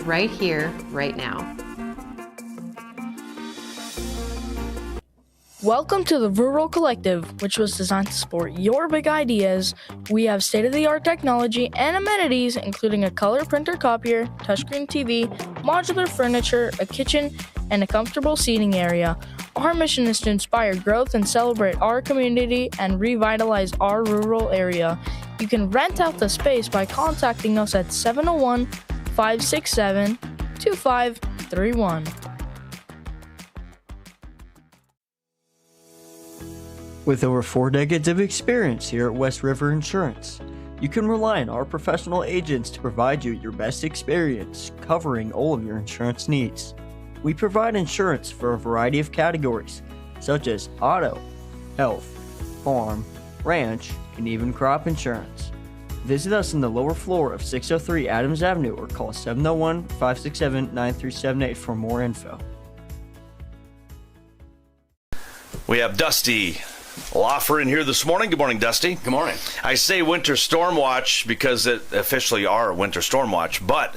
right here, right now. Welcome to the Rural Collective, which was designed to support your big ideas. We have state-of-the-art technology and amenities, including a color printer copier, touchscreen TV, modular furniture, a kitchen, and a comfortable seating area. Our mission is to inspire growth and celebrate our community and revitalize our rural area. You can rent out the space by contacting us at 701-567-2531. With over 4 decades of experience here at West River Insurance, you can rely on our professional agents to provide you your best experience, covering all of your insurance needs. We provide insurance for a variety of categories, such as auto, health, farm, ranch, and even crop insurance. Visit us on the lower floor of 603 Adams Avenue or call 701-567-9378 for more info. We have Dusty Loffer in here this morning. Good morning, Dusty. Good morning. I say winter storm watch because it officially are winter storm watch, but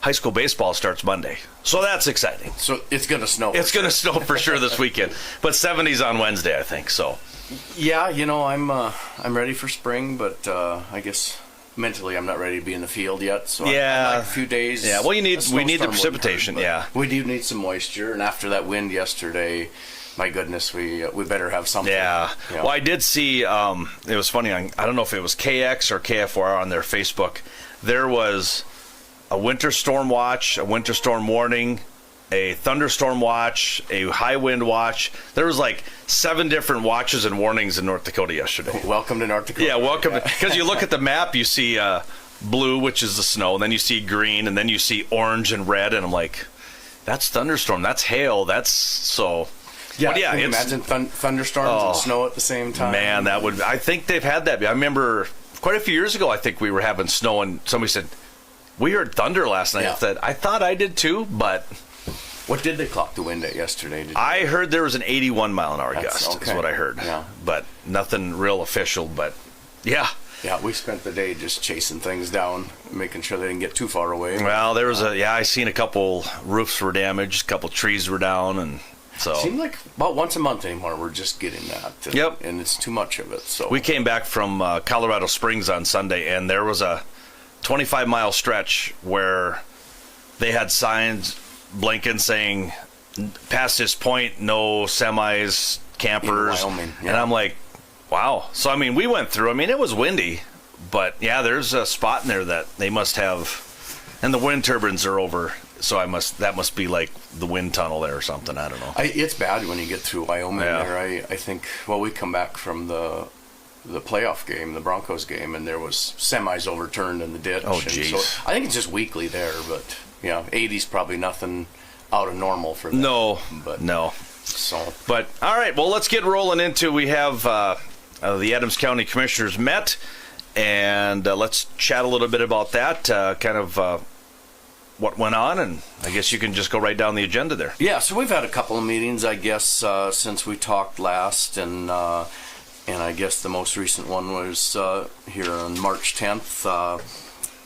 high school baseball starts Monday. So that's exciting. So it's going to snow. It's going to snow for sure this weekend. But 70s on Wednesday, I think. So yeah, I'm ready for spring, but I guess mentally I'm not ready to be in the field yet. So yeah, I'm like a few days. Yeah, well, we need the precipitation. Yeah, we do need some moisture, and after that wind yesterday, my goodness, we better have something. Yeah. Well, I did see, it was funny, I don't know if it was KX or KFOR on their Facebook. There was a winter storm watch, a winter storm warning, a thunderstorm watch, a high wind watch. There was like 7 different watches and warnings in North Dakota yesterday. Welcome to North Dakota. Yeah, welcome. Because you look at the map, you see blue, which is the snow, and then you see green, and then you see orange and red, and I'm like, that's thunderstorm, that's hail, that's so... Yeah, can you imagine thunderstorms and snow at the same time? Man, I think they've had that. I remember quite a few years ago, I think we were having snow, and somebody said, we heard thunder last night. Yeah. I thought I did too, but... What did they clock the wind at yesterday? I heard there was an 81-mile-an-hour gust, is what I heard. Yeah. But nothing real official, but yeah. Yeah, we spent the day just chasing things down, making sure they didn't get too far away. Well, there was I seen a couple roofs were damaged, a couple trees were down, and... So it seems like about once a month anymore we're just getting that. And, yep. And it's too much of it. So we came back from Colorado Springs on Sunday, and there was a 25-mile stretch where they had signs blinking saying, past this point, no semis, campers. In Wyoming, yeah. And I'm like, wow. So, I mean, we went through. I mean, it was windy, but, yeah, there's a spot in there that they must have. And the wind turbines are over. So that must be like the wind tunnel there or something. I don't know. It's bad when you get through Wyoming there. I think, we come back from the playoff game, the Broncos game, and there was semis overturned in the ditch. Oh, jeez. So I think it's just weekly there, but, 80's probably nothing out of normal for them. No. But, all right, well, let's get rolling into, we have the Adams County Commissioners met, and let's chat a little bit about that, what went on, and I guess you can just go right down the agenda there. Yeah, so we've had a couple of meetings, I guess, since we talked last, and I guess the most recent one was here on March 10th,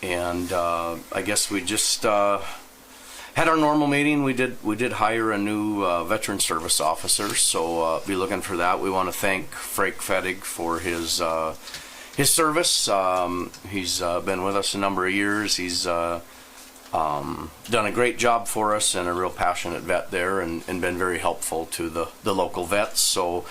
and I guess we just had our normal meeting. We did hire a new veteran service officer, so be looking for that. We want to thank Frank Fettig for his service. He's been with us a number of years. He's done a great job for us, and a real passionate vet there, and been very helpful to the local vets. So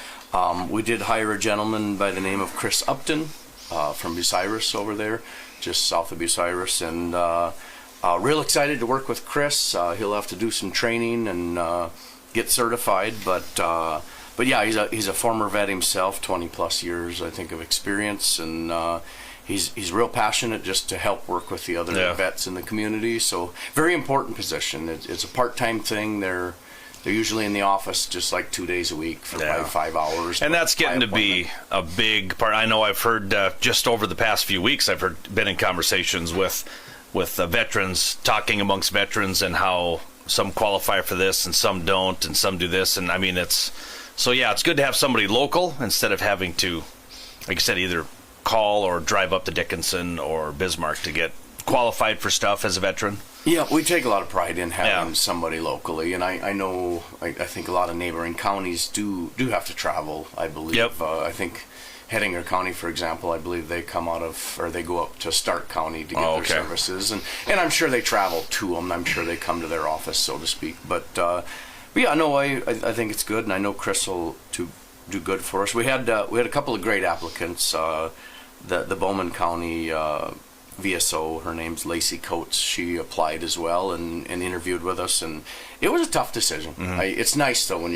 we did hire a gentleman by the name of Chris Upton from Bucyrus over there, just south of Bucyrus, and real excited to work with Chris. He'll have to do some training and get certified, but yeah, he's a former vet himself, 20 plus years I think of experience, and He's real passionate just to help work with the other vets in the community. So very important position. It's a part-time thing. They're usually in the office just like 2 days a week for 5 hours. And that's getting to be a big part. I know I've heard just over the past few weeks, been in conversations with veterans, talking amongst veterans, and how some qualify for this and some don't, and some do this. And I mean, it's good to have somebody local instead of having to, like I said, either call or drive up to Dickinson or Bismarck to get qualified for stuff as a veteran? Yeah, we take a lot of pride in having somebody locally, and I know I think a lot of neighboring counties do have to travel. I believe. Yep. I think Hettinger County, for example, I believe they come out of, or they go up to Stark County to get their services, and I'm sure they travel to them. I'm sure they come to their office, so to speak. But yeah, no, I think it's good, and I know Chris will do good for us. We had a couple of great applicants. The Bowman County VSO, her name's Lacey Coates. She applied as well and interviewed with us, and it was a tough decision. Mm-hmm. It's nice though when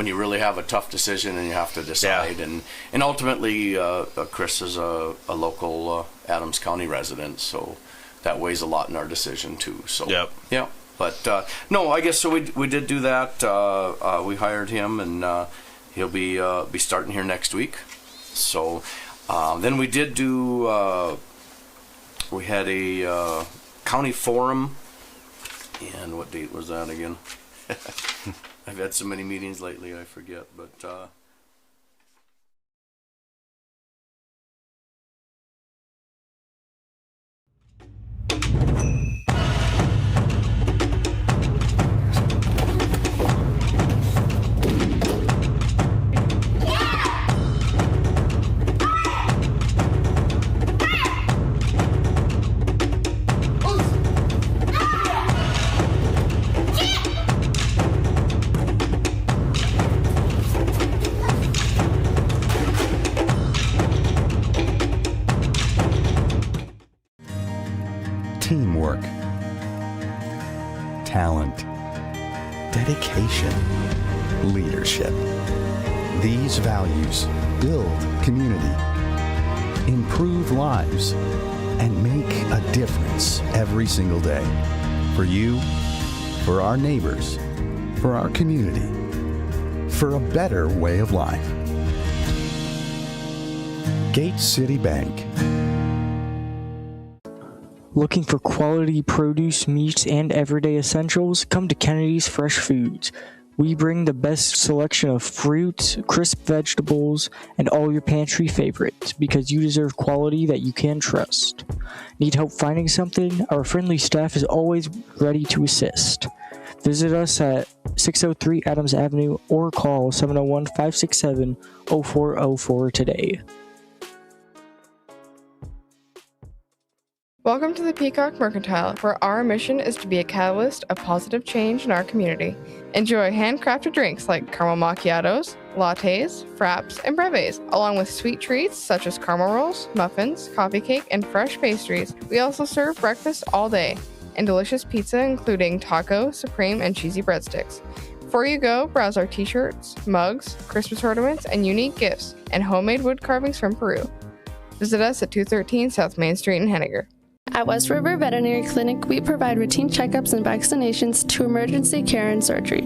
you really have a tough decision and you have to decide. And ultimately, Chris is a local Adams County resident, so that weighs a lot in our decision too. So yeah. But no, I guess so. We did do that. We hired him, and he'll be starting here next week. So then we did do. We had a county forum, and what date was that again? I've had so many meetings lately, I forget, but teamwork, talent, dedication, leadership. These values build community, improve lives, and make a difference every single day. For you, for our neighbors, for our community, for a better way of life. Gate City Bank. Looking for quality produce, meats, and everyday essentials? Come to Kennedy's Fresh Foods. We bring the best selection of fruits, crisp vegetables, and all your pantry favorites because you deserve quality that you can trust. Need help finding something? Our friendly staff is always ready to assist. Visit us at 603 Adams Avenue or call 701-567-0404 today. Welcome to the Peacock Mercantile, where our mission is to be a catalyst of positive change in our community. Enjoy handcrafted drinks like caramel macchiatos, lattes, fraps, and brevets, along with sweet treats such as caramel rolls, muffins, coffee cake, and fresh pastries. We also serve breakfast all day, and delicious pizza including taco, supreme, and cheesy breadsticks. Before you go, browse our t-shirts, mugs, Christmas ornaments, and unique gifts, and homemade wood carvings from Peru. Visit us at 213 South Main Street in Hettinger. At West River Veterinary Clinic, we provide routine checkups and vaccinations to emergency care and surgery.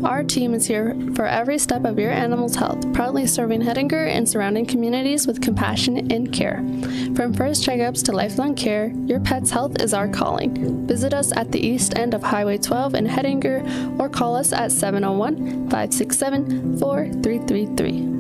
Our team is here for every step of your animal's health, proudly serving Hettinger and surrounding communities with compassion and care. From first checkups to lifelong care, your pet's health is our calling. Visit us at the east end of Highway 12 in Hettinger or call us at 701-567-4333.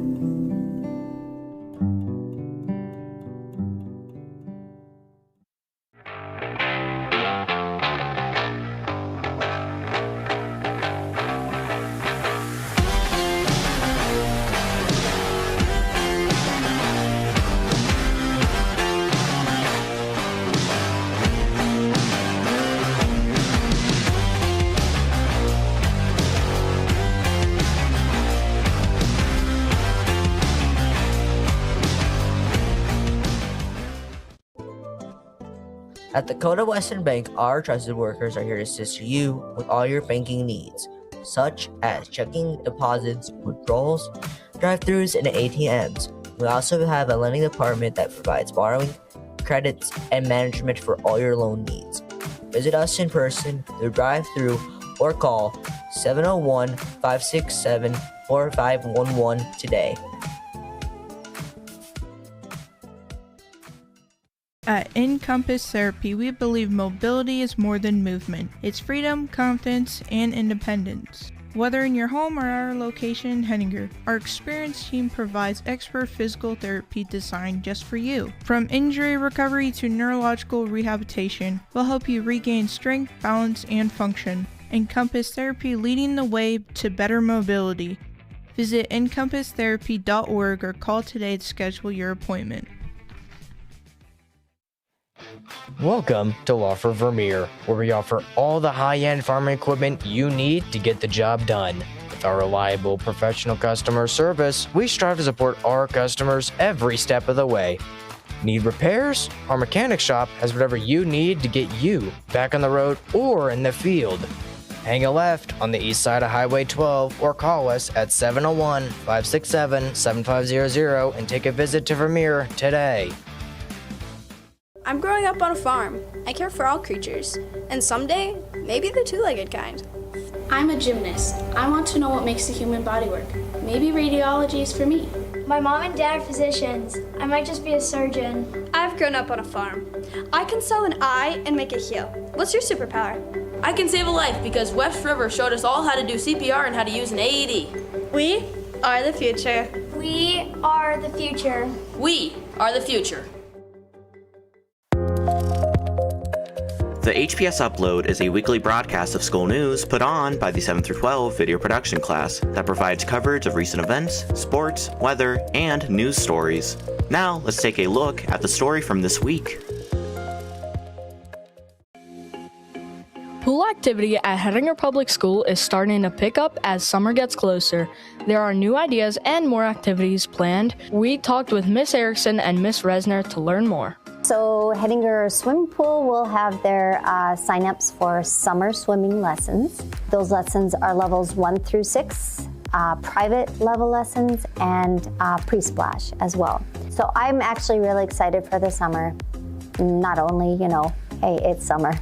At Dakota Western Bank, our trusted workers are here to assist you with all your banking needs, such as checking deposits, withdrawals, drive-thrus, and ATMs. We also have a lending department that provides borrowing, credits, and management for all your loan needs. Visit us in person, through drive-thru, or call 701-567-4511 today. At Encompass Therapy, we believe mobility is more than movement. It's freedom, confidence, and independence. Whether in your home or our location in Hettinger, our experienced team provides expert physical therapy designed just for you. From injury recovery to neurological rehabilitation, we'll help you regain strength, balance, and function. Encompass Therapy, leading the way to better mobility. Visit encompasstherapy.org or call today to schedule your appointment. Welcome to Law for Vermeer, where we offer all the high-end farming equipment you need to get the job done. With our reliable professional customer service, we strive to support our customers every step of the way. Need repairs? Our mechanic shop has whatever you need to get you back on the road or in the field. Hang a left on the east side of Highway 12 or call us at 701-567-7500 and take a visit to Vermeer today. I'm growing up on a farm. I care for all creatures, and someday, maybe the two-legged kind. I'm a gymnast. I want to know what makes the human body work. Maybe radiology is for me. My mom and dad are physicians. I might just be a surgeon. I've grown up on a farm. I can sew an eye and make it heal. What's your superpower? I can save a life because West River showed us all how to do CPR and how to use an AED. We are the future. We are the future. We are the future. The HPS Upload is a weekly broadcast of school news put on by the 7 through 12 video production class that provides coverage of recent events, sports, weather, and news stories. Now, let's take a look at the story from this week. Pool activity at Hettinger Public School is starting to pick up as summer gets closer. There are new ideas and more activities planned. We talked with Miss Erickson and Miss Resner to learn more. So Hettinger Swimming Pool will have their sign-ups for summer swimming lessons. Those lessons are levels 1 through 6, private level lessons, and pre-splash as well. So I'm actually really excited for the summer. Not only, hey, it's summer,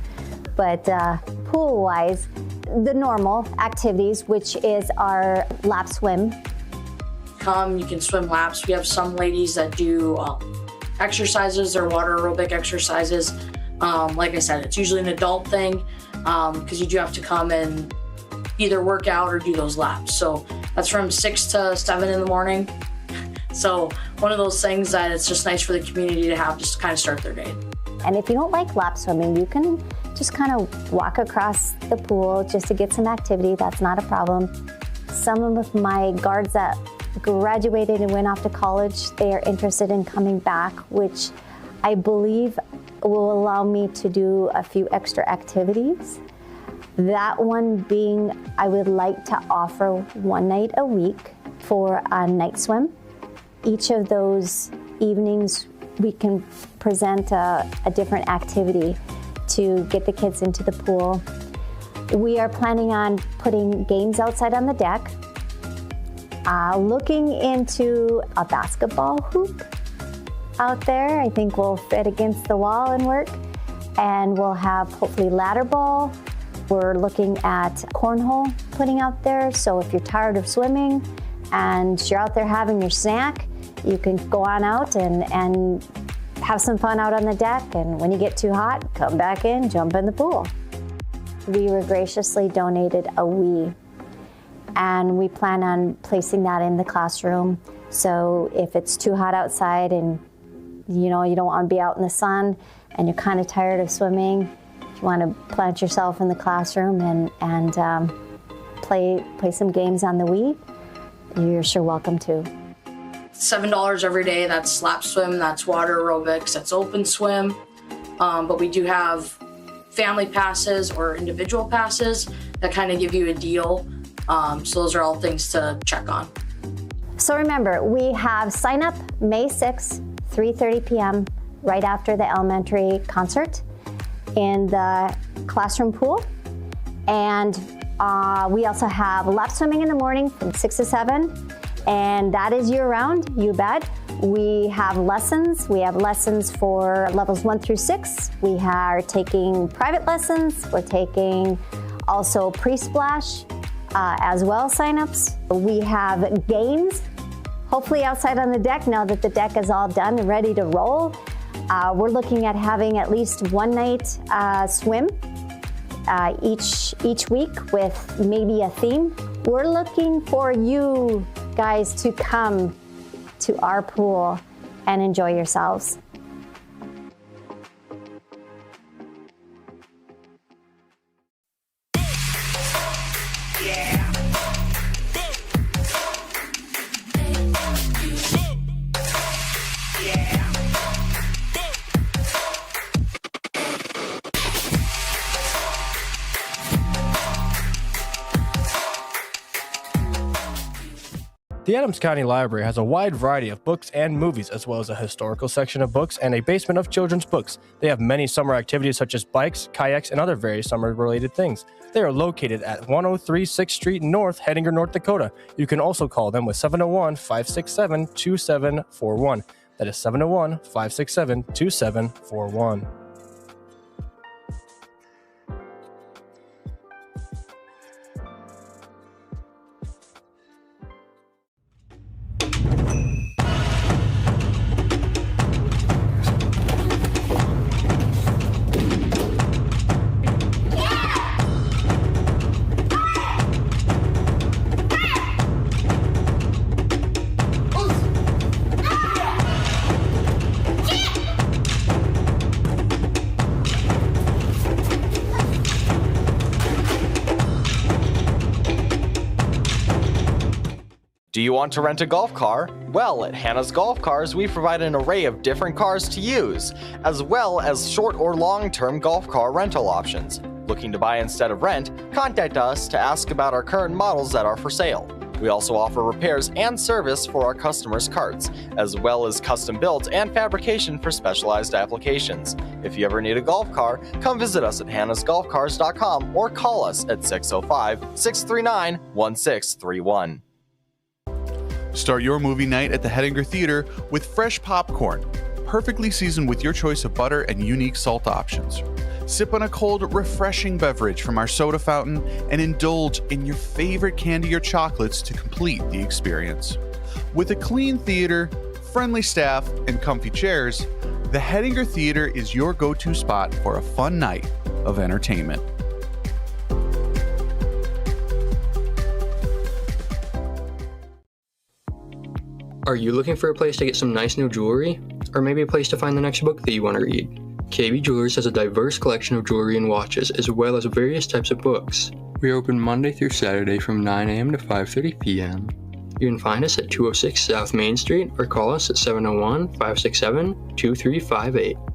but pool-wise, the normal activities, which is our lap swim. You can swim laps. We have some ladies that do exercises or water aerobic exercises. Like I said, it's usually an adult thing because you do have to come and either work out or do those laps. So that's from 6 to 7 in the morning. So one of those things that it's just nice for the community to have just to kind of start their day. And if you don't like lap swimming, you can just kind of walk across the pool just to get some activity. That's not a problem. Some of my guards that graduated and went off to college, they are interested in coming back, which I believe will allow me to do a few extra activities. That one being, I would like to offer one night a week for a night swim. Each of those evenings, we can present a different activity to get the kids into the pool. We are planning on putting games outside on the deck. Looking into a basketball hoop out there. I think we'll fit against the wall and work. And we'll have hopefully ladder ball. We're looking at cornhole putting out there. So if you're tired of swimming and you're out there having your snack, you can go on out and have some fun out on the deck. And when you get too hot, come back in, jump in the pool. We were graciously donated a Wii. And we plan on placing that in the classroom. So if it's too hot outside and you don't want to be out in the sun and you're kind of tired of swimming, if you want to plant yourself in the classroom and play some games on the Wii, you're sure welcome to. $7 every day. That's lap swim, that's water aerobics, that's open swim. But we do have family passes or individual passes that kind of give you a deal. So those are all things to check on. So remember, we have sign up May 6th, 3:30 p.m. right after the elementary concert in the classroom pool. And we also have lap swimming in the morning from 6 to 7. And that is year round, you bet. We have lessons. We have lessons for levels 1 through 6. We are taking private lessons. We're taking also pre-splash. As well, signups. We have games, hopefully outside on the deck now that the deck is all done and ready to roll. We're looking at having at least one night swim each week with maybe a theme. We're looking for you guys to come to our pool and enjoy yourselves. The Adams County Library has a wide variety of books and movies, as well as a historical section of books and a basement of children's books. They have many summer activities such as bikes, kayaks, and other various summer-related things. They are located at 103 6th Street North, Hettinger, North Dakota. You can also call them with 701-567-2741. That is 701-567-2741. Do you want to rent a golf car? Well, at Hannah's Golf Cars, we provide an array of different cars to use, as well as short or long-term golf car rental options. Looking to buy instead of rent? Contact us to ask about our current models that are for sale. We also offer repairs and service for our customers' carts, as well as custom builds and fabrication for specialized applications. If you ever need a golf car, come visit us at hannasgolfcars.com or call us at 605-639-1631. Start your movie night at the Hettinger Theater with fresh popcorn, perfectly seasoned with your choice of butter and unique salt options. Sip on a cold, refreshing beverage from our soda fountain and indulge in your favorite candy or chocolates to complete the experience. With a clean theater, friendly staff, and comfy chairs, the Hettinger Theater is your go-to spot for a fun night of entertainment. Are you looking for a place to get some nice new jewelry? Or maybe a place to find the next book that you want to read? KB Jewelers has a diverse collection of jewelry and watches, as well as various types of books. We are open Monday through Saturday from 9 a.m. to 5:30 p.m. You can find us at 206 South Main Street or call us at 701-567-2358.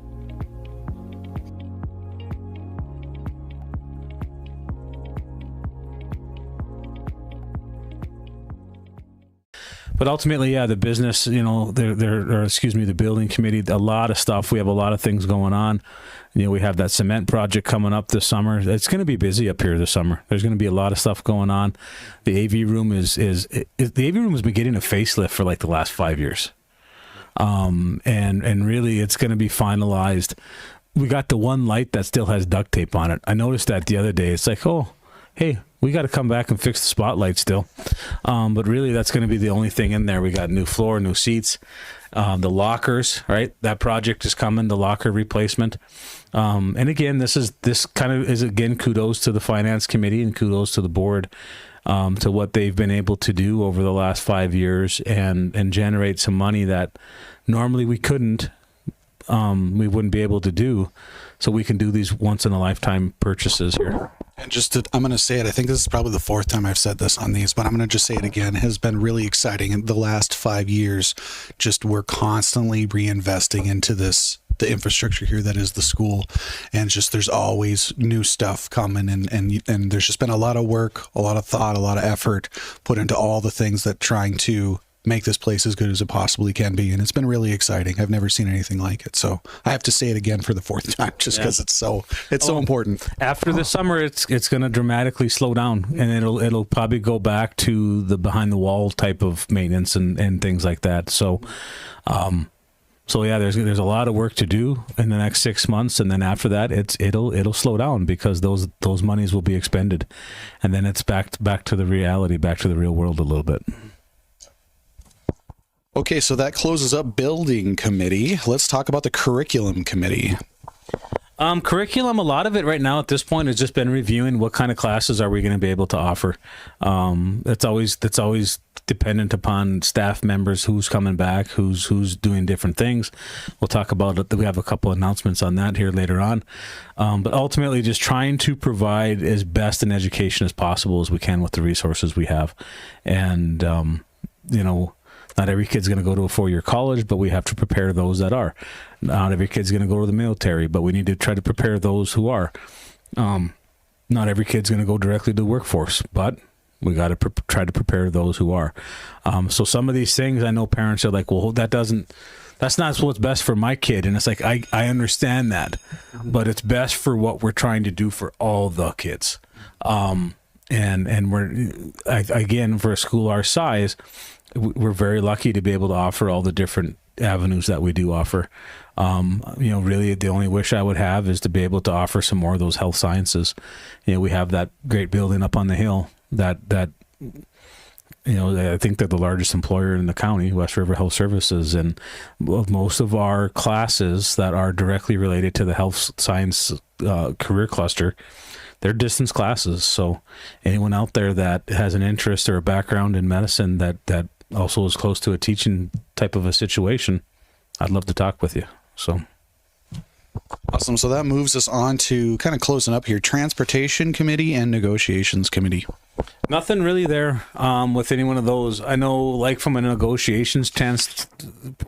But ultimately, yeah, the business, the building committee, a lot of stuff. We have a lot of things going on. We have that cement project coming up this summer. It's going to be busy up here this summer. There's going to be a lot of stuff going on. The AV room the AV room has been getting a facelift for like the last 5 years. And really it's going to be finalized. We got the one light that still has duct tape on it. I noticed that the other day. It's like, oh, hey, we got to come back and fix the spotlight still. But really, that's going to be the only thing in there. We got new floor, new seats, the lockers, right? That project is coming, the locker replacement. And again, this is kudos to the finance committee and kudos to the board to what they've been able to do over the last 5 years and generate some money that normally we couldn't. We wouldn't be able to do, so we can do these once-in-a-lifetime purchases here. And I'm going to say it, I think this is probably the fourth time I've said this on these, but I'm going to just say it again. It has been really exciting. In the last 5 years, we're constantly reinvesting into the infrastructure here that is the school, and there's always new stuff coming, and there's just been a lot of work, a lot of thought, a lot of effort put into all the things that trying to make this place as good as it possibly can be, and it's been really exciting. I've never seen anything like it, so I have to say it again for the fourth time, just because it's so important. After the summer, it's going to dramatically slow down, and it'll probably go back to the behind the wall type of maintenance and things like that. So yeah, there's a lot of work to do in the next 6 months, and then after that, it'll slow down because those monies will be expended, and then it's back to the reality, back to the real world a little bit. Okay, so that closes up building committee. Let's talk about the curriculum committee. Curriculum, a lot of it right now at this point has just been reviewing what kind of classes are we going to be able to offer. That's always dependent upon staff members, who's coming back, who's doing different things. We'll talk about it. We have a couple announcements on that here later on. But ultimately, just trying to provide as best an education as possible as we can with the resources we have. And, not every kid's going to go to a 4-year college, but we have to prepare those that are. Not every kid's going to go to the military, but we need to try to prepare those who are. Not every kid's going to go directly to the workforce, but we got to try to prepare those who are. So some of these things, I know parents are like, well, that's not what's best for my kid. And it's like, I understand that, but it's best for what we're trying to do for all the kids. And again, for a school our size, we're very lucky to be able to offer all the different avenues that we do offer. Really the only wish I would have is to be able to offer some more of those health sciences. We have that great building up on the hill that I think they're the largest employer in the county, West River Health Services, and most of our classes that are directly related to the health science career cluster, they're distance classes. So anyone out there that has an interest or a background in medicine that also is close to a teaching type of a situation, I'd love to talk with you. So awesome. So that moves us on to kind of closing up here, Transportation Committee and Negotiations Committee. Nothing really there with any one of those. I know, like from a negotiations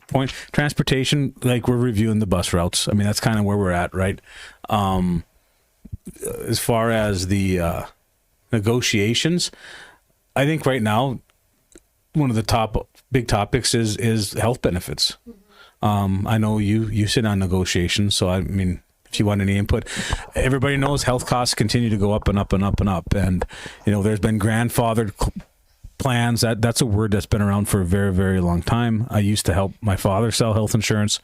point, transportation, like we're reviewing the bus routes. I mean, that's kind of where we're at, right? As far as the negotiations, I think right now one of the big topics is health benefits. I know you sit on negotiations, so I mean, if you want any input, everybody knows health costs continue to go up and up and up and up. And, there's been grandfathered plans. That's a word that's been around for a very, very long time. I used to help my father sell health insurance,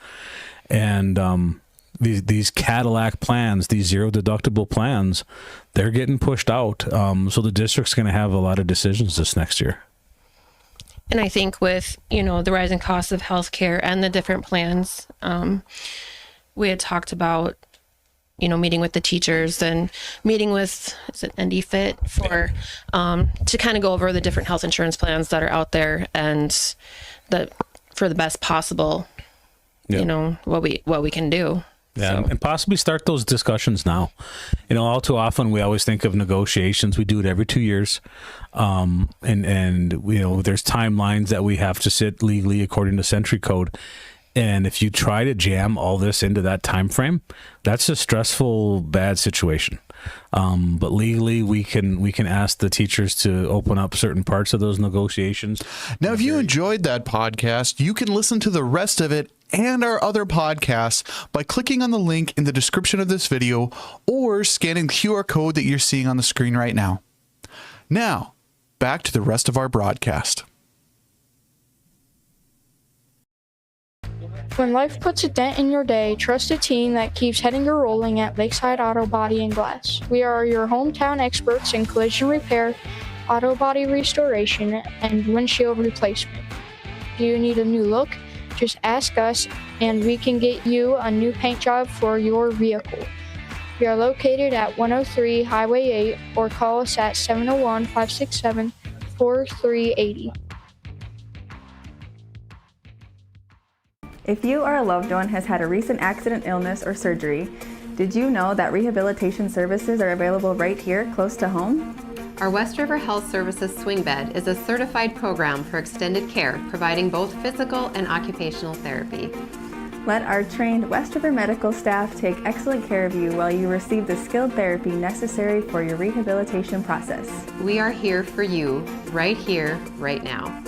and these Cadillac plans, these zero deductible plans, they're getting pushed out. So the district's going to have a lot of decisions this next year. And I think with, the rising costs of healthcare and the different plans, we had talked about, meeting with the teachers and meeting with, is it NDFIT for, to kind of go over the different health insurance plans that are out there and for the best possible, what we can do. Yeah, and possibly start those discussions now. All too often we always think of negotiations. We do it every 2 years. And there's timelines that we have to sit legally according to Century Code. And if you try to jam all this into that time frame, that's a stressful, bad situation. But legally, we can ask the teachers to open up certain parts of those negotiations. Now, if you enjoyed that podcast, you can listen to the rest of it and our other podcasts by clicking on the link in the description of this video or scanning the QR code that you're seeing on the screen right now. Now, back to the rest of our broadcast. When life puts a dent in your day, trust a team that keeps Hettinger rolling at Lakeside Auto Body and Glass. We are your hometown experts in collision repair, auto body restoration, and windshield replacement. Do you need a new look? Just ask us and we can get you a new paint job for your vehicle. We are located at 103 Highway 8 or call us at 701-567-4380. If you or a loved one has had a recent accident, illness, or surgery, did you know that rehabilitation services are available right here close to home? Our West River Health Services Swing Bed is a certified program for extended care, providing both physical and occupational therapy. Let our trained West River medical staff take excellent care of you while you receive the skilled therapy necessary for your rehabilitation process. We are here for you, right here, right now.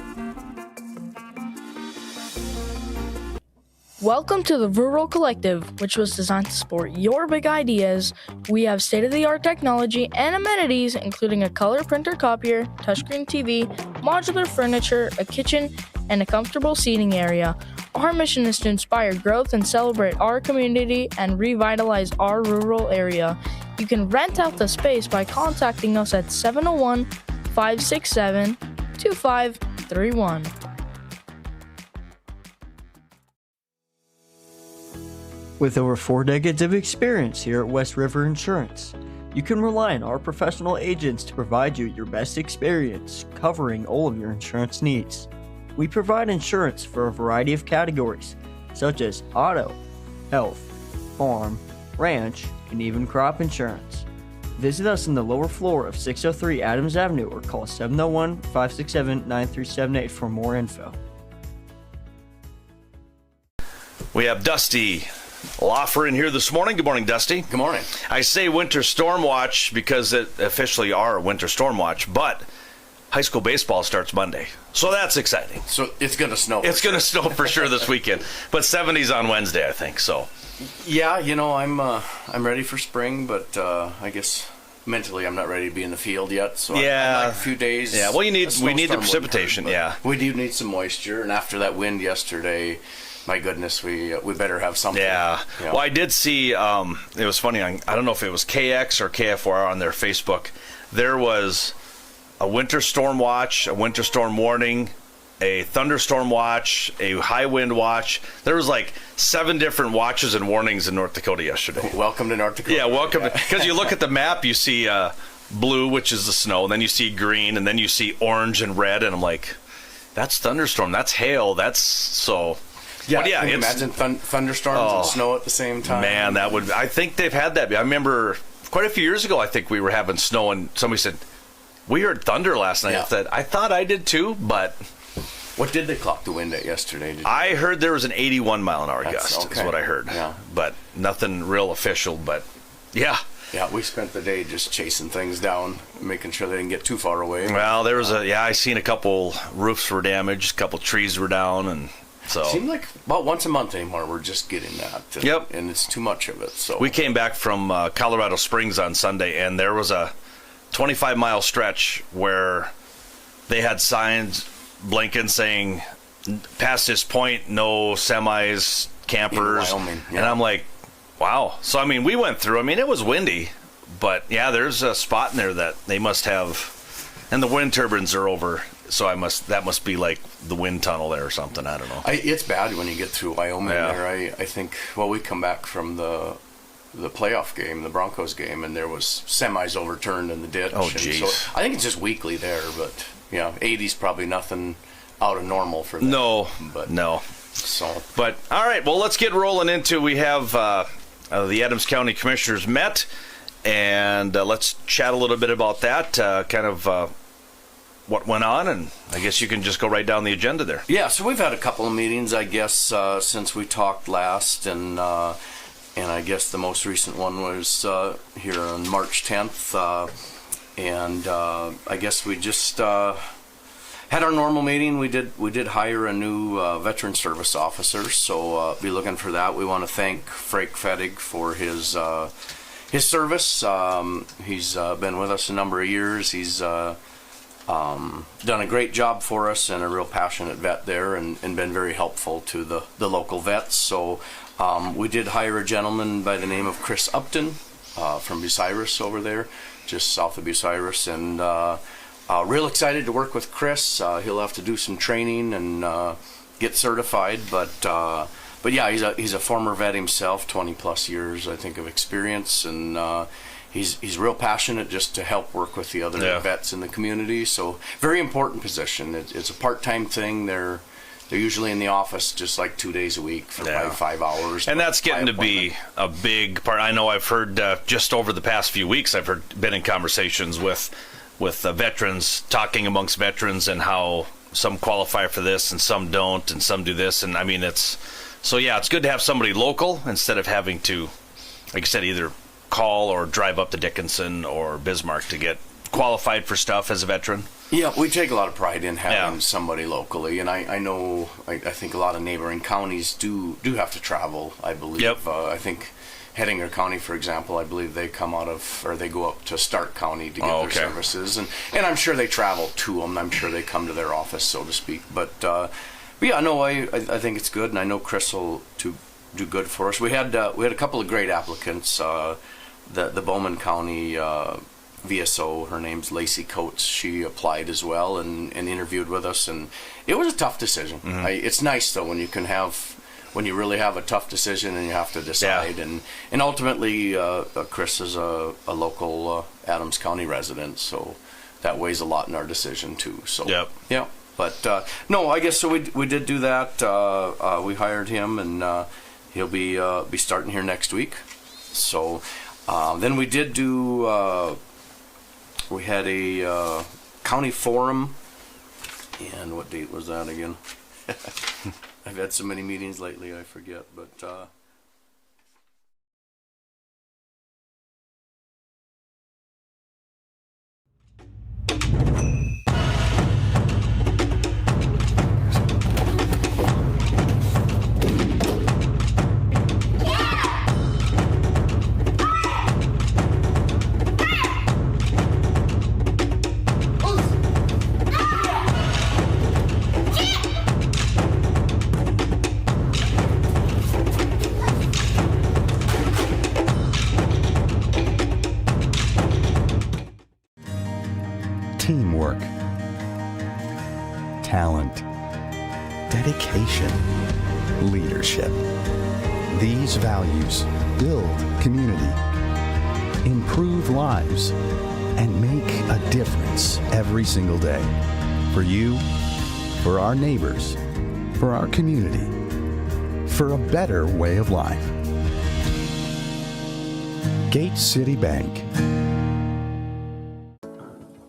Welcome to the Rural Collective, which was designed to support your big ideas. We have state-of-the-art technology and amenities, including a color printer copier, touchscreen TV, modular furniture, a kitchen, and a comfortable seating area. Our mission is to inspire growth and celebrate our community and revitalize our rural area. You can rent out the space by contacting us at 701-567-2531. With over 4 decades of experience here at West River Insurance, you can rely on our professional agents to provide you your best experience, covering all of your insurance needs. We provide insurance for a variety of categories, such as auto, health, farm, ranch, and even crop insurance. Visit us in the lower floor of 603 Adams Avenue or call 701-567-9378 for more info. We have Dusty Loffer in here this morning. Good morning, Dusty. Good morning. I say winter storm watch because it officially are winter storm watch, but high school baseball starts Monday. So that's exciting. So it's going to snow. It's going to snow for sure this weekend, but 70s on Wednesday, I think. So yeah, I'm ready for spring, but I guess mentally I'm not ready to be in the field yet. So yeah, I'd like a few days. Yeah, well, we need the precipitation. Yeah, we do need some moisture, and after that wind yesterday, my goodness, we better have something. Yeah. Well, I did see. It was funny. I don't know if it was KX or KFOR on their Facebook. There was a winter storm watch, a winter storm warning, a thunderstorm watch, a high wind watch. There was like 7 different watches and warnings in North Dakota yesterday. Welcome to North Dakota. Yeah, welcome. Because you look at the map, you see blue, which is the snow, and then you see green, and then you see orange and red, and I'm like, that's thunderstorm, that's hail, that's so. Yeah, can you imagine thunderstorms and snow at the same time? Man, that would. I think they've had that. I remember quite a few years ago, I think we were having snow, and somebody said, we heard thunder last night. Yeah. I thought I did too, but. What did they clock the wind at yesterday? I heard there was an 81 mile an hour gust, is what I heard. Yeah. But nothing real official, but yeah. Yeah, we spent the day just chasing things down, making sure they didn't get too far away. Well, there was I seen a couple roofs were damaged, a couple trees were down, and so. It seemed like about once a month anymore we're just getting that. And, yep. And it's too much of it. So we came back from Colorado Springs on Sunday, and there was a 25-mile stretch where they had signs blinking saying, past this point, no semis, campers. In Wyoming, yeah. And I'm like, wow. So, I mean, we went through. I mean, it was windy, but yeah, there's a spot in there that they must have, and the wind turbines are over. So that must be like the wind tunnel there or something. I don't know. It's bad when you get through Wyoming there. I think, we come back from the playoff game, the Broncos game, and there was semis overturned in the ditch. Oh, geez. So I think it's just weekly there, but 80's probably nothing out of normal for them. No. So, but all right, well, let's get rolling into. We have the Adams County Commissioners met, and let's chat a little bit about that. What went on, and I guess you can just go right down the agenda there. Yeah, so we've had a couple of meetings, I guess, since we talked last, and I guess the most recent one was here on March 10th, and I guess we just had our normal meeting. We did hire a new veteran service officer, so be looking for that. We want to thank Frank Fettig for his service. He's been with us a number of years. He's done a great job for us, and a real passionate vet there, and been very helpful to the local vets. So we did hire a gentleman by the name of Chris Upton from Bucyrus over there, just south of Bucyrus, and real excited to work with Chris. He'll have to do some training and get certified, but yeah, he's a former vet himself, 20 plus years I think of experience, and he's real passionate just to help work with the other vets in the community. So very important position. It's a part-time thing. They're usually in the office just like 2 days a week for 5 hours. And that's getting to be a big part. I know I've heard just over the past few weeks, been in conversations with veterans, talking amongst veterans, and how some qualify for this and some don't, and some do this. And I mean, it's good to have somebody local instead of having to, like I said, either call or drive up to Dickinson or Bismarck to get qualified for stuff as a veteran. Yeah, we take a lot of pride in having somebody locally, and I know I think a lot of neighboring counties do have to travel, I believe. Yep. I think Hettinger County, for example, I believe they they go up to Stark County to get their services, and I'm sure they travel to them. I'm sure they come to their office, so to speak. But yeah, no, I think it's good, and I know Chris will do good for us. We had a couple of great applicants. The Bowman County VSO, her name's Lacey Coates. She applied as well and interviewed with us, and it was a tough decision. Mm-hmm. It's nice though when you can have when you really have a tough decision and you have to decide. And ultimately, Chris is a local Adams County resident, so that weighs a lot in our decision too. So yeah. But no, I guess so. We did do that. We hired him, and he'll be starting here next week. So then we did do. We had a county forum, and what date was that again? I've had so many meetings lately, I forget. But teamwork, talent, dedication, leadership. These values build community, improve lives, and make a difference every single day. For you, for our neighbors, for our community, for a better way of life. Gate City Bank.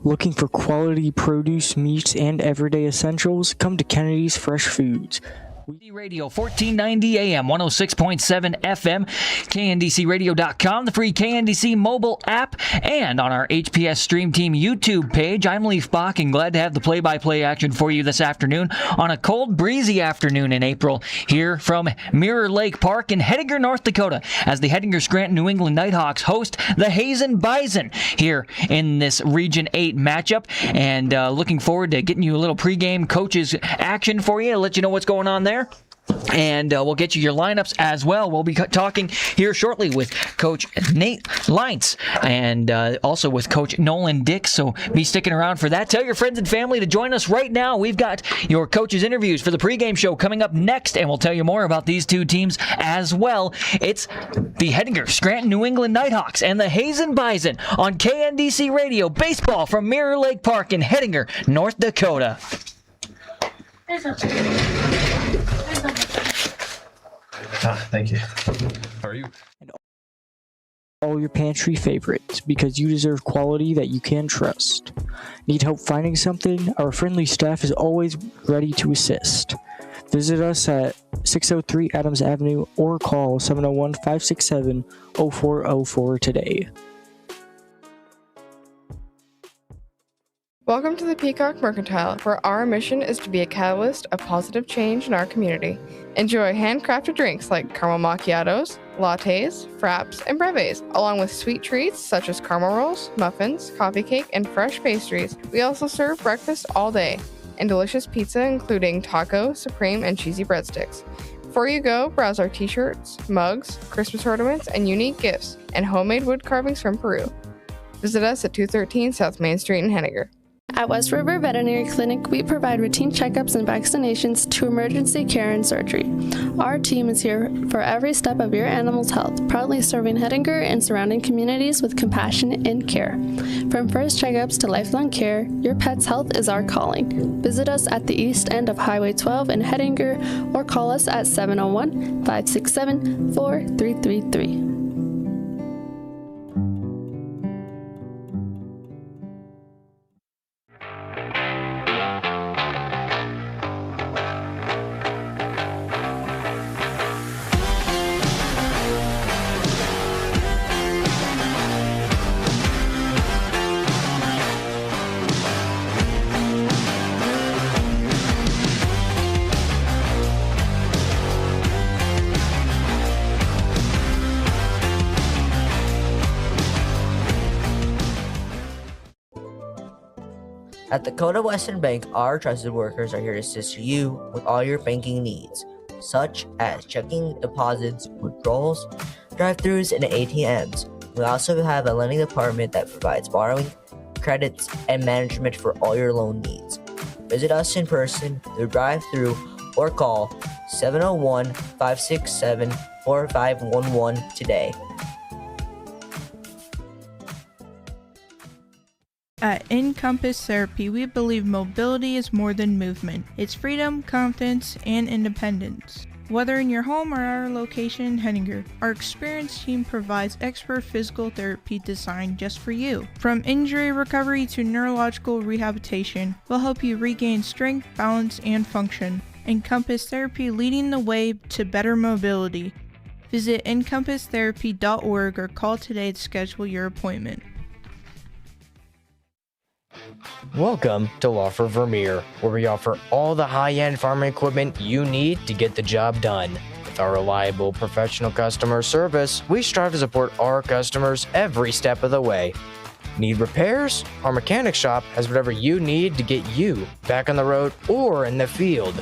Looking for quality produce, meats, and everyday essentials? Come to Kennedy's Fresh Foods. Radio 1490 AM, 106.7 FM, KNDCradio.com, the free KNDC mobile app, and on our HPS Stream Team YouTube page. I'm Leaf Bach, and glad to have the play-by-play action for you this afternoon on a cold, breezy afternoon in April here from Mirror Lake Park in Hettinger, North Dakota, as the Hettinger Scranton New England Nighthawks host the Hazen Bison here in this Region 8 matchup. And looking forward to getting you a little pregame coaches action for you, to let you know what's going on there. And we'll get you your lineups as well. We'll be talking here shortly with Coach Nate Leintz and also with Coach Nolan Dix. So be sticking around for that. Tell your friends and family to join us right now. We've got your coaches' interviews for the pregame show coming up next, and we'll tell you more about these two teams as well. It's the Hettinger Scranton New England Nighthawks and the Hazen Bison on KNDC Radio. Baseball from Mirror Lake Park in Hettinger, North Dakota. Thank you. How are you? All your pantry favorites, because you deserve quality that you can trust. Need help finding something? Our friendly staff is always ready to assist. Visit us at 603 Adams Avenue or call 701-567-0404 today. Welcome to the Peacock Mercantile, where our mission is to be a catalyst of positive change in our community. Enjoy handcrafted drinks like caramel macchiatos, lattes, fraps, and brevets, along with sweet treats such as caramel rolls, muffins, coffee cake, and fresh pastries. We also serve breakfast all day, and delicious pizza including taco, supreme, and cheesy breadsticks. Before you go, browse our t-shirts, mugs, Christmas ornaments, and unique gifts, and homemade wood carvings from Peru. Visit us at 213 South Main Street in Hettinger. At West River Veterinary Clinic, we provide routine checkups and vaccinations to emergency care and surgery. Our team is here for every step of your animal's health, proudly serving Hettinger and surrounding communities with compassion and care. From first checkups to lifelong care, your pet's health is our calling. Visit us at the east end of Highway 12 in Hettinger or call us at 701-567-4333. At Dakota Western Bank, our trusted workers are here to assist you with all your banking needs, such as checking deposits, withdrawals, drive-thrus, and ATMs. We also have a lending department that provides borrowing, credits, and management for all your loan needs. Visit us in person, through drive-thru, or call 701-567-4511 today. At Encompass Therapy, we believe mobility is more than movement. It's freedom, confidence, and independence. Whether in your home or our location in Hettinger, our experienced team provides expert physical therapy designed just for you. From injury recovery to neurological rehabilitation, we'll help you regain strength, balance, and function. Encompass Therapy, leading the way to better mobility. Visit encompasstherapy.org or call today to schedule your appointment. Welcome to Law for Vermeer, where we offer all the high-end farming equipment you need to get the job done. With our reliable professional customer service, we strive to support our customers every step of the way. Need repairs? Our mechanic shop has whatever you need to get you back on the road or in the field.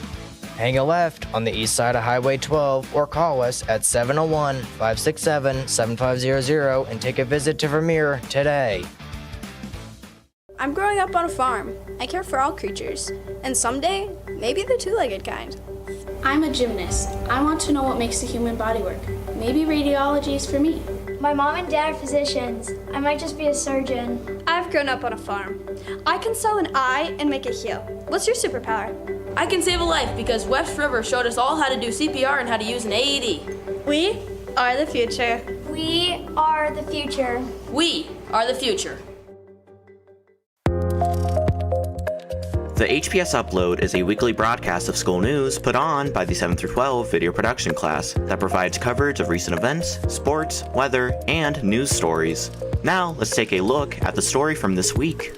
Hang a left on the east side of Highway 12 or call us at 701-567-7500 and take a visit to Vermeer today. I'm growing up on a farm. I care for all creatures, and someday, maybe the two-legged kind. I'm a gymnast. I want to know what makes the human body work. Maybe radiology is for me. My mom and dad are physicians. I might just be a surgeon. I've grown up on a farm. I can sew an eye and make it heal. What's your superpower? I can save a life because West River showed us all how to do CPR and how to use an AED. We are the future. We are the future. We are the future. The HPS Upload is a weekly broadcast of school news put on by the 7 through 12 video production class that provides coverage of recent events, sports, weather, and news stories. Now, let's take a look at the story from this week.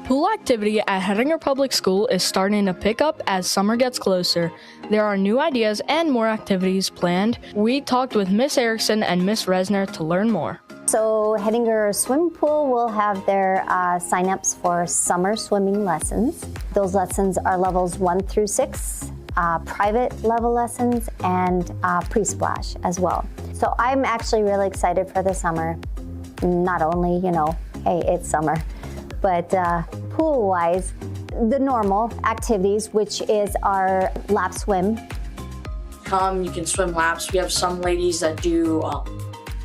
Pool activity at Hettinger Public School is starting to pick up as summer gets closer. There are new ideas and more activities planned. We talked with Miss Erickson and Miss Resner to learn more. So Hettinger Swimming Pool will have their sign-ups for summer swimming lessons. Those lessons are levels 1 through 6, private level lessons, and pre-splash as well. So I'm actually really excited for the summer. Not only, hey, it's summer, but pool-wise, the normal activities, which is our lap swim. You can swim laps. We have some ladies that do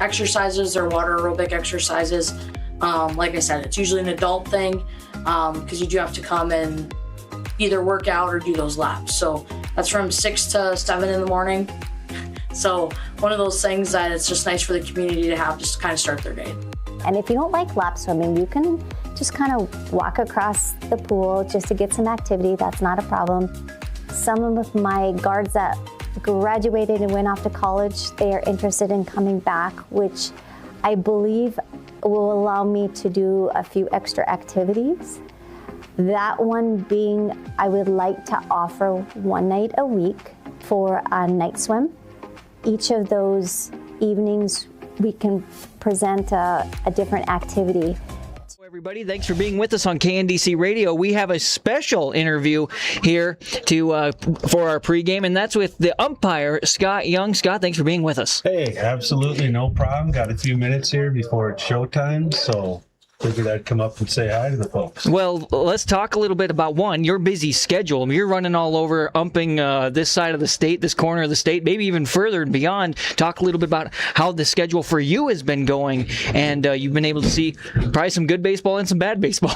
exercises or water aerobic exercises. Like I said, it's usually an adult thing because you do have to come and either work out or do those laps. So that's from 6 to 7 in the morning. So one of those things that it's just nice for the community to have just to kind of start their day. And if you don't like lap swimming, you can just kind of walk across the pool just to get some activity. That's not a problem. Some of my guards that graduated and went off to college, they are interested in coming back, which I believe will allow me to do a few extra activities. That one being, I would like to offer one night a week for a night swim. Each of those evenings, we can present a different activity. Everybody, thanks for being with us on KNDC Radio. We have a special interview here for our pregame, and that's with the umpire, Scott Young. Scott, thanks for being with us. Hey, absolutely no problem. Got a few minutes here before it's showtime, so figured I'd come up and say hi to the folks. Well, let's talk a little bit about, your busy schedule. I mean, you're running all over, umping this side of the state, this corner of the state, maybe even further and beyond. Talk a little bit about how the schedule for you has been going, and you've been able to see probably some good baseball and some bad baseball.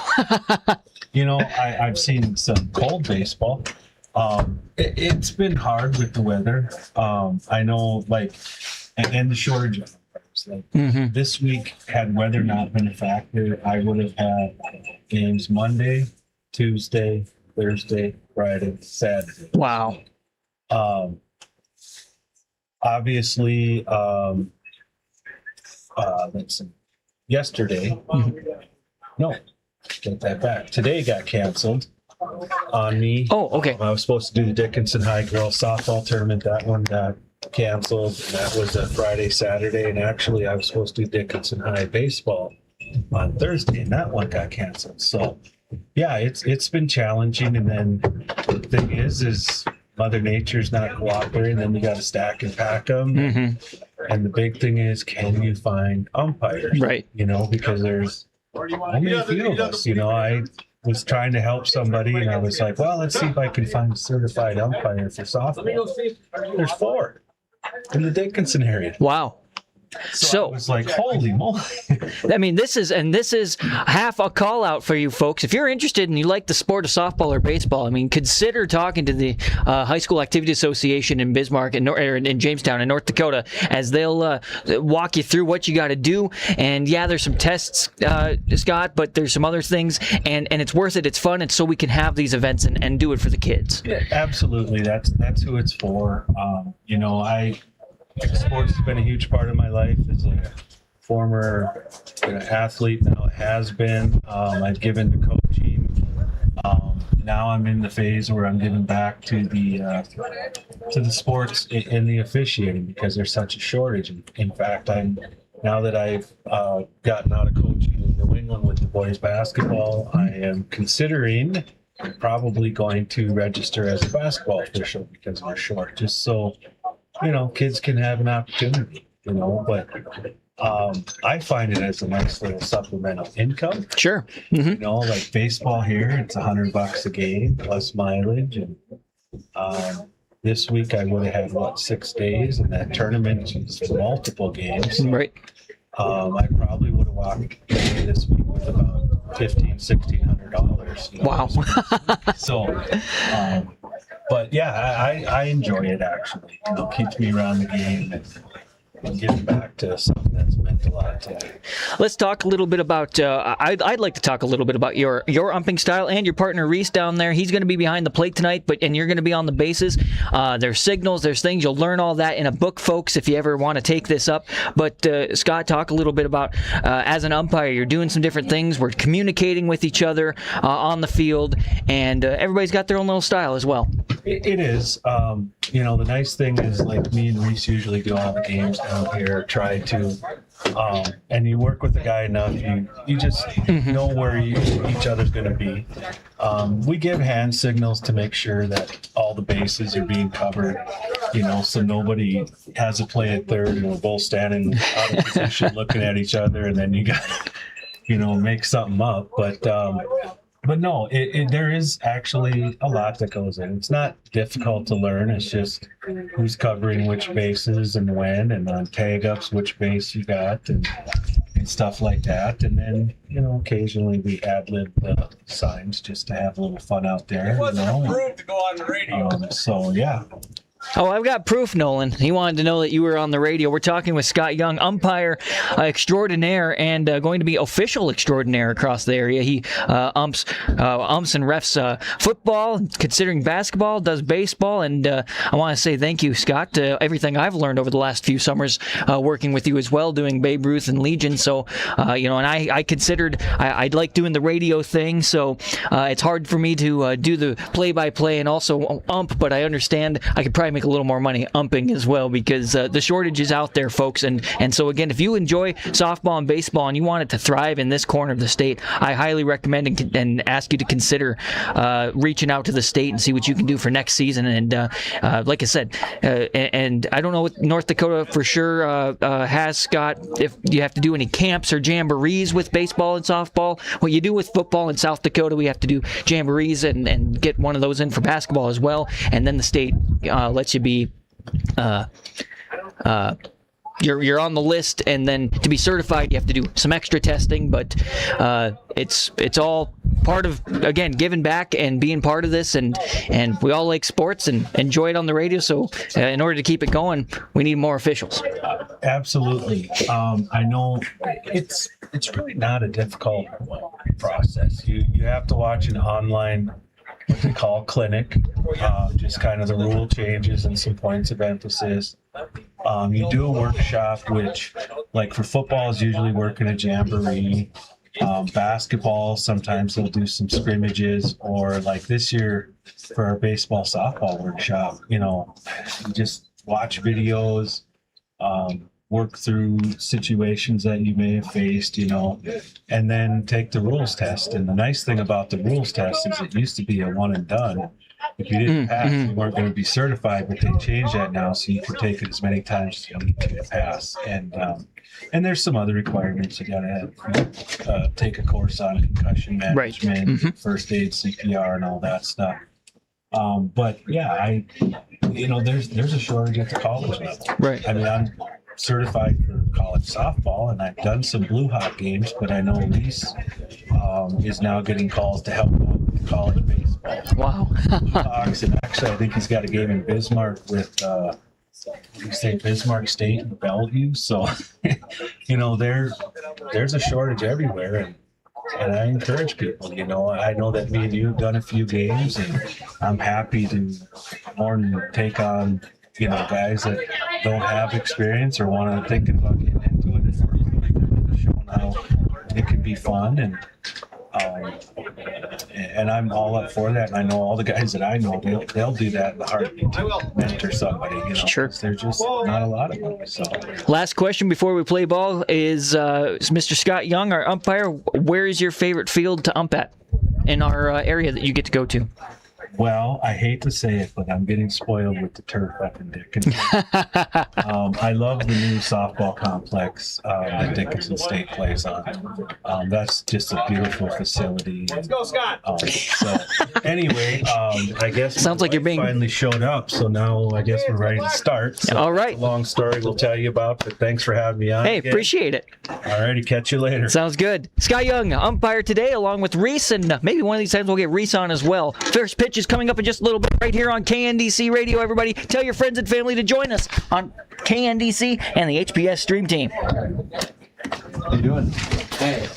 I've seen some cold baseball. It's been hard with the weather. I know, and the shortage of this week, had weather not been a factor, I would have had games Monday, Tuesday, Thursday, Friday, Saturday. Wow. Obviously, let's see, yesterday, no, get that back. Today got canceled on me. Oh, okay. I was supposed to do the Dickinson High Girls softball tournament. That one got canceled, and that was a Friday, Saturday, and actually I was supposed to do Dickinson High baseball on Thursday, and that one got canceled. So yeah, it's been challenging, and then the thing is Mother Nature's not cooperating, then you got to stack and pack them. And the big thing is, can you find umpires? Right. Because there's only a few of us. was trying to help somebody, and I was like, well, let's see if I can find a certified umpire for softball. There's 4 in the Dickinson area. Wow. So I was like, holy moly. I mean, this is half a call out for you folks. If you're interested and you like the sport of softball or baseball, I mean, consider talking to the High School Activity Association in Bismarck and in Jamestown in North Dakota, as they'll walk you through what you got to do. And yeah, there's some tests, Scott, but there's some other things, and it's worth it. It's fun, and so we can have these events and do it for the kids. Yeah, absolutely. That's who it's for. Sports has been a huge part of my life as a former athlete. Now it has been. I've given to coaching. Now I'm in the phase where I'm giving back to the sports in the officiating, because there's such a shortage. In fact, now that I've gotten out of coaching in New England with the boys basketball, I am considering probably going to register as a basketball official because we're short, just so kids can have an opportunity, but I find it as a nice little supplemental income. Sure. Mm-hmm. Like baseball here, it's $100 a game plus mileage. And this week I would have had, 6 days, and that tournament is multiple games. Right. I probably would have walked this week with about $1,600. Wow. So, but yeah, I enjoy it actually. It keeps me around the game and getting back to something that's meant a lot to me. Let's talk a little bit about. I'd like to talk a little bit about your umping style and your partner Reese down there. He's going to be behind the plate tonight, and you're going to be on the bases. There's signals, there's things. You'll learn all that in a book, folks, if you ever want to take this up. But Scott, talk a little bit about as an umpire, you're doing some different things. We're communicating with each other on the field, and everybody's got their own little style as well. It is. The nice thing is, like, me and Reese usually do all the games down here, try to, and you work with the guy enough, you just know where each other's going to be. We give hand signals to make sure that all the bases are being covered, so nobody has a play at third and we're both standing out of position looking at each other, and then you got to, make something up. But no, there is actually a lot that goes in. It's not difficult to learn. It's just who's covering which bases and when, and on tag-ups, which base you got, and stuff like that. And then, occasionally we ad-lib the signs just to have a little fun out there. It wasn't approved to go on the radio. So, yeah. Oh, I've got proof, Nolan. He wanted to know that you were on the radio. We're talking with Scott Young, umpire extraordinaire and going to be official extraordinaire across the area. He umps and refs football, considering basketball, does baseball, and I want to say thank you, Scott, to everything I've learned over the last few summers working with you as well, doing Babe Ruth and Legion. So, and I considered I'd like doing the radio thing, so it's hard for me to do the play-by-play and also ump, but I understand I could probably make a little more money umping as well, because the shortage is out there, folks. And so again, if you enjoy softball and baseball and you want it to thrive in this corner of the state, I highly recommend and ask you to consider reaching out to the state and see what you can do for next season. And like I said, and I don't know what North Dakota for sure has, Scott, if you have to do any camps or jamborees with baseball and softball. What you do with football in South Dakota, we have to do jamborees and get one of those in for basketball as well. And then the state lets you be you're on the list, and then to be certified you have to do some extra testing, but it's all part of, again, giving back and being part of this, and we all like sports and enjoy it on the radio, so in order to keep it going, we need more officials. Absolutely. I know it's really not a difficult process. You have to watch an online, what they call clinic, just kind of the rule changes and some points of emphasis. You do a workshop, which, like for football, is usually working a jamboree. Basketball, sometimes they'll do some scrimmages, or like this year for our baseball softball workshop, you just watch videos, work through situations that you may have faced, and then take the rules test. And the nice thing about the rules test is it used to be a one and done. if you didn't pass, you weren't going to be certified, but they changed that now so you can take it as many times as you need to pass. And there's some other requirements. You got to take a course on concussion management, first aid, CPR, and all that stuff. But yeah, there's a shortage at the college level. Right. I mean, I'm certified for college softball, and I've done some Blue Hawk games, but I know Reese is now getting calls to help out with college baseball. Wow. Blue Hawks, and actually, I think he's got a game in Bismarck with Bismarck State and Bellevue. So, there's a shortage everywhere, and I encourage people. I know that me and you have done a few games, and I'm happy to more than take on guys that don't have experience or want to think about getting into it. It's shown how it can be fun, and I'm all up for that. And I know all the guys that I know, they'll do that in the heartbeat to mentor somebody. Sure. There's just not a lot of them. So. Last question before we play ball is Mr. Scott Young, our umpire. Where is your favorite field to ump at in our area that you get to go to? Well, I hate to say it, but I'm getting spoiled with the turf up in Dickinson. I love the new softball complex that Dickinson State plays on. That's just a beautiful facility. Let's go, Scott. So anyway, I guess sounds like you're being finally showed up. So now I guess we're ready to start. So all right. It's a long story we'll tell you about, but thanks for having me on. Hey, again. appreciate it. All righty, catch you later. Sounds good. Scott Young, umpire today, along with Reese, and maybe one of these times we'll get Reese on as well. First pitch is coming up in just a little bit right here on KNDC Radio. Everybody, tell your friends and family to join us on KNDC and the HPS Stream Team. How you doing? Hey.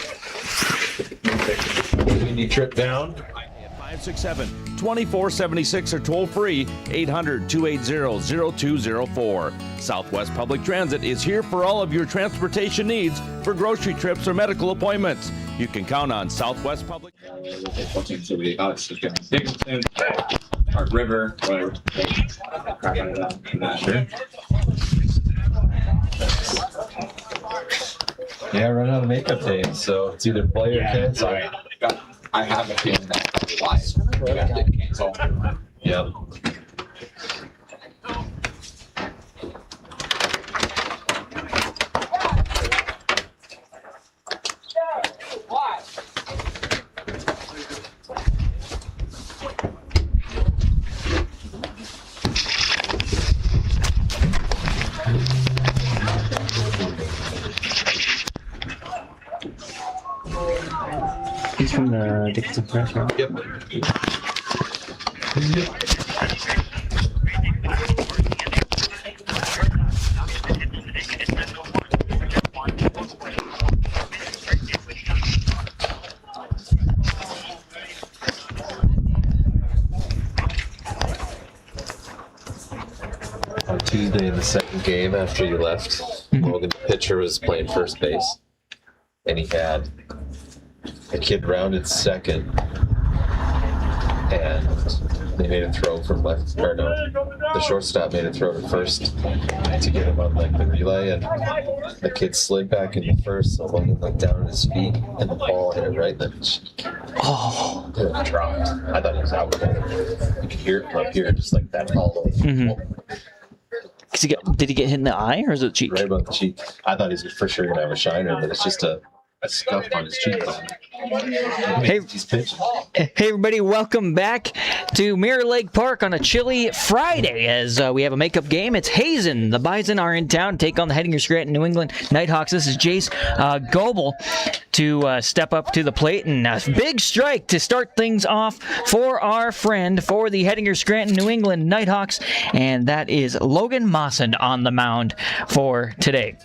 You need trip down? 567-2476 or toll free 800-280-0204. Southwest Public Transit is here for all of your transportation needs for grocery trips or medical appointments. You can count on Southwest Public. So we Dickinson, Park River, whatever. Sure. Yeah, run out of makeup days, so it's either play or cancel. Right. I have a feeling that's why we got to cancel. Yep. He's from the Dickinson Press, right? Yep. On Tuesday in the second game after you left, Logan, the pitcher, was playing first base, and he had a kid rounded second, and they made a throw from left, or no, the shortstop made a throw to first to get him on the relay, and the kid slid back into first, so Logan looked down at his feet, and the ball hit him right in the cheek. Oh. It dropped. I thought he was out. You could hear it from up here, just like that hollow. Did he get hit in the eye, or is it cheek? Right above the cheek. I thought he was for sure going to have a shiner, but it's just a scuff on his cheekbone. Hey, everybody, welcome back to Mirror Lake Park on a chilly Friday as we have a makeup game. It's Hazen. The Bison are in town to take on the Hettinger Scranton New England Nighthawks. This is Jace Goebel to step up to the plate, and a big strike to start things off for our friend for the Hettinger Scranton New England Nighthawks, and that is Logan Mawson on the mound for today.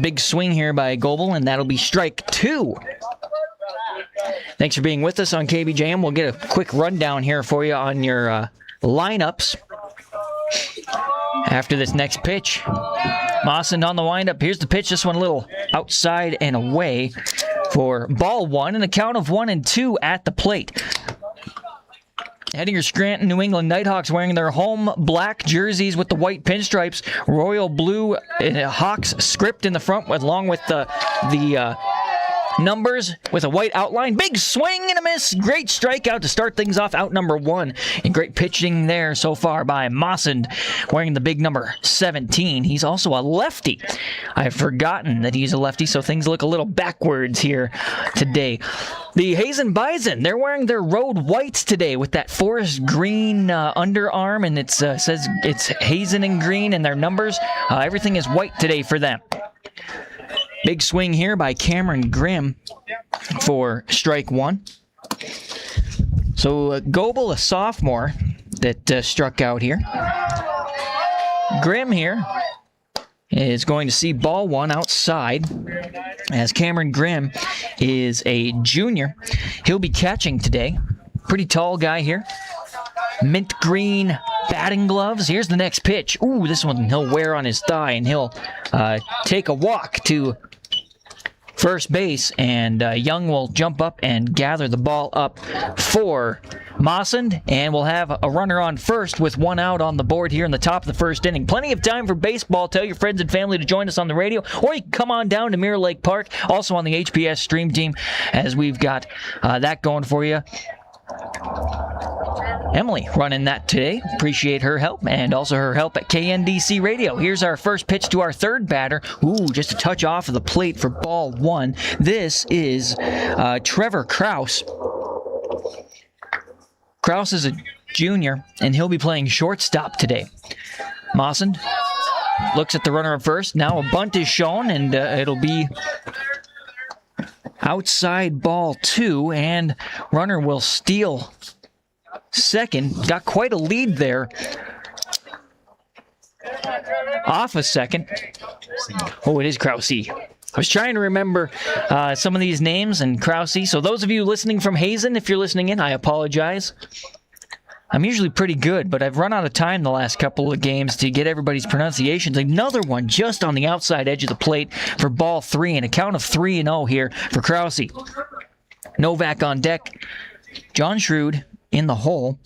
Big swing here by Goebel, and that'll be strike two. Thanks for being with us on KBJM. We'll get a quick rundown here for you on your lineups after this next pitch. Mawson on the windup. Here's the pitch. This one a little outside and away for ball one, and a count of 1-2 at the plate. Hettinger Scranton New England Nighthawks wearing their home black jerseys with the white pinstripes, royal blue Hawks script in the front, along with the numbers with a white outline. Big swing and a miss. Great strikeout to start things off, out number 1. And great pitching there so far by Mossend, wearing the big number 17. He's also a lefty. I've forgotten that he's a lefty, so things look a little backwards here today. The Hazen Bison, they're wearing their road whites today with that forest green underarm, and it says it's Hazen and green, and their numbers, everything is white today for them. Big swing here by Cameron Grimm for strike 1. So Goebel, a sophomore that struck out here. Grimm here is going to see ball 1 outside, as Cameron Grimm is a junior. He'll be catching today. Pretty tall guy here. Mint green batting gloves. Here's the next pitch. Ooh, this one he'll wear on his thigh, and he'll take a walk to first base, and Young will jump up and gather the ball up for Mossend, and we'll have a runner on first with 1 out on the board here in the top of the first inning. Plenty of time for baseball. Tell your friends and family to join us on the radio, or you can come on down to Mirror Lake Park, also on the HPS stream team, as we've got that going for you. Emily running that today. Appreciate her help, and also her help at KNDC Radio. Here's our first pitch to our third batter. Ooh, just a touch off of the plate for ball 1. This is Trevor Kraus. Kraus is a junior, and he'll be playing shortstop today. Mossend looks at the runner at first. Now a bunt is shown, and it'll be outside ball 2, and runner will steal second. Got quite a lead there off a second. Oh, it is Krause. I was trying to remember some of these names, and Krause. So those of you listening from Hazen, if you're listening in, I apologize. I'm usually pretty good, but I've run out of time the last couple of games to get everybody's pronunciations. Another one just on the outside edge of the plate for ball 3, and a count of 3-0 here for Krause. Novak on deck. John Shrewd in the hole.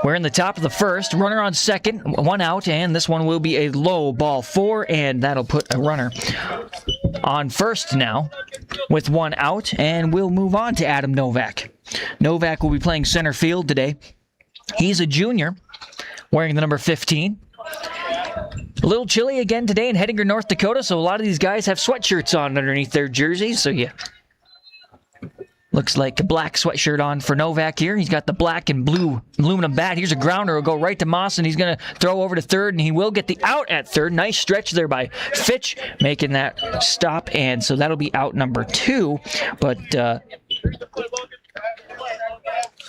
We're in the top of the first. Runner on second, 1 out, and this one will be a low ball 4, and that'll put a runner on first now with 1 out, and we'll move on to Adam Novak. Novak will be playing center field today. He's a junior, wearing the number 15. A little chilly again today in Hettinger, North Dakota, so a lot of these guys have sweatshirts on underneath their jerseys, so yeah. Looks like a black sweatshirt on for Novak here. He's got the black and blue aluminum bat. Here's a grounder. He'll go right to Moss, and he's going to throw over to third, and he will get the out at third. Nice stretch there by Fitch, making that stop, and so that'll be out number 2. But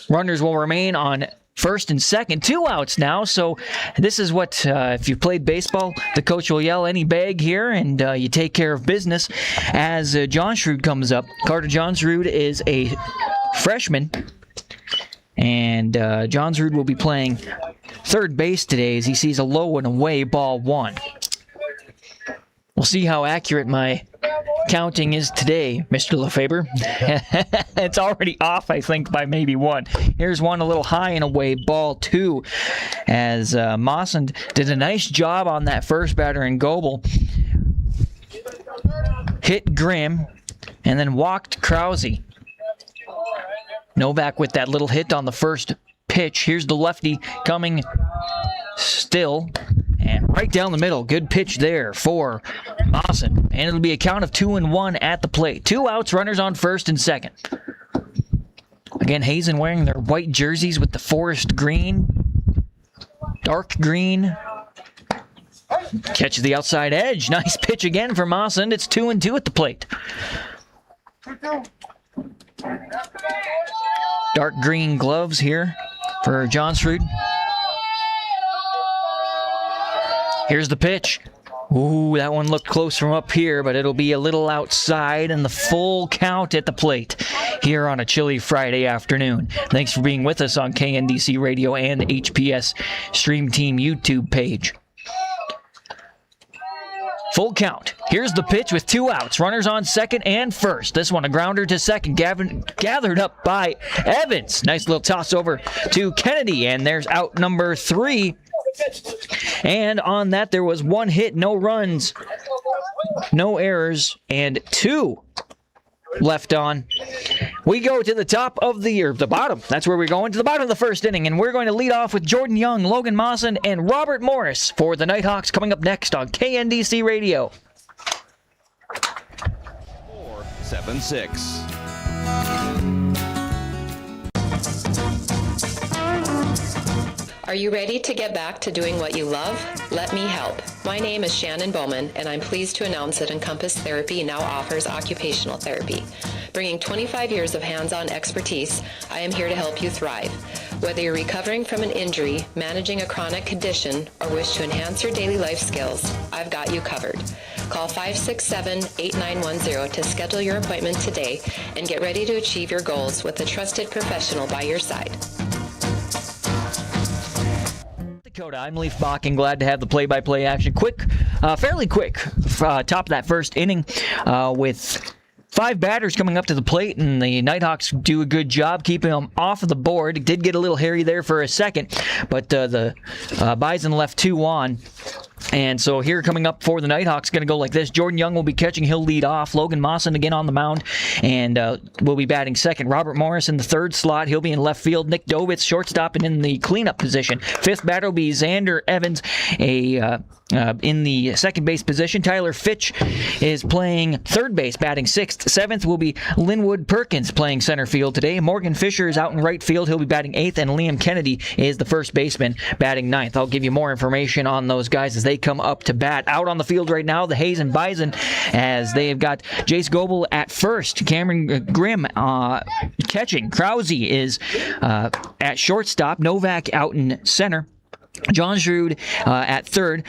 runners will remain on first and second. 2 outs now, so this is what, if you played baseball, the coach will yell any bag here, and you take care of business as John Shrewd comes up. Carter John Shrewd is a freshman, and John Shrewd will be playing third base today as he sees a low and away ball 1. We'll see how accurate my counting is today, Mr. Lefebvre. It's already off, I think, by maybe 1. Here's one a little high and away, ball 2, as Mossend did a nice job on that first batter in Goebel. Hit Grimm, and then walked Krause. Novak with that little hit on the first pitch. Here's the lefty coming still, and right down the middle. Good pitch there for Mossend. And it'll be a count of 2-1 at the plate. 2 outs, runners on first and second. Again, Hazen wearing their white jerseys with the forest green, dark green. Catches the outside edge. Nice pitch again for Mossend. It's 2-2 at the plate. Dark green gloves here for John Shrewd. Here's the pitch. Ooh, that one looked close from up here, but it'll be a little outside, and the full count at the plate here on a chilly Friday afternoon. Thanks for being with us on KNDC Radio and the HPS Stream Team YouTube page. Full count. Here's the pitch with 2 outs. Runners on second and first. This one a grounder to second. Gathered up by Evans. Nice little toss over to Kennedy, and there's out number 3. And on that, there was 1 hit, no runs. no errors, and 2 left on. We go to the top of the bottom. That's where we're going, to the bottom of the first inning, and we're going to lead off with Jordan Young, Logan Mawson, and Robert Morris for the Nighthawks coming up next on KNDC Radio. 4-7-6. Are you ready to get back to doing what you love? Let me help. My name is Shannon Bowman, and I'm pleased to announce that Encompass Therapy now offers occupational therapy. Bringing 25 years of hands-on expertise, I am here to help you thrive. Whether you're recovering from an injury, managing a chronic condition, or wish to enhance your daily life skills, I've got you covered. Call 567-8910 to schedule your appointment today and get ready to achieve your goals with a trusted professional by your side. Dakota, I'm Leaf Bach, and glad to have the play-by-play action. Fairly quick, top of that first inning with 5 batters coming up to the plate, and the Nighthawks do a good job keeping them off of the board. It did get a little hairy there for a second, but the Bison left 2 on. And so here coming up for the Nighthawks, going to go like this. Jordan Young will be catching. He'll lead off. Logan Mawson again on the mound, and will be batting second. Robert Morris in the third slot. He'll be in left field. Nick Dobitz, shortstop, and in the cleanup position. Fifth batter will be Xander Evans, in the second base position. Tyler Fitch is playing third base, batting sixth. Seventh will be Linwood Perkins playing center field today. Morgan Fisher is out in right field. He'll be batting eighth, and Liam Kennedy is the first baseman, batting ninth. I'll give you more information on those guys as they come up to bat. Out on the field right now, the Hazen Bison, as they have got Jace Goebel at first, Cameron Grimm catching. Krause is at shortstop. Novak out in center. John Shrewd at third.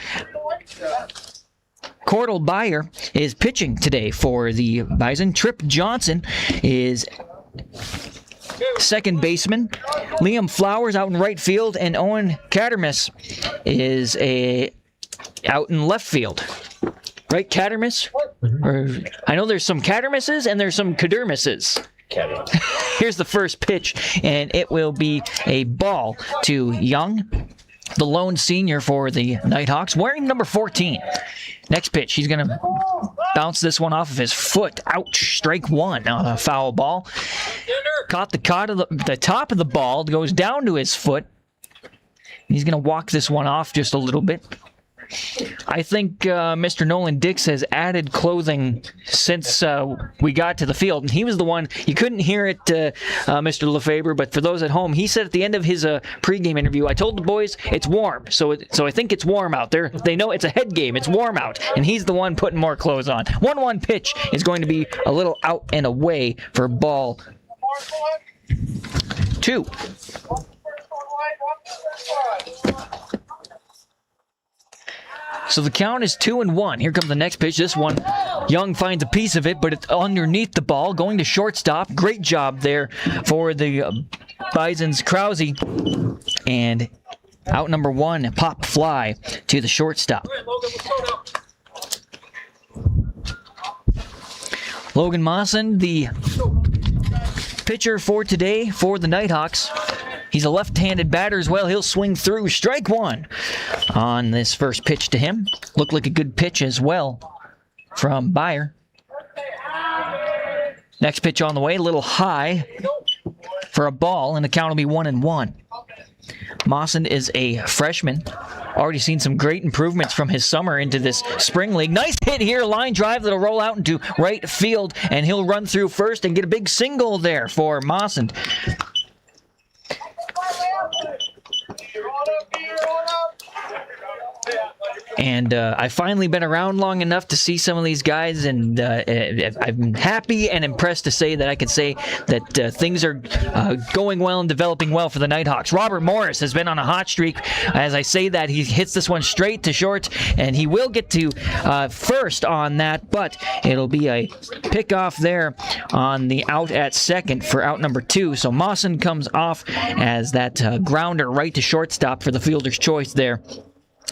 Cordell Byer is pitching today for the Bison. Trip Johnson is second baseman. Liam Flowers out in right field, and Owen Cattermas is out in left field. Right, Cattermas? Or, I know there's some Cattermases and there's some Cadermases. Here's the first pitch, and it will be a ball to Young, the lone senior for the Nighthawks, wearing number 14. Next pitch, he's going to bounce this one off of his foot. Ouch, strike one on a foul ball. Caught the top of the ball, goes down to his foot. He's going to walk this one off just a little bit. I think Mr. Nolan Dix has added clothing since we got to the field, and he was the one. You couldn't hear it, Mr. Lefebvre, but for those at home, he said at the end of his pregame interview, "I told the boys it's warm, so I think it's warm out there. They know it's a head game. It's warm out," and he's the one putting more clothes on. 1-1 pitch is going to be a little out and away for ball 2. So the count is 2-1. Here comes the next pitch. This one, Young finds a piece of it, but it's underneath the ball, going to shortstop. Great job there for the Bison's Krause. And out number 1, a pop fly to the shortstop. Logan Mawson, the pitcher for today for the Nighthawks. He's a left-handed batter as well. He'll swing through. Strike one on this first pitch to him. Looked like a good pitch as well from Byer. Next pitch on the way, a little high for a ball, and the count will be 1-1. Mawson is a freshman. Already seen some great improvements from his summer into this spring league. Nice hit here, line drive that'll roll out into right field, and he'll run through first and get a big single there for Mawson. And I've finally been around long enough to see some of these guys, and I'm happy and impressed to say that I can say that things are going well and developing well for the Nighthawks. Robert Morris has been on a hot streak. As I say that, he hits this one straight to short, and he will get to first on that, but it'll be a pickoff there on the out at second for out number 2. So Mawson comes off as that grounder right to shortstop for the fielder's choice there.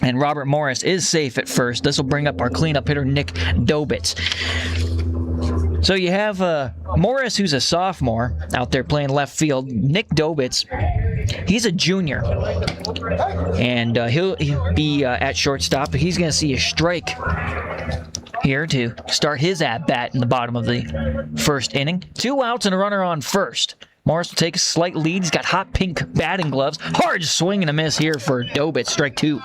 And Robert Morris is safe at first. This will bring up our cleanup hitter, Nick Dobitz. So you have Morris, who's a sophomore, out there playing left field. Nick Dobitz, he's a junior. And he'll be at shortstop. He's going to see a strike here to start his at-bat in the bottom of the first inning. 2 outs and a runner on first. Morris will take a slight lead. He's got hot pink batting gloves. Hard swing and a miss here for Dobit, strike 2.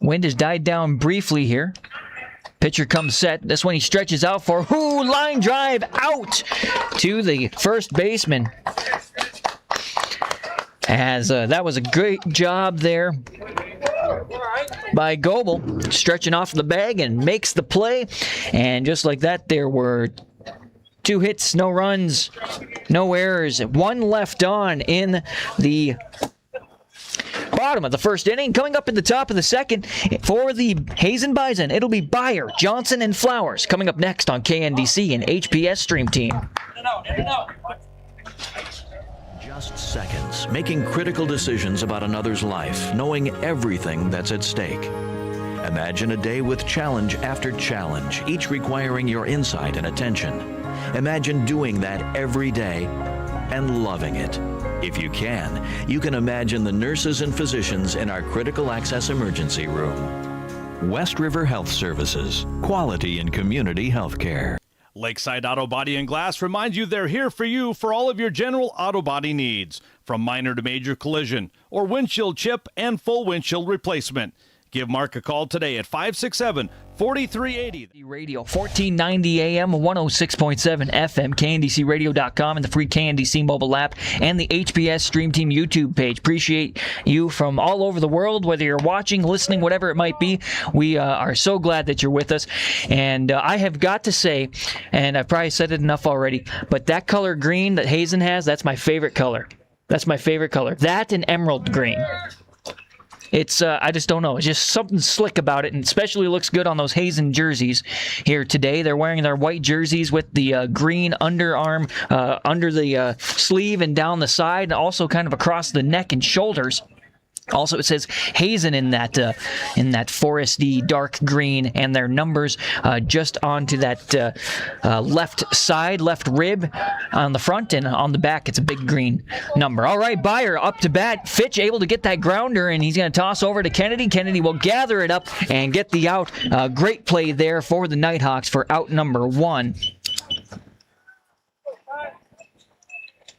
Wind has died down briefly here. Pitcher comes set. This one he stretches out for. Line drive out to the first baseman. As that was a great job there by Goebel, stretching off the bag and makes the play. And just like that, there were 2 hits, no runs, no errors. 1 left on in the bottom of the first inning. Coming up in the top of the second for the Hazen Bison, it'll be Byer, Johnson, and Flowers. Coming up next on KNDC and HPS Stream Team. Just seconds, making critical decisions about another's life, knowing everything that's at stake. Imagine a day with challenge after challenge, each requiring your insight and attention. Imagine doing that every day and loving it. If you can imagine the nurses and physicians in our critical access emergency room. West River Health Services, quality in community health care. Lakeside Auto Body and Glass reminds you they're here for you for all of your general auto body needs, from minor to major collision or windshield chip and full windshield replacement. Give Mark a call today at 567-4380. Radio 1490 AM, 106.7 FM, KNDCradio.com, and the free KNDC mobile app, and the HPS Stream Team YouTube page. Appreciate you from all over the world, whether you're watching, listening, whatever it might be. We are so glad that you're with us. And I have got to say, and I've probably said it enough already, but that color green that Hazen has, that's my favorite color. That's my favorite color. That and emerald green. It's, I just don't know. It's just something slick about it, and especially looks good on those Hazen jerseys here today. They're wearing their white jerseys with the green underarm, under the sleeve and down the side, and also kind of across the neck and shoulders. Also, it says Hazen in that foresty dark green, and their numbers just onto that left side, left rib on the front, and on the back it's a big green number. All right, Byer up to bat. Fitch able to get that grounder, and he's going to toss over to Kennedy. Kennedy will gather it up and get the out. Great play there for the Nighthawks for out number 1.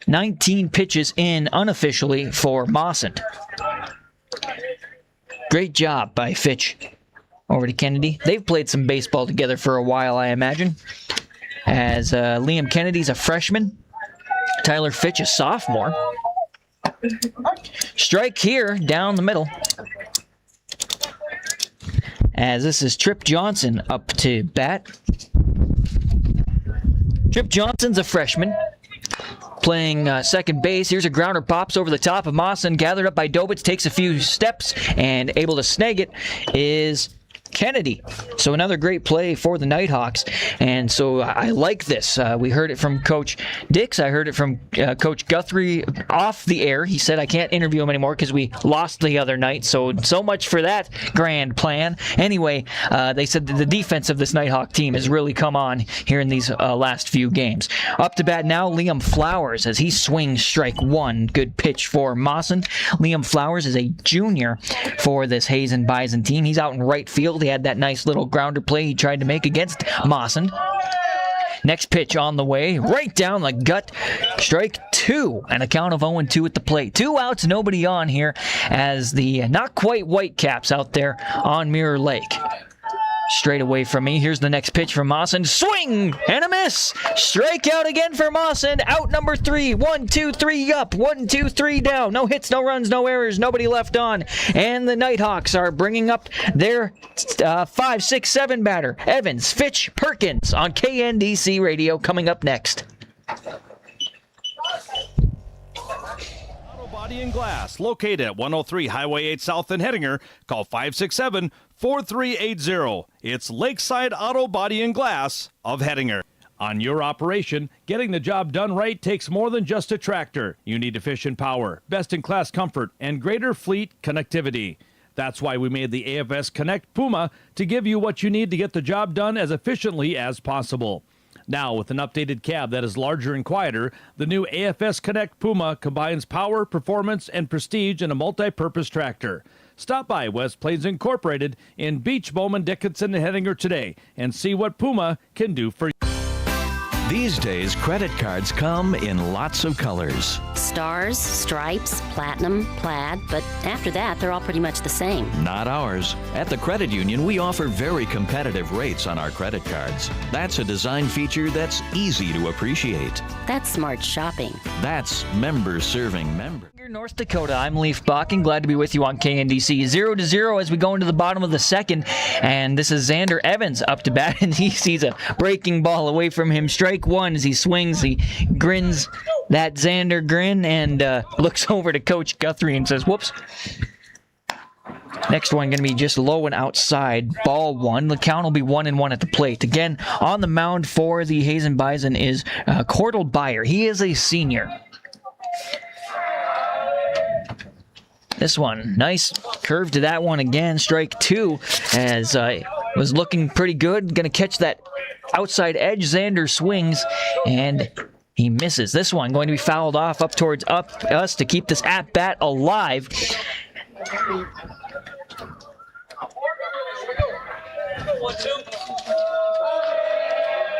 19 pitches in unofficially for Mawson. Great job by Fitch. Over to Kennedy. They've played some baseball together for a while, I imagine. As Liam Kennedy's a freshman. Tyler Fitch a sophomore. Strike here down the middle. As this is Trip Johnson up to bat. Trip Johnson's a freshman. Playing second base. Here's a grounder, pops over the top of Mawson, gathered up by Dobitz, takes a few steps, and able to snag it is Kennedy. So another great play for the Nighthawks, and so I like this. We heard it from Coach Dix. I heard it from Coach Guthrie off the air. He said I can't interview him anymore because we lost the other night, so much for that grand plan. Anyway, they said that the defense of this Nighthawk team has really come on here in these last few games. Up to bat now, Liam Flowers as he swings strike 1. Good pitch for Mawson. Liam Flowers is a junior for this Hazen Bison team. He's out in right field. He had that nice little grounder play he tried to make against Mawson. Next pitch on the way, right down the gut. Strike 2, and a count of 0-2 at the plate. 2 outs, nobody on here as the not quite Whitecaps out there on Mirror Lake. Straight away from me. Here's the next pitch from Mawson. Swing and a miss. Strikeout again for Mawson. Out number 3. 1, 2, 3 up. 1, 2, 3 down. No hits, no runs, no errors. Nobody left on. And the Nighthawks are bringing up their 5, 6, 7 batter. Evans, Fitch, Perkins on KNDC Radio coming up next. Body and Glass, located at 103 Highway 8 South in Hettinger. Call 567-4380. It's Lakeside Auto Body and Glass of Hettinger. On your operation, getting the job done right takes more than just a tractor. You need efficient power, best-in-class comfort, and greater fleet connectivity. That's why we made the AFS Connect Puma to give you what you need to get the job done as efficiently as possible. Now, with an updated cab that is larger and quieter, the new AFS Connect Puma combines power, performance, and prestige in a multi-purpose tractor. Stop by West Plains Incorporated in Beach, Bowman, Dickinson, and Hettinger today and see what Puma can do for you. These days, credit cards come in lots of colors. Stars, stripes, platinum, plaid, but after that, they're all pretty much the same. Not ours. At the Credit Union, we offer very competitive rates on our credit cards. That's a design feature that's easy to appreciate. That's smart shopping. That's members serving members. North Dakota, I'm Leaf Bakken. Glad to be with you on KNDC. 0-0 as we go into the bottom of the second. And this is Xander Evans up to bat, and he sees a breaking ball away from him. Strike one as he swings. He grins that Xander grin and looks over to Coach Guthrie and says, whoops. Next one going to be just low and outside. Ball one. The count will be 1-1 at the plate. Again, on the mound for the Hazen Bison is Cordell Byer. He is a senior. This one, nice curve to that one again. Strike two as was looking pretty good. Going to catch that outside edge. Xander swings and he misses. This one going to be fouled off up towards us to keep this at-bat alive.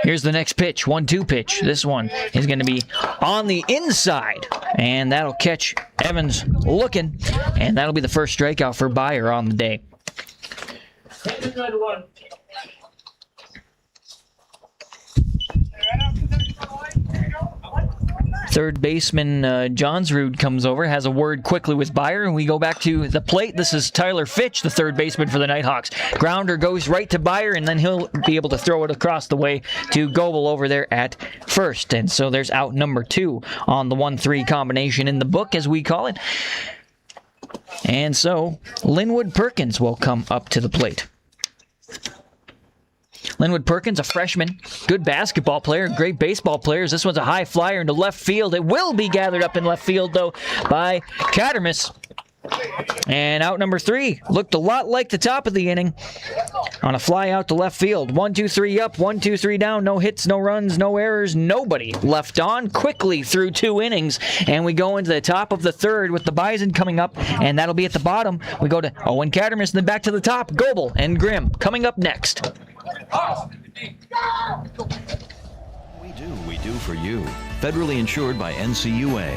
Here's the next pitch, 1-2 pitch. This one is going to be on the inside, and that'll catch Evans looking, and that'll be the first strikeout for Byer on the day. Third baseman Johnsrud comes over, has a word quickly with Byer, and we go back to the plate. This is Tyler Fitch, the third baseman for the Nighthawks. Grounder goes right to Byer, and then he'll be able to throw it across the way to Goebel over there at first. And so there's out number 2 on the 1-3 combination in the book, as we call it. And so Linwood Perkins will come up to the plate. Linwood Perkins, a freshman, good basketball player, great baseball player. This one's a high flyer into left field. It will be gathered up in left field, though, by Cattermas. And out number 3 looked a lot like the top of the inning on a fly out to left field. 1-2-3 up, 1-2-3 down. No hits, no runs, no errors, nobody left on. Quickly through 2 innings, and we go into the top of the third with the Bison coming up, and that'll be at the bottom. We go to Owen Cattermas, and then back to the top. Goebel and Grimm coming up next. We do for you. Federally insured by NCUA.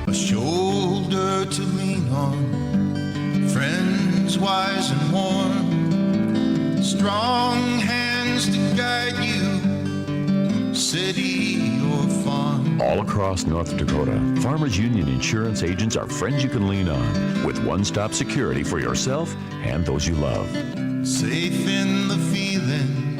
A shoulder to lean on, friends wise and warm, strong hands to guide you, city or farm. All across North Dakota, Farmers Union insurance agents are friends you can lean on, with one-stop security for yourself and those you love. Safe in the feeling,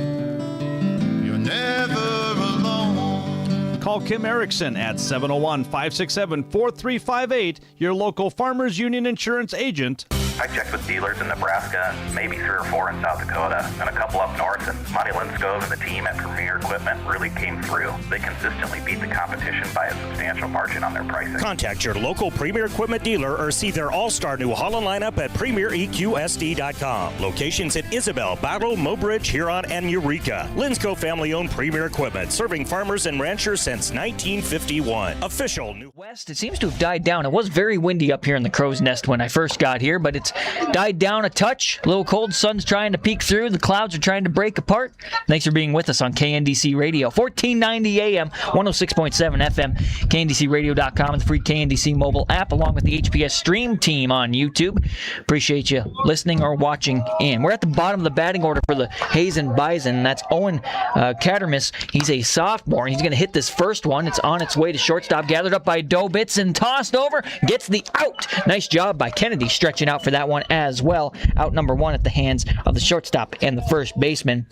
you're never alone. Call Kim Erickson at 701-567-4358, your local Farmers Union insurance agent. I checked with dealers in Nebraska, maybe 3 or 4 in South Dakota, and a couple up north, and Monty Linskov and the team at Premier Equipment really came through. They consistently beat the competition by a substantial margin on their pricing. Contact your local Premier Equipment dealer or see their all-star New Holland lineup at PremierEQSD.com. Locations in Isabel, Battle, Mobridge, Huron, and Eureka. Linskov family-owned Premier Equipment, serving farmers and ranchers since 1951. Official New West, it seems to have died down. It was very windy up here in the Crow's Nest when I first got here, but it's died down a touch. A little cold. Sun's trying to peek through. The clouds are trying to break apart. Thanks for being with us on KNDC Radio. 1490 AM, 106.7 FM, KNDCradio.com, and the free KNDC mobile app, along with the HPS Stream team on YouTube. Appreciate you listening or watching in. We're at the bottom of the batting order for the Hazen Bison. That's Owen Cattermas. He's a sophomore. He's going to hit this first one. It's on its way to shortstop. Gathered up by Dobitz and tossed over. Gets the out. Nice job by Kennedy stretching out for that one as well. Out number 1 at the hands of the shortstop and the first baseman.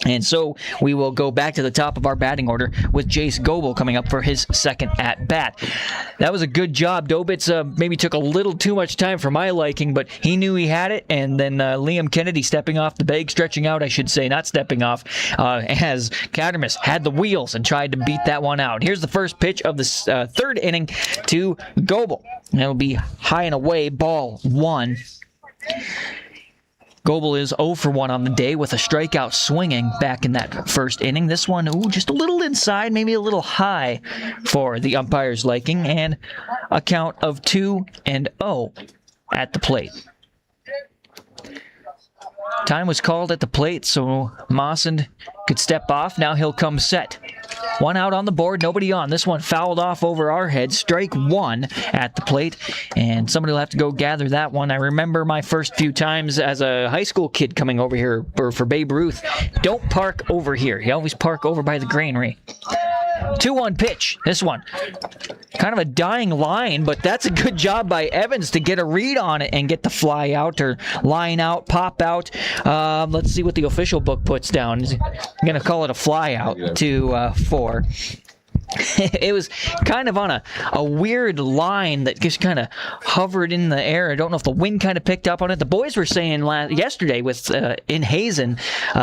And so we will go back to the top of our batting order with Jace Goebel coming up for his second at-bat. That was a good job. Dobitz maybe took a little too much time for my liking, but he knew he had it, and then Liam Kennedy stepping off the bag, stretching out, I should say, not stepping off, as Cattermas had the wheels and tried to beat that one out. Here's the first pitch of the third inning to Goebel. And it'll be high and away, ball 1. Goebel is 0 for 1 on the day with a strikeout swinging back in that first inning. This one, just a little inside, maybe a little high for the umpire's liking, and a count of 2-0 at the plate. Time was called at the plate, so Mawson could step off. Now he'll come set. 1 out on the board, nobody on. This one fouled off over our head. Strike 1 at the plate, and somebody will have to go gather that one. I remember my first few times as a high school kid coming over here for Babe Ruth. Don't park over here. You always park over by the granary. 2-1 pitch. This one, kind of a dying line, but that's a good job by Evans to get a read on it and get the fly out or line out, pop out. Let's see what the official book puts down. I'm going to call it a fly out to 4. It was kind of on a weird line that just kind of hovered in the air. I don't know if the wind kind of picked up on it. The boys were saying yesterday in Hazen,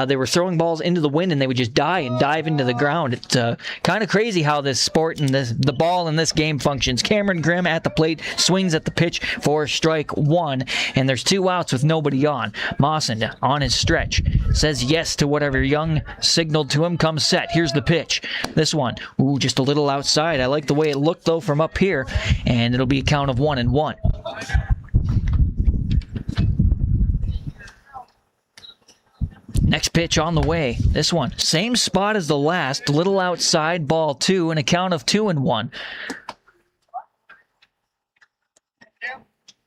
they were throwing balls into the wind and they would just die and dive into the ground. It's kind of crazy how this sport and the ball in this game functions. Cameron Grimm at the plate, swings at the pitch for strike 1, and there's 2 outs with nobody on. Mawson on his stretch says yes to whatever Young signaled to him. Comes set. Here's the pitch. This one, just a little outside. I like the way it looked though from up here, and it'll be a count of 1-1. Next pitch on the way. This one, same spot as the last, little outside, ball 2, and a count of 2-1.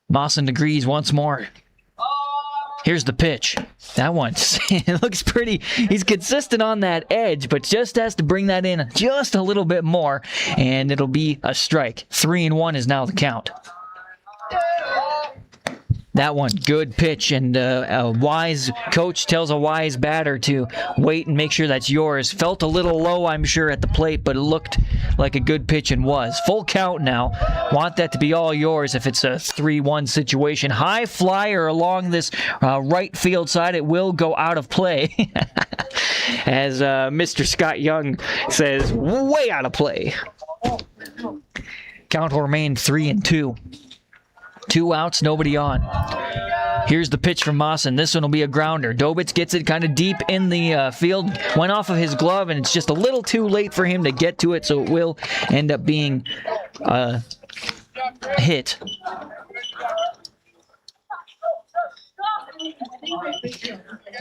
Mawson agrees once more. Here's the pitch. That one, it looks pretty. He's consistent on that edge, but just has to bring that in just a little bit more, and it'll be a strike. 3-1 is now the count. That one, good pitch, and a wise coach tells a wise batter to wait and make sure that's yours. Felt a little low, I'm sure, at the plate, but it looked like a good pitch and was. Full count now. Want that to be all yours if it's a 3-1 situation. High flyer along this right field side. It will go out of play. As Mr. Scott Young says, way out of play. Count will remain 3-2. 2 outs, nobody on. Here's the pitch from Mawson. This one will be a grounder. Dobitz gets it kind of deep in the field. Went off of his glove, and it's just a little too late for him to get to it, so it will end up being a hit.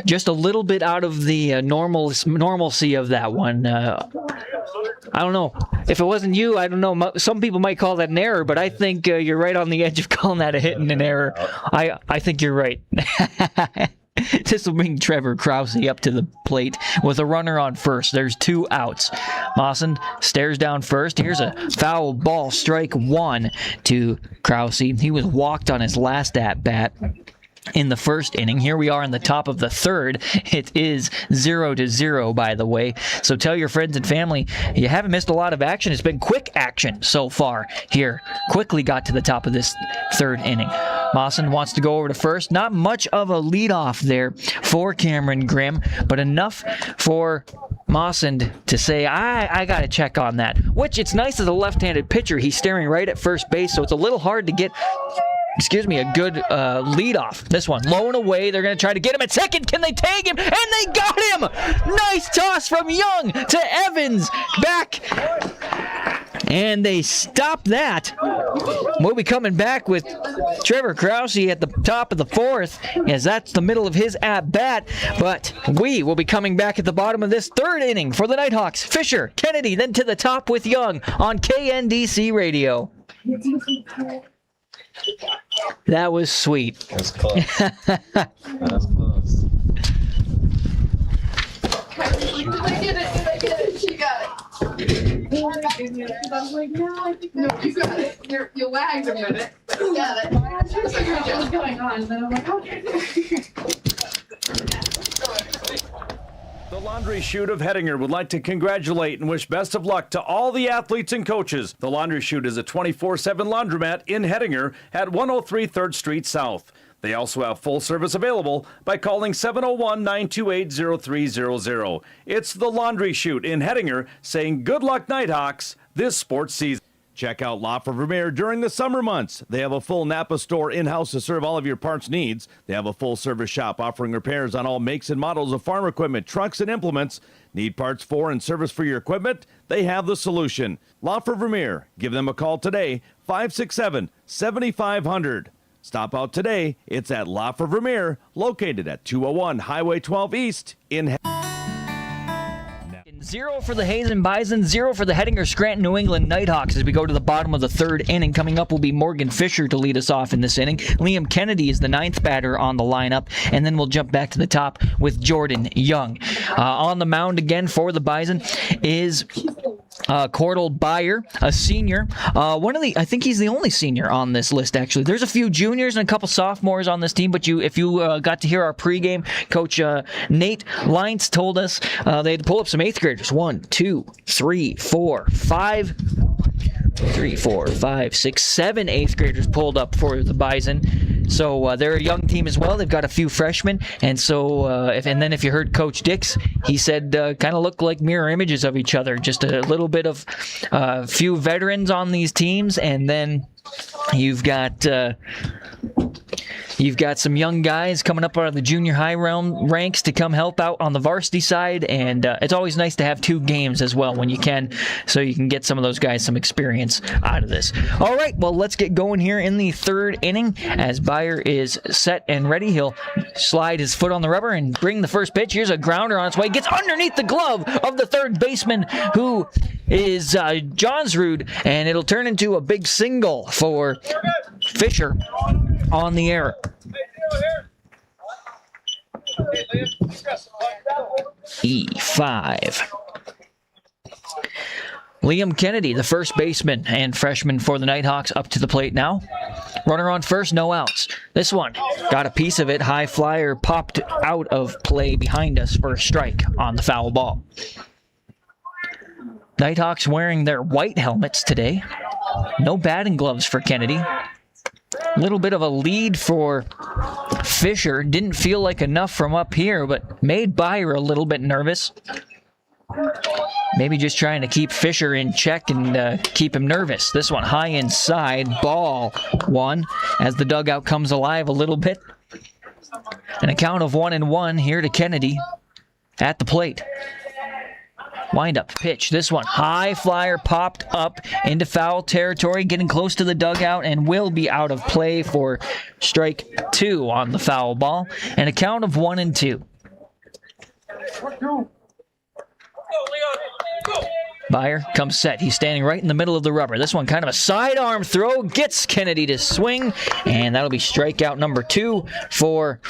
Just a little bit out of the normalcy of that one. I don't know. If it wasn't you, I don't know. Some people might call that an error, but I think you're right on the edge of calling that a hit and an error. I think you're right. This will bring Trevor Krause up to the plate with a runner on first. There's 2 outs. Mawson stares down first. Here's a foul ball, strike 1 to Krause. He was walked on his last at-bat in the first inning. Here we are in the top of the third. It is 0-0, by the way. So tell your friends and family you haven't missed a lot of action. It's been quick action so far here. Quickly got to the top of this third inning. Mawson wants to go over to first. Not much of a leadoff there for Cameron Grimm, but enough for Mawson to say, I got to check on that. Which, it's nice as a left-handed pitcher. He's staring right at first base, so it's a little hard to get a good leadoff. This one, low and away. They're going to try to get him at second. Can they tag him? And they got him! Nice toss from Young to Evans. Back. And they stop that. We'll be coming back with Trevor Krause at the top of the 4th, as that's the middle of his at-bat. But we will be coming back at the bottom of this third inning for the Nighthawks. Fisher, Kennedy, then to the top with Young on KNDC Radio. That was sweet. That was close. That was close. I get it. She got it. I was like, no, you got it. You lagged a minute, but you got it. I was like, what was going on? And then I'm like, okay. The Laundry Chute of Hettinger would like to congratulate and wish best of luck to all the athletes and coaches. The Laundry Chute is a 24/7 laundromat in Hettinger at 103 3rd Street South. They also have full service available by calling 701-928-0300. It's the Laundry Chute in Hettinger saying good luck Nighthawks this sports season. Check out La Vermeer during the summer months. They have a full Napa store in-house to serve all of your parts needs. They have a full-service shop offering repairs on all makes and models of farm equipment, trucks, and implements. Need parts for and service for your equipment? They have the solution. La Vermeer. Give them a call today, 567-7500. Stop out today. It's at La Vermeer, located at 201 Highway 12 East in 0 for the Hazen Bison, 0 for the Hettinger Scranton New England Nighthawks as we go to the bottom of the third inning. Coming up will be Morgan Fisher to lead us off in this inning. Liam Kennedy is the ninth batter on the lineup, and then we'll jump back to the top with Jordan Young. On the mound again for the Bison is Cordell Byer, a senior. I think he's the only senior on this list, actually. There's a few juniors and a couple sophomores on this team, but if you got to hear our pregame, Coach Nate Lines told us they had to pull up some eighth graders. 1, 2, 3, 4, 5. 3, 4, 5, 6, 7 eighth graders pulled up for the Bison. So they're a young team as well. They've got a few freshmen. And so, if you heard Coach Dix, he said kind of look like mirror images of each other. Just a little bit of few veterans on these teams. And then you've got some young guys coming up out of the junior high ranks to come help out on the varsity side, and it's always nice to have 2 games as well when you can, so you can get some of those guys some experience out of this. All right, well, let's get going here in the third inning as Byer is set and ready. He'll slide his foot on the rubber and bring the first pitch. Here's a grounder on its way. Gets underneath the glove of the third baseman, who is Johnsrud, and it'll turn into a big single for Fisher on the error. E5. Liam Kennedy, the first baseman and freshman for the Nighthawks, up to the plate now. Runner on first, no outs. This one got a piece of it. High flyer popped out of play behind us for a strike on the foul ball. Nighthawks wearing their white helmets today. No batting gloves for Kennedy. A little bit of a lead for Fisher. Didn't feel like enough from up here, but made Byer a little bit nervous. Maybe just trying to keep Fisher in check and keep him nervous. This one high inside, ball 1 as the dugout comes alive a little bit. An account of 1-1 here to Kennedy at the plate. Wind-up pitch. This one, high flyer popped up into foul territory, getting close to the dugout, and will be out of play for strike 2 on the foul ball. An account of 1-2. Byer comes set. He's standing right in the middle of the rubber. This one kind of a sidearm throw. Gets Kennedy to swing, and that'll be strikeout number 2 for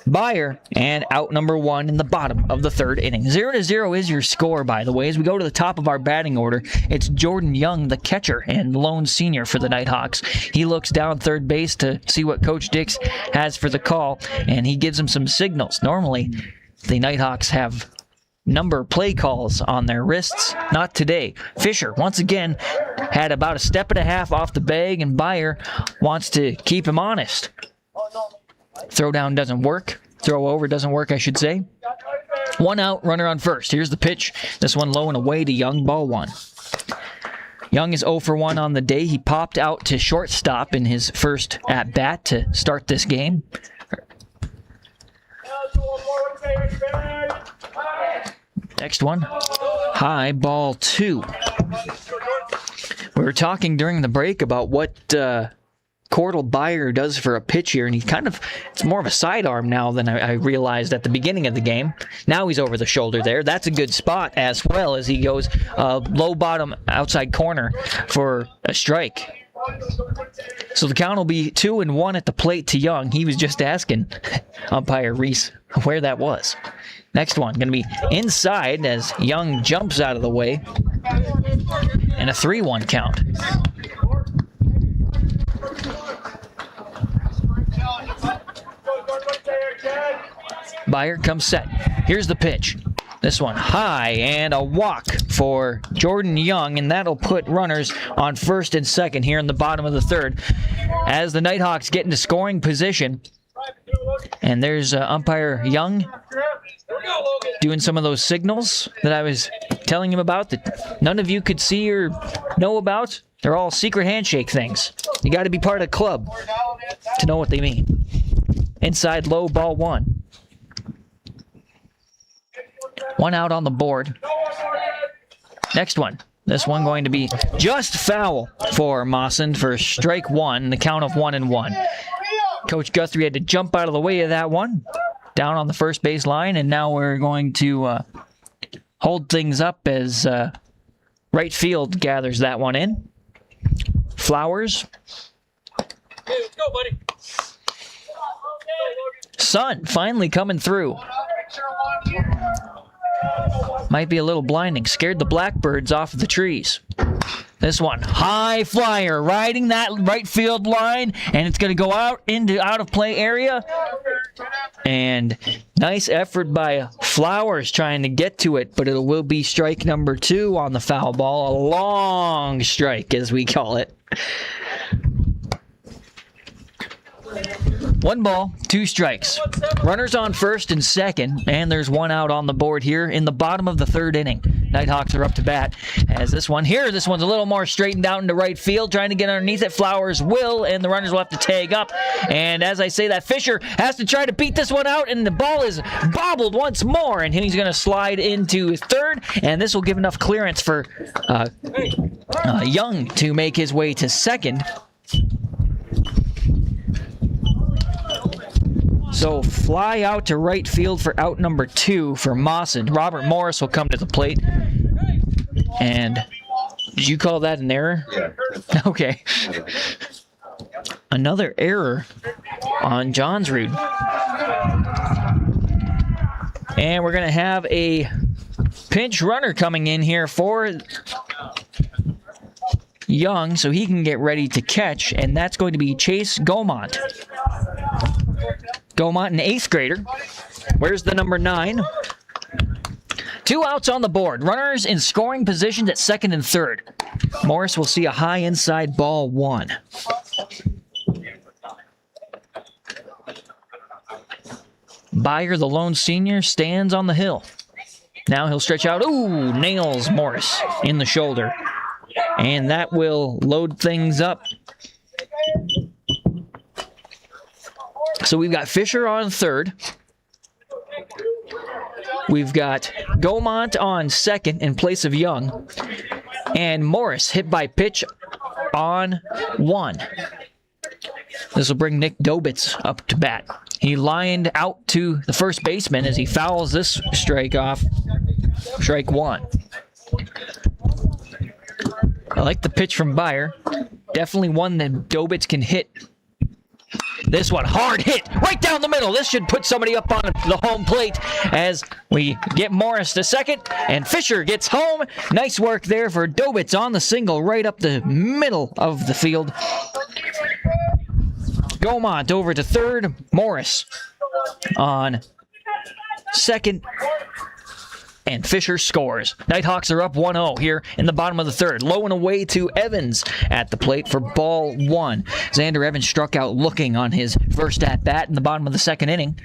Byer, and out number 1 in the bottom of the third inning. 0-0 is your score, by the way. As we go to the top of our batting order, it's Jordan Young, the catcher and lone senior for the Nighthawks. He looks down third base to see what Coach Dix has for the call, and he gives him some signals. Normally, the Nighthawks have number play calls on their wrists. Not today. Fisher, once again, had about a step and a half off the bag, and Byer wants to keep him honest. Throw down doesn't work. Throw over doesn't work, I should say. 1 out, runner on first. Here's the pitch. This one low and away to Young, ball 1. Young is 0 for 1 on the day. He popped out to shortstop in his first at-bat to start this game. Next one, high, ball 2. We were talking during the break about what Cordell Byer does for a pitch here, and it's more of a sidearm now than I realized at the beginning of the game. Now he's over the shoulder there. That's a good spot as well as he goes low bottom outside corner for a strike. So the count will be 2-1 at the plate to Young. He was just asking umpire Reese where that was. Next one, going to be inside as Young jumps out of the way. And a 3-1 count. Byer comes set. Here's the pitch. This one high and a walk for Jordan Young, and that'll put runners on first and second here in the bottom of the third as the Nighthawks get into scoring position. And there's umpire Young doing some of those signals that I was telling him about that none of you could see or know about. They're all secret handshake things. You got to be part of the club to know what they mean. Inside low, ball 1. 1 out on the board. Next one. This one going to be just foul for Mawson for strike 1, the count of 1-1. Coach Guthrie had to jump out of the way of that one, down on the first base line, and now we're going to hold things up as right field gathers that one in. Flowers. Hey, let's go, buddy. Sun finally coming through. Might be a little blinding. Scared the blackbirds off of the trees. This one, high flyer, riding that right field line, and it's going to go out into out of play area. And nice effort by Flowers trying to get to it, but it will be strike number 2 on the foul ball. A long strike, as we call it. 1 ball, 2 strikes. Runners on first and second, and there's 1 out on the board here in the bottom of the 3rd inning. Nighthawks are up to bat as this one's a little more straightened out into right field, trying to get underneath it. Flowers will, and the runners will have to tag up. And as I say that, Fisher has to try to beat this one out, and the ball is bobbled once more, and he's going to slide into third, and this will give enough clearance for Young to make his way to second. So fly out to right field for out number 2 for Mawson. Robert Morris will come to the plate. And did you call that an error? Yeah. Okay. Another error on Johnsrud. And we're going to have a pinch runner coming in here for Young so he can get ready to catch, and that's going to be Chase Gaumont. Gaumont, an 8th grader. Where's the number 9? 2 outs on the board. Runners in scoring positions at second and third. Morris will see a high inside ball 1. Byer, the lone senior, stands on the hill. Now he'll stretch out. Ooh, nails Morris in the shoulder. And that will load things up. So we've got Fisher on third. We've got Gaumont on second in place of Young. And Morris hit by pitch on 1. This will bring Nick Dobitz up to bat. He lined out to the first baseman as he fouls this strike off. Strike 1. I like the pitch from Byer. Definitely one that Dobitz can hit. This one, hard hit, right down the middle. This should put somebody up on the home plate as we get Morris to second, and Fisher gets home. Nice work there for Dobitz on the single right up the middle of the field. Gaumont over to third. Morris on second. And Fisher scores. Nighthawks are up 1-0 here in the bottom of the third. Low and away to Evans at the plate for ball 1. Xander Evans struck out looking on his first at-bat in the bottom of the second inning.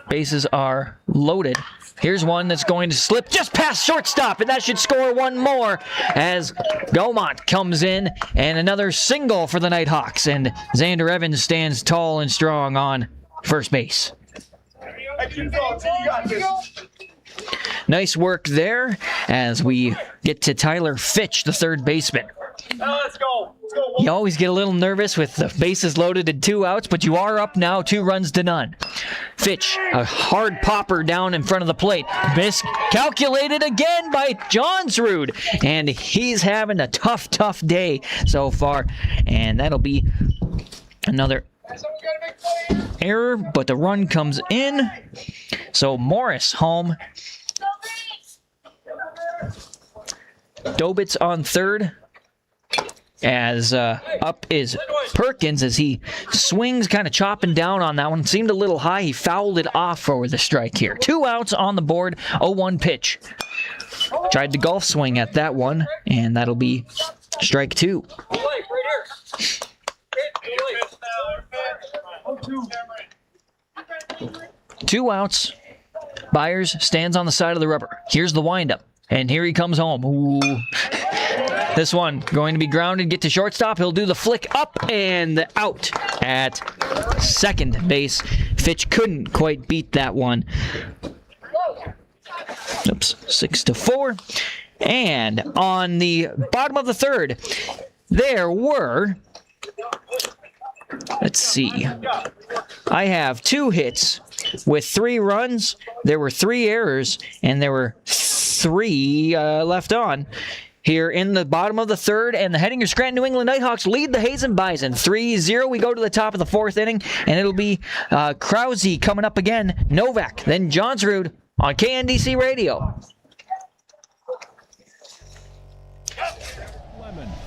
Bases are loaded. Here's one that's going to slip just past shortstop, and that should score 1 more as Gaumont comes in, and another single for the Nighthawks, and Xander Evans stands tall and strong on first base. Nice work there as we get to Tyler Fitch, the third baseman. Let's go. You always get a little nervous with the bases loaded and 2 outs, but you are up now 2-0. Fitch, a hard popper down in front of the plate. Miscalculated again by Johnsrud, and he's having a tough day so far, and that'll be another error, but the run comes in. So Morris home. Dobitz on third. As up is Perkins as he swings, kind of chopping down on that one. Seemed a little high. He fouled it off for the strike here. 2 outs on the board. 0-1 pitch. Tried the golf swing at that one, and that'll be strike 2. 2 outs. Byers stands on the side of the rubber. Here's the windup, and here he comes home. Ooh. This one going to be grounded, get to shortstop. He'll do the flick up and out at second base. Fitch couldn't quite beat that one. Oops, 6-4. And on the bottom of the third, there were, let's see, I have 2 hits with 3 runs. There were 3 errors, and there were 3 left on here in the bottom of the third, and the Hettinger Scranton New England Nighthawks lead the Hazen Bison 3-0. We go to the top of the 4th inning, and it'll be Krause coming up again, Novak, then Johnsrud on KNDC Radio.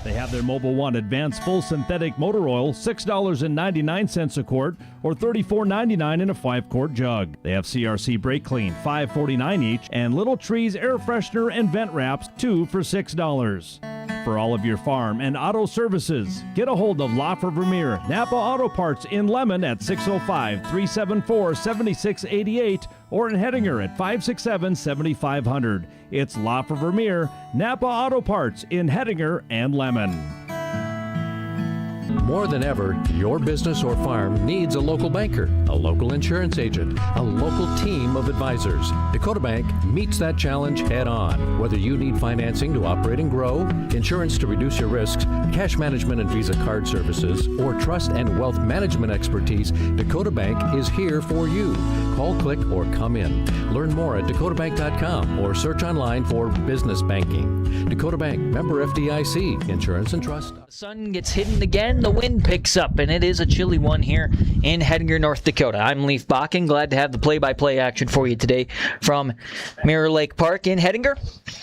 They have their Mobile One Advanced Full Synthetic Motor Oil, $6.99 a quart, or $34.99 in a 5-quart jug. They have CRC Brake Clean, $5.49 each, and Little Trees Air Freshener and Vent Wraps, 2 for $6. For all of your farm and auto services, get a hold of La Vermeer Napa Auto Parts in Lemon at 605-374-7688 or in Hettinger at 567-7500. It's La Vermeer Napa Auto Parts in Hettinger and Lemon. More than ever, your business or farm needs a local banker, a local insurance agent, a local team of advisors. Dakota Bank meets that challenge head on. Whether you need financing to operate and grow, insurance to reduce your risks, cash management and Visa card services, or trust and wealth management expertise, Dakota Bank is here for you. Call, click, or come in. Learn more at dakotabank.com or search online for business banking. Dakota Bank, member FDIC, insurance and trust. The sun gets hidden again, the wind picks up, and it is a chilly one here in Hettinger, North Dakota. I'm Leaf Bakken, glad to have the play-by-play action for you today from Mirror Lake Park in Hettinger,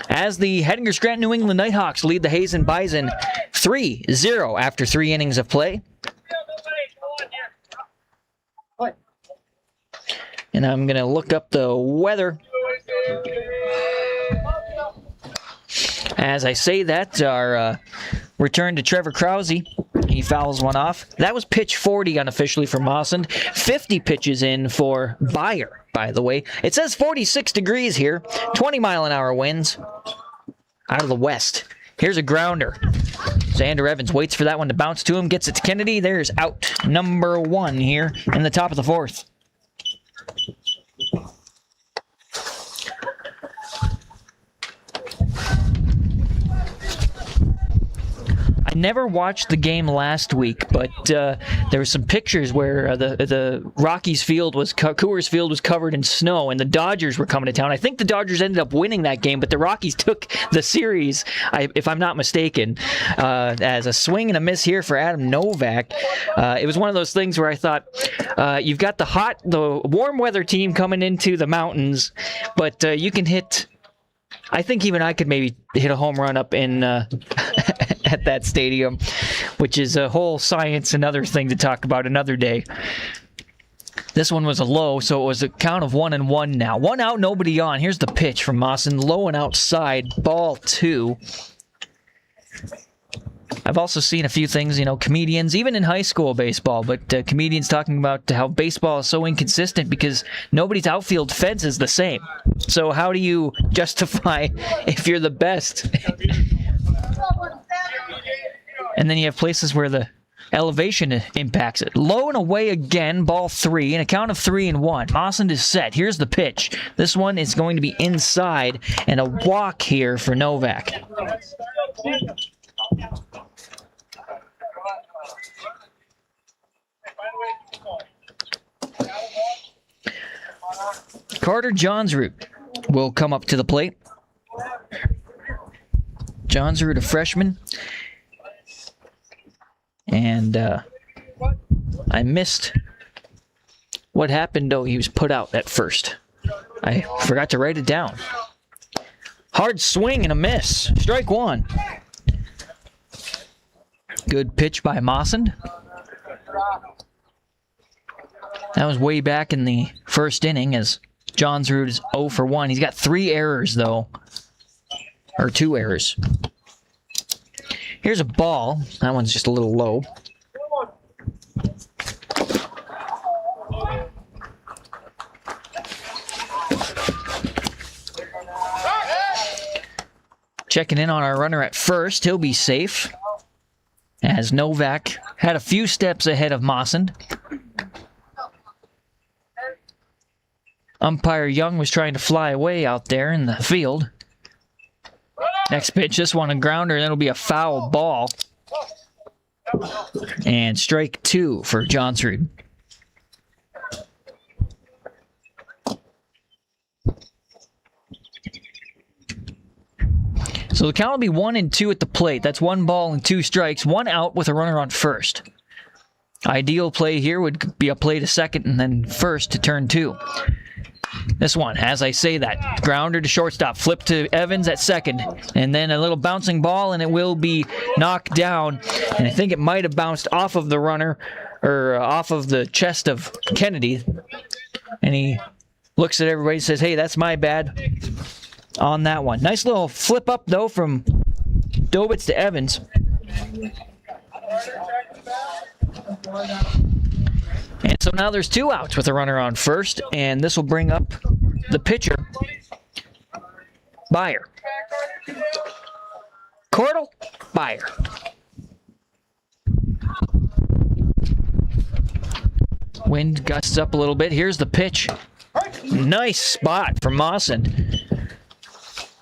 as the Hettinger Scranton New England Nighthawks lead the Hazen Bison 3-0 after 3 innings of play. And I'm going to look up the weather. As I say that, our return to Trevor Krause. He fouls one off. That was pitch 40 unofficially for Mossend. 50 pitches in for Bayer, by the way. It says 46 degrees here. 20-mile-an-hour winds out of the west. Here's a grounder. Xander Evans waits for that one to bounce to him. Gets it to Kennedy. There's out number 1 here in the top of the 4th. I never watched the game last week, but there were some pictures where the Rockies field was Coors Field was covered in snow, and the Dodgers were coming to town. I think the Dodgers ended up winning that game, but the Rockies took the series, if I'm not mistaken, as a swing and a miss here for Adam Novak. It was one of those things where I thought, you've got the warm weather team coming into the mountains, but you can hit. I think even I could maybe hit a home run up in at that stadium, which is a whole science, another thing to talk about another day. This one was a low, so it was a count of 1-1 now. 1 out, nobody on. Here's the pitch from Mossend, low and outside, ball 2. I've also seen a few things, comedians, even in high school baseball, but comedians talking about how baseball is so inconsistent because nobody's outfield fence is the same. So how do you justify if you're the best? And then you have places where the elevation impacts it. Low and away again, ball 3, and a count of 3-1. Mossend is set. Here's the pitch. This one is going to be inside, and a walk here for Novak. Carter Johnsrud will come up to the plate. Johnsrud, a freshman. And I missed what happened, though. He was put out at first. I forgot to write it down. Hard swing and a miss. Strike 1. Good pitch by Mossend. That was way back in the first inning as Johnsrud is 0 for 1. He's got 3 errors, though. Or 2 errors. Here's a ball. That one's just a little low. Checking in on our runner at first. He'll be safe, as Novak had a few steps ahead of Mossend. Umpire Young was trying to fly away out there in the field. Next pitch, this one a grounder, that'll be a foul ball. And strike 2 for Johnsrud. So the count will be 1-2 at the plate. That's 1 ball and 2 strikes, 1 out with a runner on first. Ideal play here would be a play to second and then first to turn 2. This one, as I say that, grounder to shortstop, flip to Evans at second, and then a little bouncing ball, and it will be knocked down. And I think it might have bounced off of the runner, or off of the chest of Kennedy. And he looks at everybody and says, hey, that's my bad on that one. Nice little flip up, though, from Dobitz to Evans. And so now there's 2 outs with a runner on first, and this will bring up the pitcher, Byer. Cordell, Byer. Wind gusts up a little bit. Here's the pitch. Nice spot from Mawson.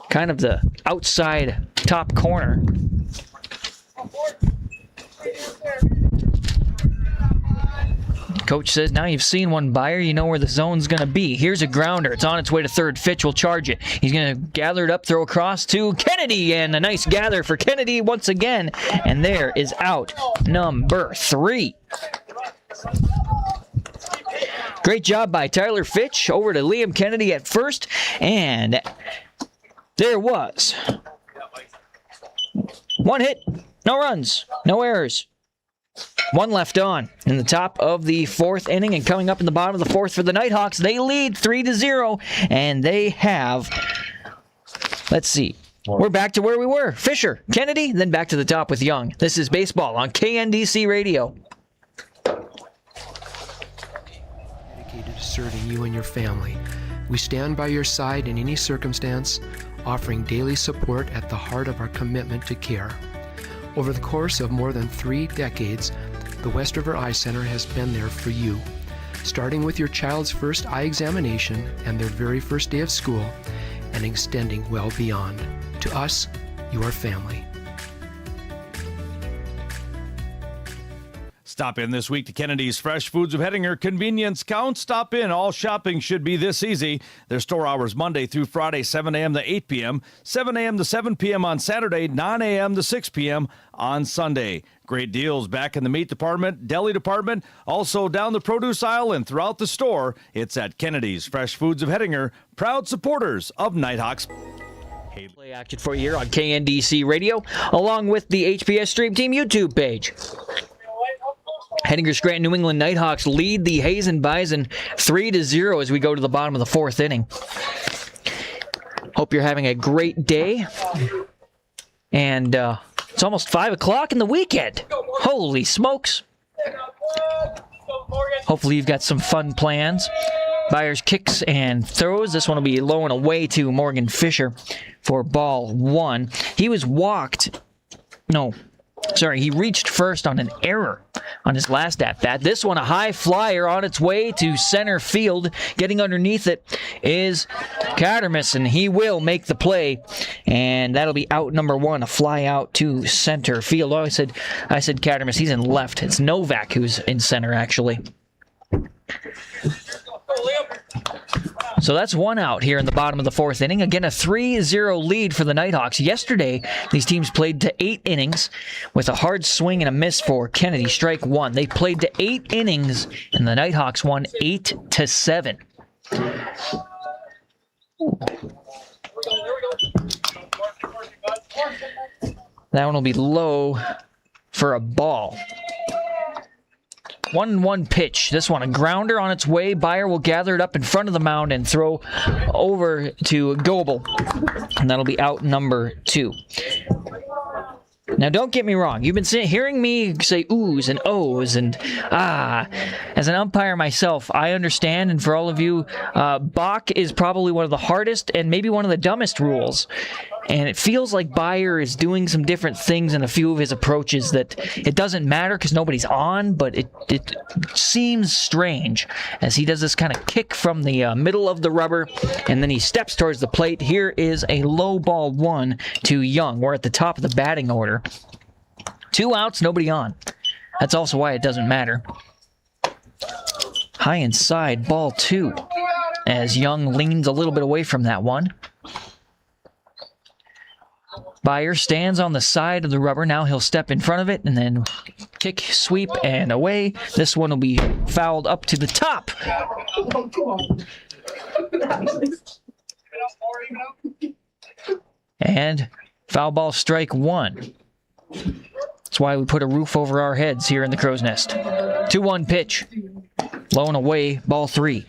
Kind of the outside top corner. Coach says, now you've seen one, Byer, you know where the zone's going to be. Here's a grounder. It's on its way to third. Fitch will charge it. He's going to gather it up, throw across to Kennedy, and a nice gather for Kennedy once again. And there is out number 3. Great job by Tyler Fitch over to Liam Kennedy at first, and there was 1 hit, no runs, no errors. 1 left on in the top of the 4th inning, and coming up in the bottom of the 4th for the Nighthawks, they lead 3-0, and they have, let's see, we're back to where we were. Fisher, Kennedy, then back to the top with Young. This is baseball on KNDC Radio. Dedicated to serving you and your family. We stand by your side in any circumstance, offering daily support at the heart of our commitment to care. Over the course of more than 3 decades, the West River Eye Center has been there for you, starting with your child's first eye examination and their very first day of school, and extending well beyond. To us, you are family. Stop in this week to Kennedy's Fresh Foods of Hettinger. Convenience counts. Stop in. All shopping should be this easy. Their store hours Monday through Friday, 7 a.m. to 8 p.m., 7 a.m. to 7 p.m. on Saturday, 9 a.m. to 6 p.m. on Sunday. Great deals back in the meat department, deli department, also down the produce aisle and throughout the store. It's at Kennedy's Fresh Foods of Hettinger, proud supporters of Nighthawks. Play action for you here on KNDC Radio, along with the HPS Stream Team YouTube page. Hettinger's Grant New England Nighthawks lead the Hazen Bison 3-0 as we go to the bottom of the 4th inning. Hope you're having a great day. And it's almost 5 o'clock in the weekend. Holy smokes. Hopefully you've got some fun plans. Byers kicks and throws. This one will be low and away to Morgan Fisher for ball 1. He was walked. He reached first on an error on his last at-bat. This one, a high flyer on its way to center field. Getting underneath it is Cattermas, and he will make the play. And that'll be out number 1, a fly out to center field. Oh, I said Cattermas. He's in left. It's Novak who's in center, actually. So that's 1 out here in the bottom of the 4th inning. Again, a 3-0 lead for the Nighthawks. Yesterday, these teams played to 8 innings with a hard swing and a miss for Kennedy. Strike 1. They played to 8 innings, and the Nighthawks won 8-7. That one will be low for a ball. 1-1 pitch. This one, a grounder on its way. Byer will gather it up in front of the mound and throw over to Goebel. And that'll be out number 2. Now, don't get me wrong. You've been hearing me say oohs and ohs and ah. As an umpire myself, I understand. And for all of you, balk is probably one of the hardest and maybe one of the dumbest rules. And it feels like Byer is doing some different things in a few of his approaches that it doesn't matter because nobody's on, but it seems strange as he does this kind of kick from the middle of the rubber, and then he steps towards the plate. Here is a low ball 1 to Young. We're at the top of the batting order. 2 outs, nobody on. That's also why it doesn't matter. High inside, ball 2, as Young leans a little bit away from that one. Byer stands on the side of the rubber. Now he'll step in front of it and then kick, sweep, and away. This one will be fouled up to the top. And foul ball strike 1. That's why we put a roof over our heads here in the Crow's Nest. 2-1 pitch. Low and away, ball 3.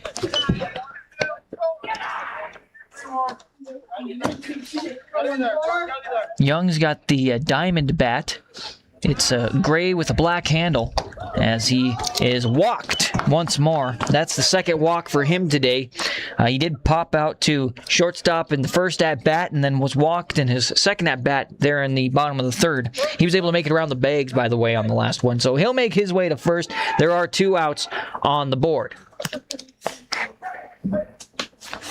Young's got the diamond bat. It's gray with a black handle as he is walked once more. That's the second walk for him today. He did pop out to shortstop in the first at-bat and then was walked in his second at-bat there in the bottom of the third. He was able to make it around the bags, by the way, on the last one. So he'll make his way to first. There are 2 outs on the board.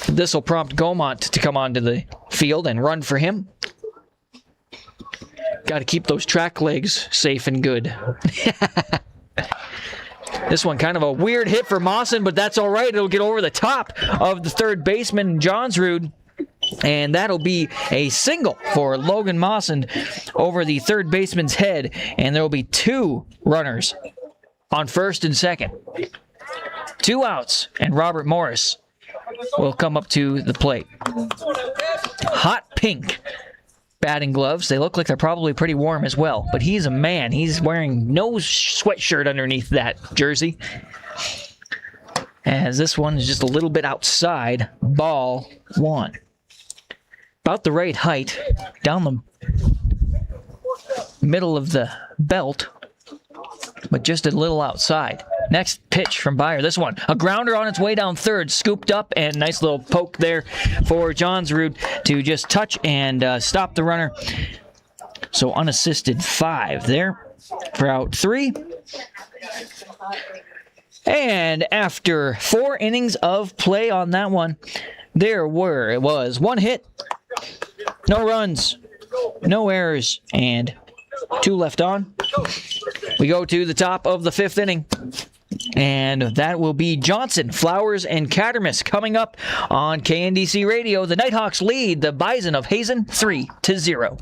This will prompt Gaumont to come onto the field and run for him. Got to keep those track legs safe and good. This one kind of a weird hit for Mawson, but that's all right. It'll get over the top of the third baseman, Johnsrud, and that'll be a single for Logan Mawson over the third baseman's head, and there will be 2 runners on first and second. 2 outs, and Robert Morris will come up to the plate. Hot pink batting gloves. They look like they're probably pretty warm as well, but he's a man. He's wearing no sweatshirt underneath that jersey. As this one is just a little bit outside, ball 1. About the right height, down the middle of the belt, but just a little outside. Next pitch from Byer. This one, a grounder on its way down third, scooped up, and nice little poke there for Johnsrud to just touch and stop the runner. So unassisted 5 there for out 3. And after 4 innings of play on that one, it was 1 hit, no runs, no errors, and 2 left on. We go to the top of the 5th inning. And that will be Johnson, Flowers, and Cattermas coming up on KNDC Radio. The Nighthawks lead the Bison of Hazen 3-0.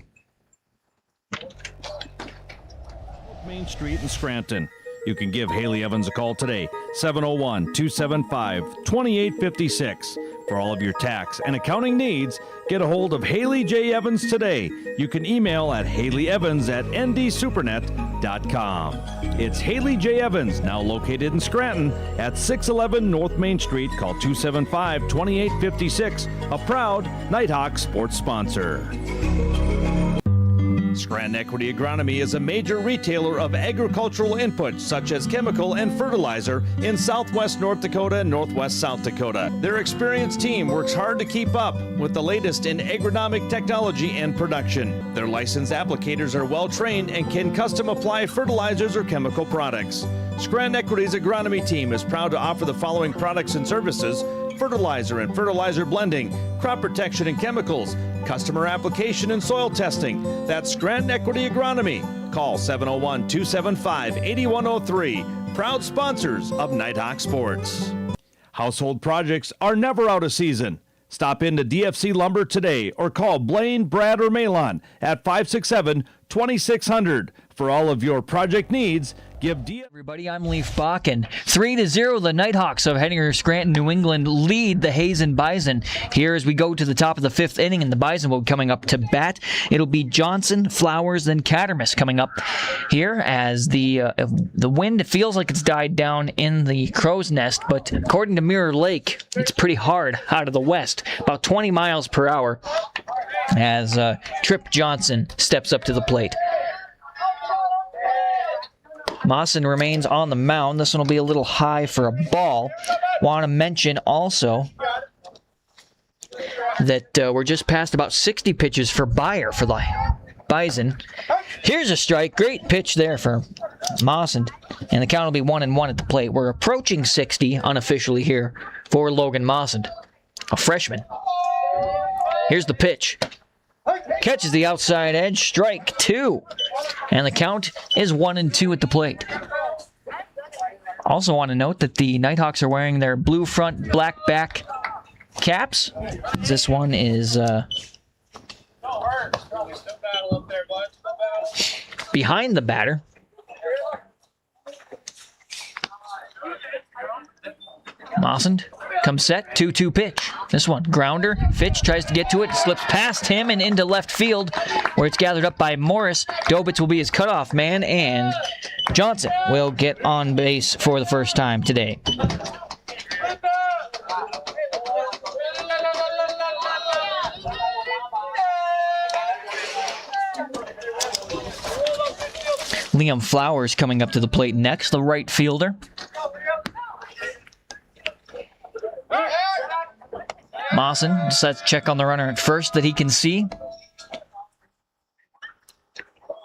Main Street in Scranton. You can give Haley Evans a call today, 701-275-2856. For all of your tax and accounting needs, get a hold of Haley J. Evans today. You can email at haleyevans@ndsupernet.com. It's Haley J. Evans, now located in Scranton at 611 North Main Street. Call 275-2856, a proud Nighthawks sports sponsor. Scranton Equity Agronomy is a major retailer of agricultural inputs such as chemical and fertilizer in southwest North Dakota and northwest South Dakota. Their experienced team works hard to keep up with the latest in agronomic technology and production. Their licensed applicators are well trained and can custom apply fertilizers or chemical products. Scranton Equity's agronomy team is proud to offer the following products and services: fertilizer and fertilizer blending, crop protection and chemicals, customer application and soil testing. That's Scranton Equity Agronomy. Call 701-275-8103. Proud sponsors of Nighthawk Sports. Household projects are never out of season. Stop into DFC Lumber today or call Blaine, Brad, or Malon at 567-2600. For all of your project needs, give Everybody, I'm Leaf Bach, and 3-0, the Nighthawks of Hettinger, Scranton, New England lead the Hazen Bison. Here as we go to the top of the 5th inning, and the Bison will be coming up to bat. It'll be Johnson, Flowers, then Cattermas coming up here as the wind feels like it's died down in the Crow's Nest, but according to Mirror Lake, it's pretty hard out of the west, about 20 miles per hour, as Trip Johnson steps up to the plate. Mawson remains on the mound. This one will be a little high for a ball. Want to mention also that we're just past about 60 pitches for for the Bison. Here's a strike. Great pitch there for Mawson. And the count will be 1-1 at the plate. We're approaching 60 unofficially here for Logan Mawson, a freshman. Here's the pitch. Catches the outside edge. Strike 2. And the count is 1-2 at the plate. Also want to note that the Nighthawks are wearing their blue front, black back caps. This one is behind the batter. Mawson comes set, 2-2 pitch. This one, grounder. Fitch tries to get to it, slips past him and into left field, where it's gathered up by Morris. Dobitz will be his cutoff man, and Johnson will get on base for the first time today. Liam Flowers coming up to the plate next, the right fielder. Mawson decides to check on the runner at first that he can see.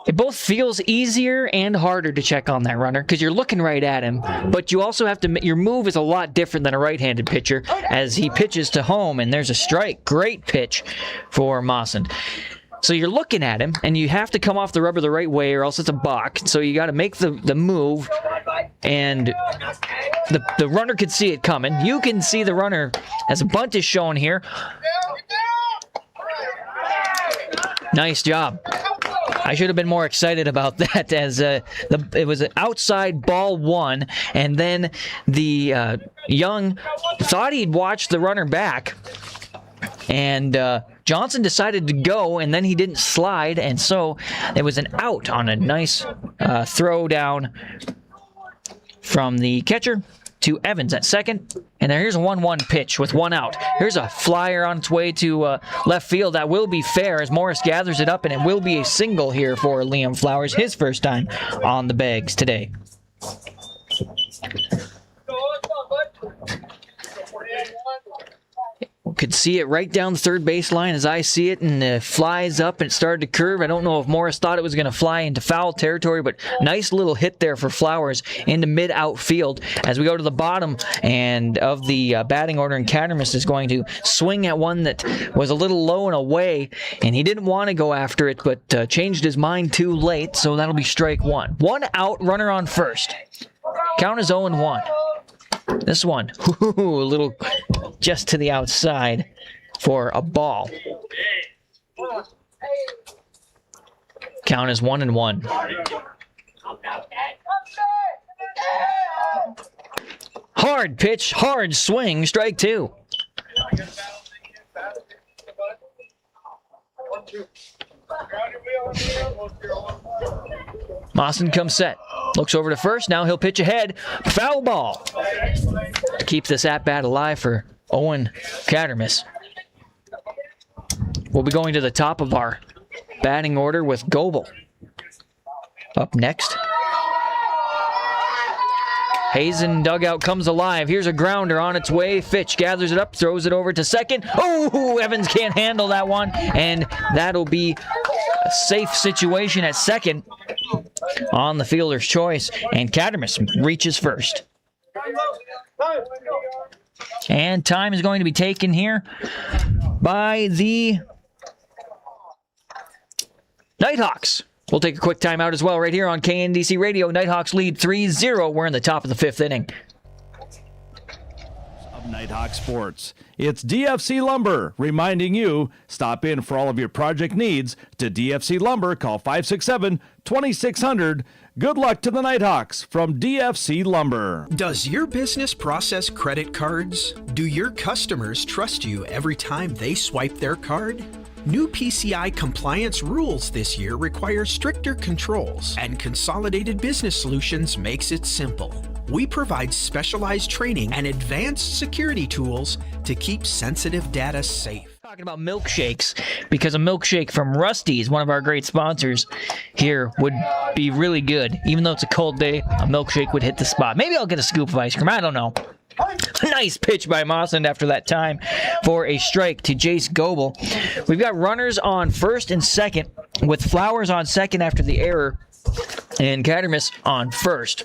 It both feels easier and harder to check on that runner because you're looking right at him, but you also have to, your move is a lot different than a right-handed pitcher as he pitches to home, and there's a strike. Great pitch for Mawson. So you're looking at him, and you have to come off the rubber the right way or else it's a balk. So you got to make the move, and the runner could see it coming. You can see the runner as a bunt is shown here. Nice job. I should have been more excited about that as it was an outside ball 1, and then the Young thought he'd watched the runner back, and Johnson decided to go, and then he didn't slide, and so it was an out on a nice throw down from the catcher to Evans at second. And here's a 1-1 pitch with 1 out. Here's a flyer on its way to left field. That will be fair as Morris gathers it up, and it will be a single here for Liam Flowers, his first time on the bags today. Could see it right down the third baseline as I see it, and it flies up and it started to curve. I don't know if Morris thought it was going to fly into foul territory, but nice little hit there for Flowers into mid-outfield. As we go to the bottom and of the batting order, and Cattermas is going to swing at one that was a little low and away, and he didn't want to go after it, but changed his mind too late, so that'll be strike 1. 1 out, runner on first. Count is 0-1. This one, a little just to the outside for a ball. Count is 1-1. Hard pitch, hard swing, strike 2. Mawson comes set. Looks over to first. Now he'll pitch ahead. Foul ball. Keep this at-bat alive for Owen Cattermas. We'll be going to the top of our batting order with Goebel up next. Hazen dugout comes alive. Here's a grounder on its way. Fitch gathers it up, throws it over to second. Oh, Evans can't handle that one, and that'll be a safe situation at second on the fielder's choice, and Cattermas reaches first. And time is going to be taken here by the Nighthawks. We'll take a quick timeout as well right here on KNDC Radio. Nighthawks lead 3-0. We're in the top of the 5th inning. Of Nighthawk Sports. It's DFC Lumber reminding you, stop in for all of your project needs to DFC Lumber. Call 567-2600. Good luck to the Nighthawks from DFC Lumber. Does your business process credit cards? Do your customers trust you every time they swipe their card? New PCI compliance rules this year require stricter controls, and Consolidated Business Solutions makes it simple. We provide specialized training and advanced security tools to keep sensitive data safe. Talking about milkshakes, because a milkshake from Rusty's, one of our great sponsors here, would be really good. Even though it's a cold day, a milkshake would hit the spot. Maybe I'll get a scoop of ice cream. I don't know. Nice pitch by Mossland after that time for a strike to Jace Goebel. We've got runners on first and second with Flowers on second after the error and Cattermas on first.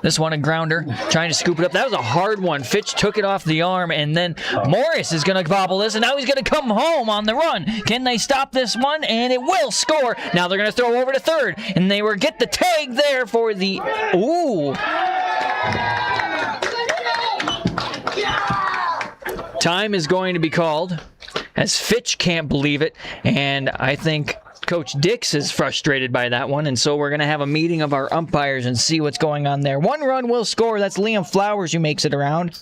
This one a grounder, trying to scoop it up. That was a hard one. Fitch took it off the arm, and then Morris is going to bobble this, and now he's going to come home on the run. Can they stop this one? And it will score. Now they're going to throw over to third, and they will get the tag there for the... Ooh. Time is going to be called, as Fitch can't believe it, and I think Coach Dix is frustrated by that one, and so we're going to have a meeting of our umpires and see what's going on there. 1 run will score. That's Liam Flowers who makes it around.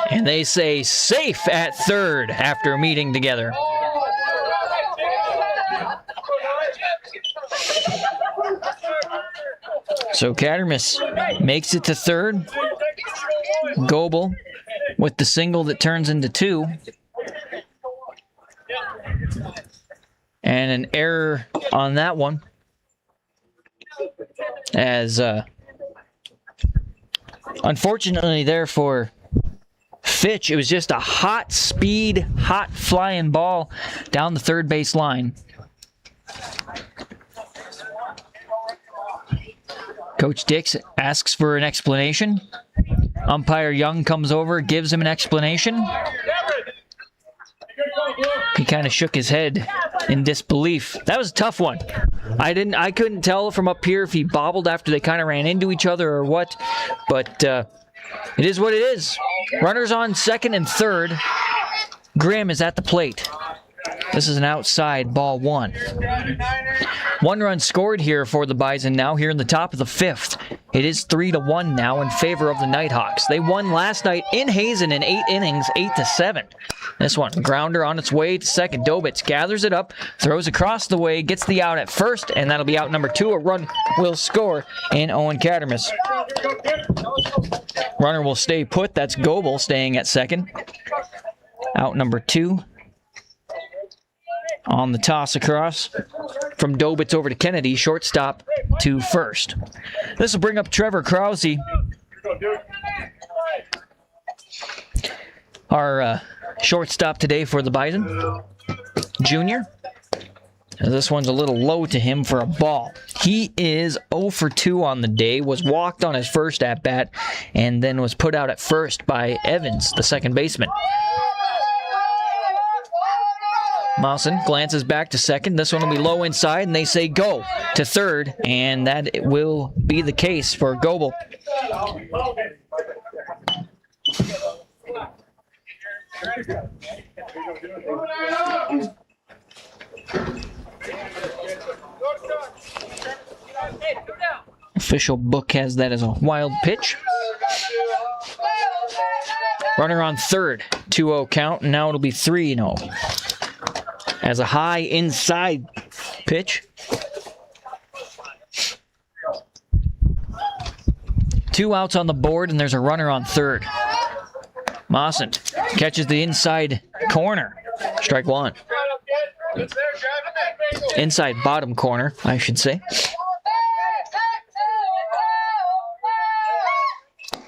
And they say safe at third after meeting together. So Cattermas makes it to third. Goebel with the single that turns into 2. And an error on that one. As unfortunately there for Fitch, it was just a hot speed, hot flying ball down the third base line. Coach Dix asks for an explanation. Umpire Young comes over, gives him an explanation. He kind of shook his head in disbelief. That was a tough one. I couldn't tell from up here if he bobbled after they kind of ran into each other or what, but it is what it is. Runners on second and third. Grimm is at the plate. This is an outside ball 1. 1 run scored here for the Bison now here in the top of the 5th. It is 3-1 now in favor of the Nighthawks. They won last night in Hazen in 8 innings, 8-7. This one, grounder on its way to second. Dobitz gathers it up, throws across the way, gets the out at first, and that'll be out number 2. A run will score in Owen Cattermas. Runner will stay put. That's Goebel staying at second. Out number 2. On the toss across from Dobitz over to Kennedy, shortstop to first. This will bring up Trevor Krause, our shortstop today for the Bison, junior. This one's a little low to him for a ball. He is 0 for 2 on the day, was walked on his first at-bat, and then was put out at first by Evans, the second baseman. Mawson glances back to second. This one will be low inside, and they say go to third, and that will be the case for Goebel. Official book has that as a wild pitch. Runner on third, 2-0 count, and now it'll be 3-0. As a high inside pitch. 2 outs on the board, and there's a runner on third. Mawson catches the inside corner. Strike 1. Inside bottom corner, I should say.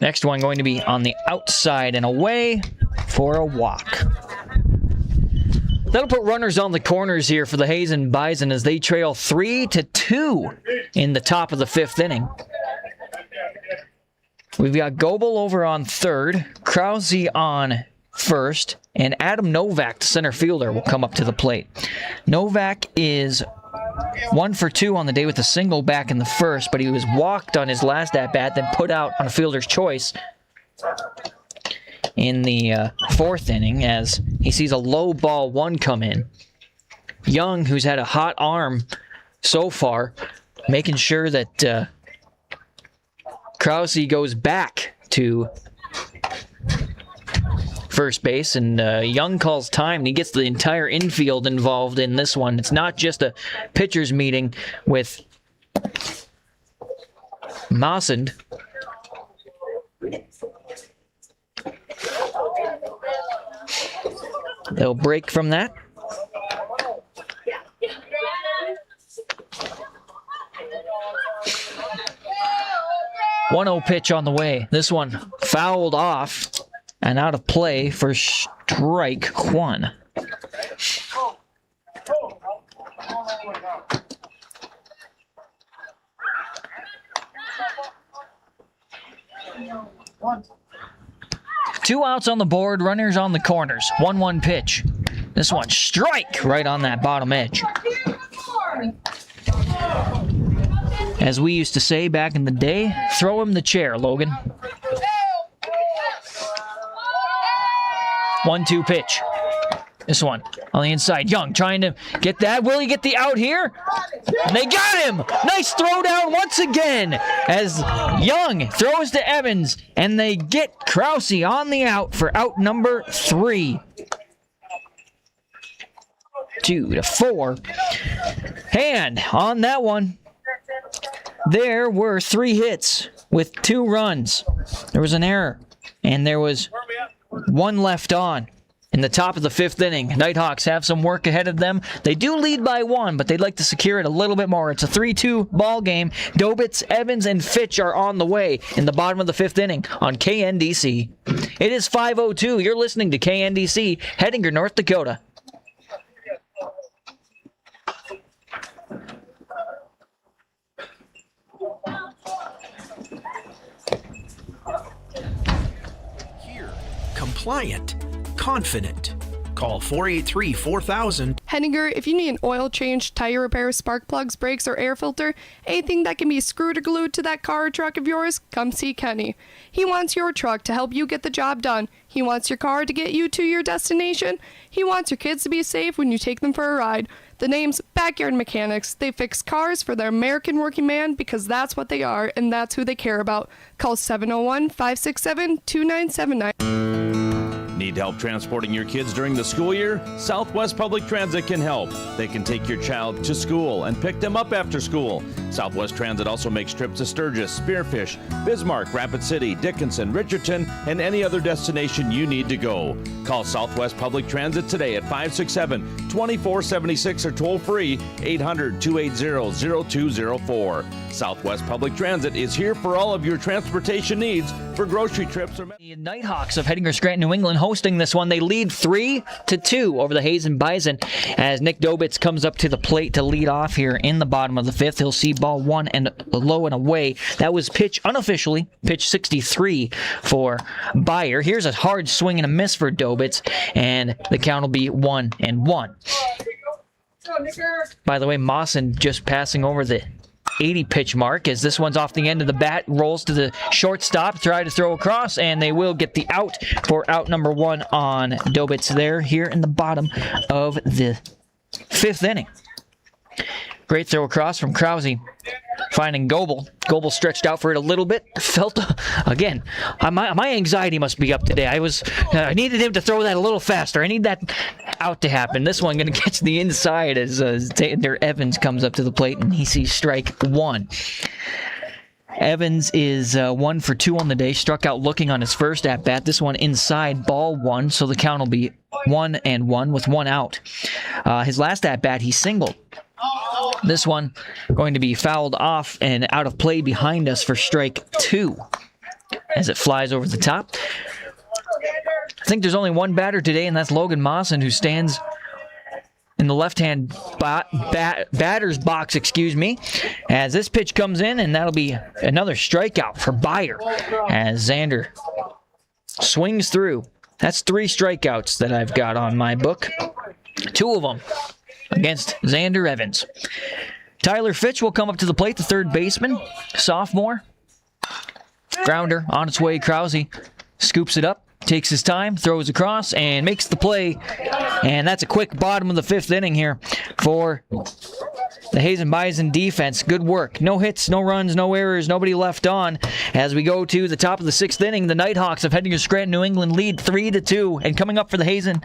Next one going to be on the outside and away for a walk. That'll put runners on the corners here for the Hazen Bison as they trail 3-2 in the top of the 5th inning. We've got Goebel over on third, Krause on first, and Adam Novak, the center fielder, will come up to the plate. Novak is 1 for 2 on the day with a single back in the first, but he was walked on his last at-bat, then put out on a fielder's choice in the 4th inning as he sees a low ball 1 come in. Young, who's had a hot arm so far, making sure that Krause goes back to first base, and Young calls time, and he gets the entire infield involved in this one. It's not just a pitcher's meeting with Mawson. They'll break from that. 1-0 pitch on the way. This one fouled off and out of play for strike one. Two outs on the board, runners on the corners. 1-1 pitch. This one, strike right on that bottom edge. As we used to say back in the day, throw him the chair, Logan. 1-2 pitch. This one on the inside. Young trying to get that. Will he get the out here? And they got him! Nice throwdown once again as Young throws to Evans, and they get Krause on the out for out number 3. 2-4. And on that one, there were 3 hits with 2 runs. There was an error, and there was 1 left on. In the top of the 5th inning, Nighthawks have some work ahead of them. They do lead by 1, but they'd like to secure it a little bit more. It's a 3-2 ball game. Dobitz, Evans, and Fitch are on the way in the bottom of the 5th inning on KNDC. It is 5:02. You're listening to KNDC, Hettinger, North Dakota. Compliant. Confident. Call 483-4000. Hettinger, if you need an oil change, tire repair, spark plugs, brakes, or air filter, anything that can be screwed or glued to that car or truck of yours, come see Kenny. He wants your truck to help you get the job done. He wants your car to get you to your destination. He wants your kids to be safe when you take them for a ride. The name's Backyard Mechanics. They fix cars for the American working man because that's what they are and that's who they care about. Call 701-567-2979. Need help transporting your kids during the school year? Southwest Public Transit can help. They can take your child to school and pick them up after school. Southwest Transit also makes trips to Sturgis, Spearfish, Bismarck, Rapid City, Dickinson, Richardson, and any other destination you need to go. Call Southwest Public Transit today at 567-2476 or toll free 800-280-0204. Southwest Public Transit is here for all of your transportation needs for grocery trips or... The Nighthawks of Hettinger, Scranton, New England hosting this one. They lead 3-2 over the Hazen Bison as Nick Dobitz comes up to the plate to lead off here in the bottom of the 5th. He'll see ball 1 and low and away. That was unofficially pitch 63 for Bayer. Here's a hard swing and a miss for Dobitz, and the count will be 1-1. By the way, Mawson just passing over the 80 pitch mark as this one's off the end of the bat, rolls to the shortstop, try to throw across, and they will get the out for out number 1 on Dobitz there here in the bottom of the 5th inning. Great throw across from Krause, finding Goebel. Goebel stretched out for it a little bit. Felt, again, my anxiety must be up today. I needed him to throw that a little faster. I need that out to happen. This one going to catch the inside as Xander Evans comes up to the plate, and he sees strike 1. Evans is 1 for 2 on the day. Struck out looking on his first at-bat. This one inside, ball 1, so the count will be 1-1 with 1 out. His last at-bat, he singled. This one going to be fouled off and out of play behind us for strike 2 as it flies over the top. I think there's only one batter today, and that's Logan Mawson, who stands in the left-hand batter's box, as this pitch comes in, and that'll be another strikeout for Bayer as Xander swings through. That's 3 strikeouts that I've got on my book. 2 of them against Xander Evans. Tyler Fitch will come up to the plate, the third baseman, sophomore. Grounder on its way. Krause scoops it up, takes his time, throws across, and makes the play. And that's a quick bottom of the 5th inning here for the Hazen Bison defense. Good work. No hits, no runs, no errors, nobody left on. As we go to the top of the 6th inning, the Nighthawks of Hettinger, Scranton, New England lead 3-2. And coming up for the Hazen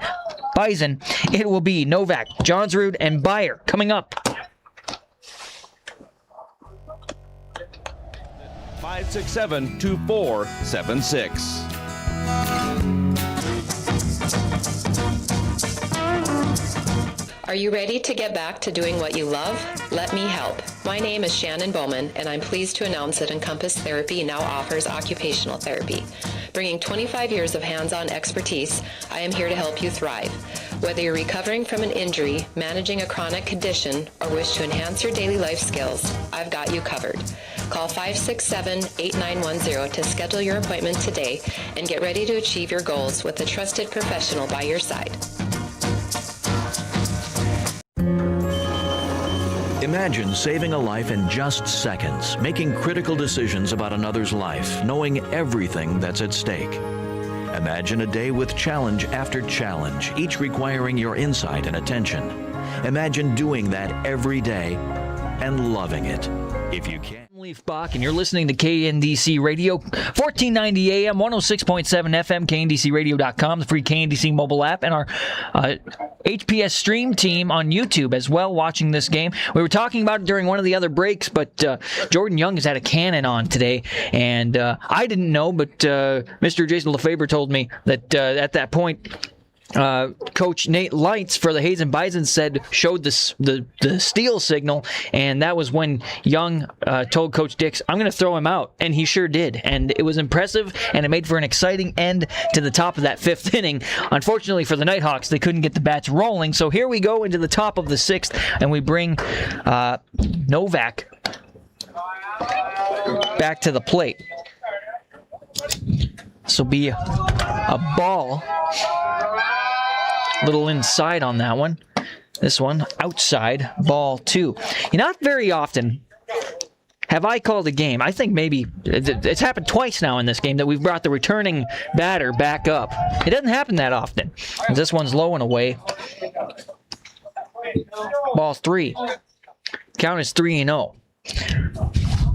Bison, it will be Novak, Johnsrud, and Bayer coming up. 567-2476. Are you ready to get back to doing what you love? Let me help. My name is Shannon Bowman, and I'm pleased to announce that Encompass Therapy now offers occupational therapy. Bringing 25 years of hands-on expertise, I am here to help you thrive. Whether you're recovering from an injury, managing a chronic condition, or wish to enhance your daily life skills, I've got you covered. Call 567-8910 to schedule your appointment today and get ready to achieve your goals with a trusted professional by your side. Imagine saving a life in just seconds, making critical decisions about another's life, knowing everything that's at stake. Imagine a day with challenge after challenge, each requiring your insight and attention. Imagine doing that every day and loving it. If you can. Leaf Bach, and you're listening to KNDC Radio, 1490 AM, 106.7 FM, KNDCradio.com, the free KNDC mobile app, and our HPS stream team on YouTube as well, watching this game. We were talking about it during one of the other breaks, but Jordan Young has had a cannon on today, and I didn't know, but Mr. Jason Lefebvre told me that at that point, Coach Nate Lights for the Hazen Bison showed the steal signal, and that was when Young told Coach Dix, I'm going to throw him out, and he sure did, and it was impressive, and it made for an exciting end to the top of that fifth inning. Unfortunately for the Nighthawks, they couldn't get the bats rolling, so here we go into the top of the sixth, and we bring Novak back to the plate. This will be a ball. Little inside on that one. This one, outside, ball 2. Not very often have I called a game. I think maybe it's happened twice now in this game that we've brought the returning batter back up. It doesn't happen that often. This one's low and away. Ball 3. Count is 3-0.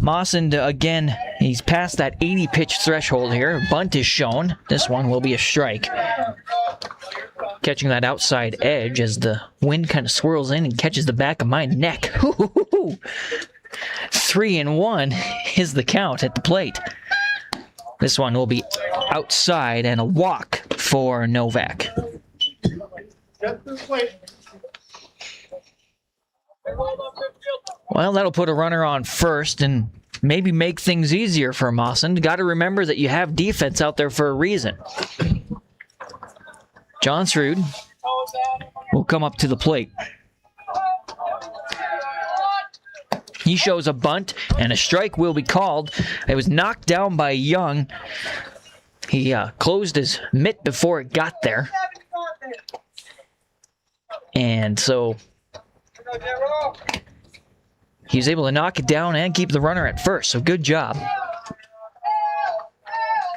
Mawson, again, he's past that 80-pitch threshold here. Bunt is shown. This one will be a strike. Catching that outside edge as the wind kind of swirls in and catches the back of my neck. 3-1 is the count at the plate. This one will be outside and a walk for Novak. Well, that'll put a runner on first and maybe make things easier for Mawson. Got to remember that you have defense out there for a reason. John Srood will come up to the plate. He shows a bunt, and a strike will be called. It was knocked down by Young. He closed his mitt before it got there. And so he was able to knock it down and keep the runner at first, so good job.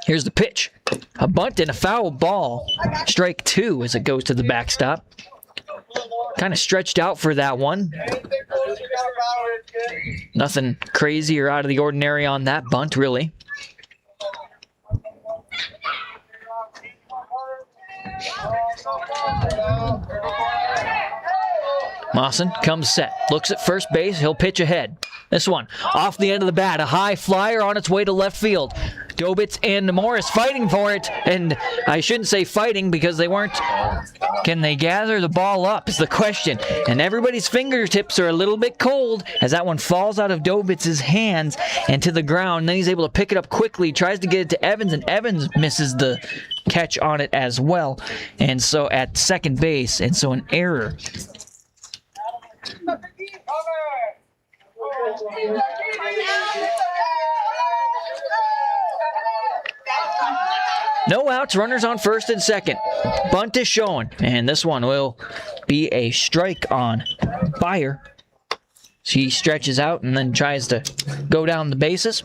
Here's the pitch. A bunt and a foul ball. Strike 2 as it goes to the backstop. Kind of stretched out for that one. Nothing crazy or out of the ordinary on that bunt, really. Mawson comes set, looks at first base, he'll pitch ahead. This one, off the end of the bat, a high flyer on its way to left field. Dobitz and Morris fighting for it, and I shouldn't say fighting because they weren't. Can they gather the ball up is the question, and everybody's fingertips are a little bit cold as that one falls out of Dobitz's hands and to the ground, and then he's able to pick it up quickly, tries to get it to Evans, and Evans misses the catch on it as well, and so at second base, and so an error. No outs, runners on first and second. Bunt is shown, and this one will be a strike on Byer. He stretches out and then tries to go down the bases.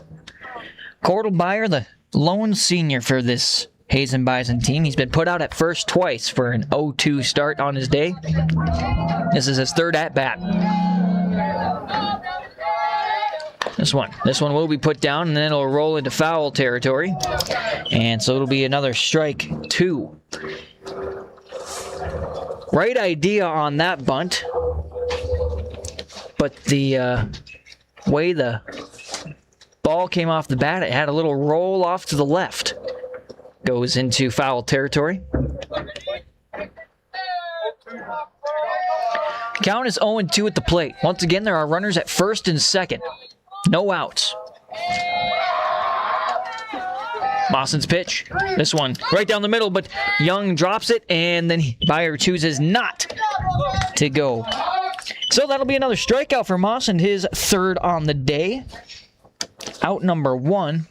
Cordell Byer, the lone senior for this Hazen Bison team. He's been put out at first twice for an 0-2 start on his day. This is his third at-bat. This one will be put down, and then it'll roll into foul territory. And so it'll be another strike 2. Right idea on that bunt. But the way the ball came off the bat, it had a little roll off to the left. Goes into foul territory. Count is 0-2 at the plate. Once again, there are runners at first and second. No outs. Mawson's pitch. This one right down the middle, but Young drops it, and then Bayer chooses not to go. So that'll be another strikeout for Mawson, his third on the day. Out number 1.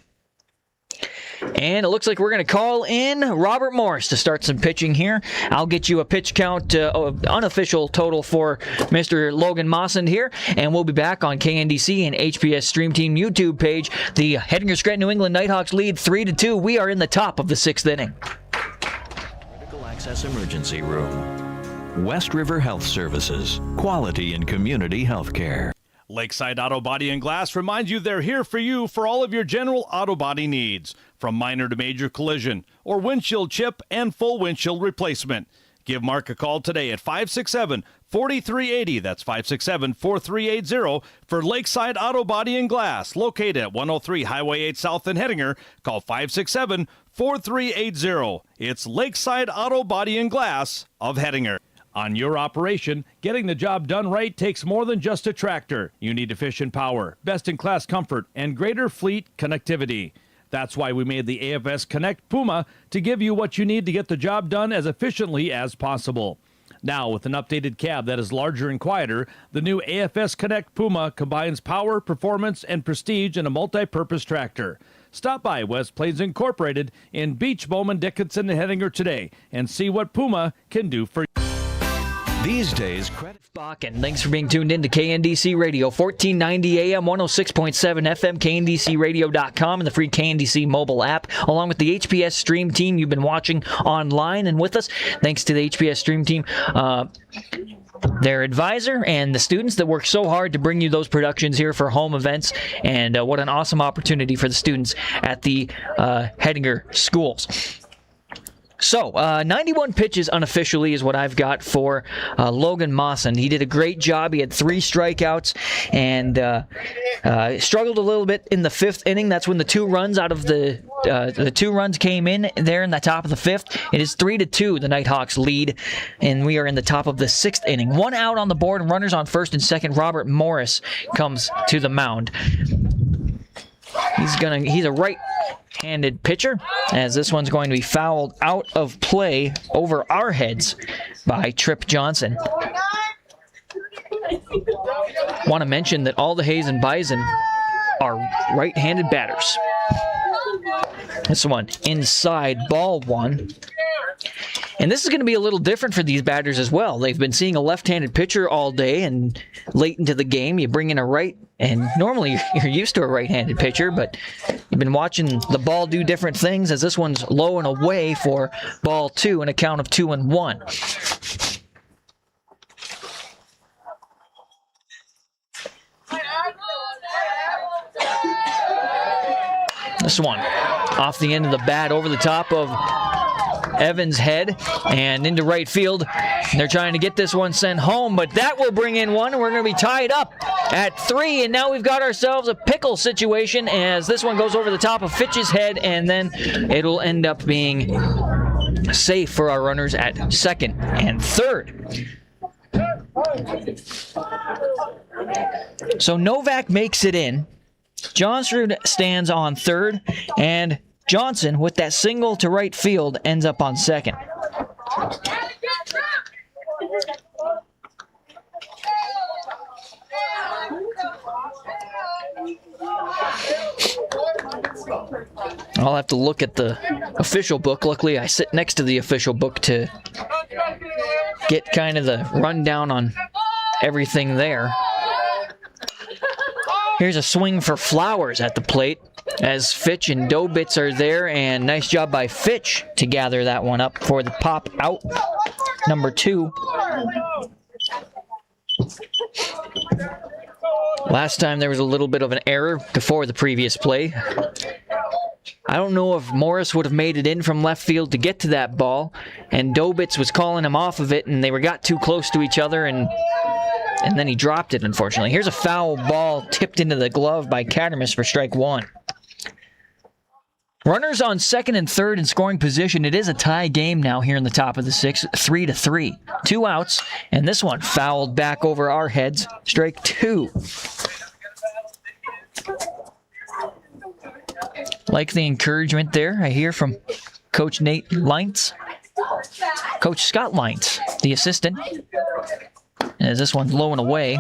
And it looks like we're going to call in Robert Morris to start some pitching here. I'll get you a pitch count, unofficial total for Mr. Logan Mawson here, and we'll be back on KNDC and HPS Stream Team YouTube page. The Hettinger Scranton New England Nighthawks lead 3-2. We are in the top of the 6th inning. Critical Access Emergency Room. West River Health Services. Quality and community health care. Lakeside Auto Body and Glass reminds you they're here for you for all of your general auto body needs, from minor to major collision or windshield chip and full windshield replacement. Give Mark a call today at 567-4380. That's 567-4380 for Lakeside Auto Body and Glass, located at 103 Highway 8 South in Hettinger. Call 567-4380. It's Lakeside Auto Body and Glass of Hettinger. On your operation, getting the job done right takes more than just a tractor. You need efficient power, best-in-class comfort, and greater fleet connectivity. That's why we made the AFS Connect Puma to give you what you need to get the job done as efficiently as possible. Now, with an updated cab that is larger and quieter, the new AFS Connect Puma combines power, performance, and prestige in a multi-purpose tractor. Stop by West Plains Incorporated in Beach, Bowman, Dickinson, and Hettinger today and see what Puma can do for you. These days, credit. And thanks for being tuned in to KNDC Radio, 1490 AM, 106.7 FM, KNDCradio.com, and the free KNDC mobile app, along with the HPS Stream Team you've been watching online and with us. Thanks to the HPS Stream Team, their advisor, and the students that work so hard to bring you those productions here for home events. And what an awesome opportunity for the students at the Hettinger schools. So, 91 pitches unofficially is what I've got for Logan Mawson. He did a great job. He had 3 strikeouts and struggled a little bit in the 5th inning. That's when the 2 runs out of the 2 runs came in there in the top of the 5th. It is 3-2, the Nighthawks lead, and we are in the top of the 6th inning. 1 out on the board and runners on first and second. Robert Morris comes to the mound. He's a right-handed pitcher, as this one's going to be fouled out of play over our heads by Tripp Johnson. Want to mention that all the Hazen Bison are right-handed batters. This one inside, ball 1. And this is going to be a little different for these batters as well. They've been seeing a left-handed pitcher all day, and late into the game, you bring in a right, and normally you're used to a right-handed pitcher, but you've been watching the ball do different things, as this one's low and away for ball 2 and a count of 2-1. This one off the end of the bat over the top of Evans' head and into right field. They're trying to get this one sent home, but that will bring in one, and we're going to be tied up at 3, and now we've got ourselves a pickle situation as this one goes over the top of Fitch's head, and then it'll end up being safe for our runners at 2nd and 3rd. So Novak makes it in. Johnsrud stands on 3rd, and Johnson, with that single to right field, ends up on 2nd. I'll have to look at the official book. Luckily, I sit next to the official book to get kind of the rundown on everything there. Here's a swing for Flowers at the plate as Fitch and Dobitz are there, and nice job by Fitch to gather that one up for the pop out number 2. Last time there was a little bit of an error before the previous play. I don't know if Morris would have made it in from left field to get to that ball, and Dobitz was calling him off of it, and they got too close to each other, and then he dropped it, unfortunately. Here's a foul ball tipped into the glove by Cattermas for strike 1. Runners on second and third in scoring position. It is a tie game now here in the top of the sixth, 3-3. 2 outs, and this one fouled back over our heads. Strike 2. Like the encouragement there, I hear from Coach Nate Leintz. Coach Scott Leintz, the assistant. As this one's low and away.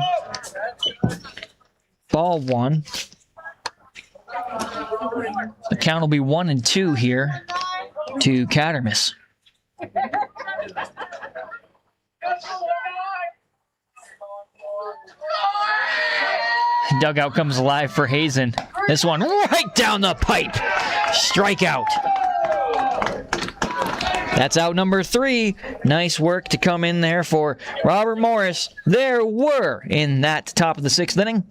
Ball 1. The count will be 1-2 here to Cattermas. Dugout comes alive for Hazen. This one right down the pipe. Strikeout. That's out number 3. Nice work to come in there for Robert Morris. There were, in that top of the 6th inning,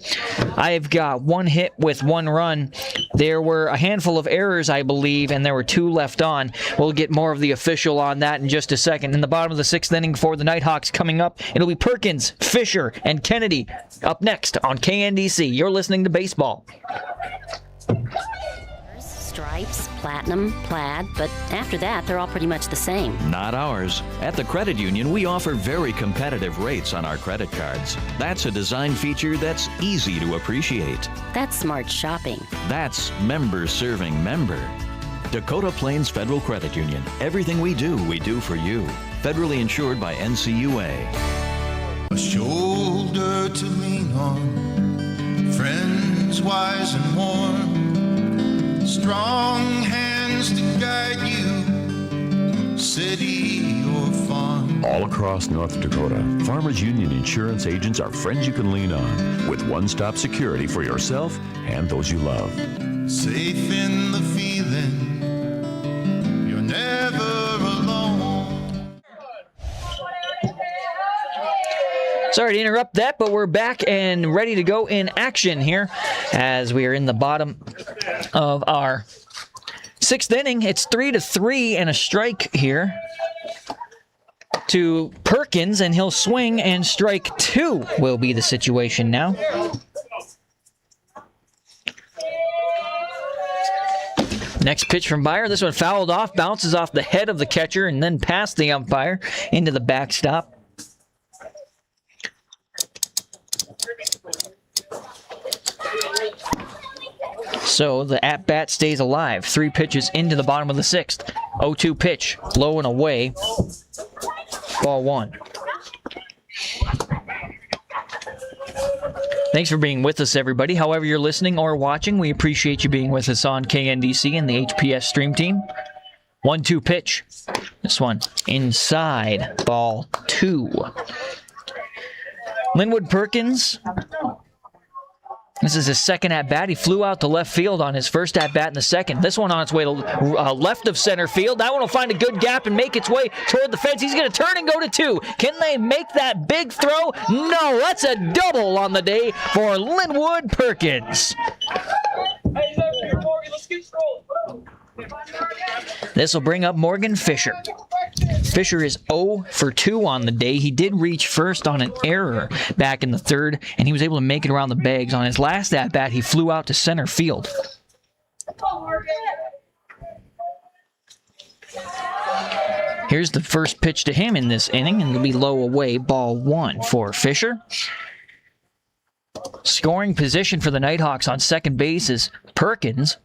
I've got 1 hit with 1 run. There were a handful of errors, I believe, and there were 2 left on. We'll get more of the official on that in just a second. In the bottom of the 6th inning for the Nighthawks coming up, it'll be Perkins, Fisher, and Kennedy up next on KNDC. You're listening to Baseball. Stripes, platinum, plaid, but after that, they're all pretty much the same. Not ours. At the Credit Union, we offer very competitive rates on our credit cards. That's a design feature that's easy to appreciate. That's smart shopping. That's member serving member. Dakota Plains Federal Credit Union. Everything we do for you. Federally insured by NCUA. A shoulder to lean on, friends wise and warm, strong hands to guide you, city or farm. All across North Dakota, Farmers Union insurance agents are friends you can lean on, with one-stop security for yourself and those you love. Safe in the feeling, you're never alone. Sorry to interrupt that, but we're back and ready to go in action here as we are in the bottom of our 6th inning. It's 3-3 and a strike here to Perkins, and he'll swing, and strike 2 will be the situation now. Next pitch from Byer. This one fouled off, bounces off the head of the catcher and then past the umpire into the backstop. So the at-bat stays alive. 3 pitches into the bottom of the 6th. 0-2 pitch, low and away. Ball 1. Thanks for being with us, everybody. However you're listening or watching, we appreciate you being with us on KNDC and the HPS Stream Team. 1-2 pitch. This one inside. Ball 2. Linwood Perkins. This is his second at-bat. He flew out to left field on his first at-bat in the second. This one on its way to left of center field. That one will find a good gap and make its way toward the fence. He's going to turn and go to 2. Can they make that big throw? No, that's a double on the day for Linwood Perkins. Hey, Morgan, let's get rolling. This will bring up Morgan Fisher. Fisher is 0 for 2 on the day. He did reach first on an error back in the 3rd, and he was able to make it around the bags. On his last at-bat, he flew out to center field. Here's the first pitch to him in this inning, and it'll be low away, ball 1 for Fisher. Scoring position for the Nighthawks on second base is Perkins.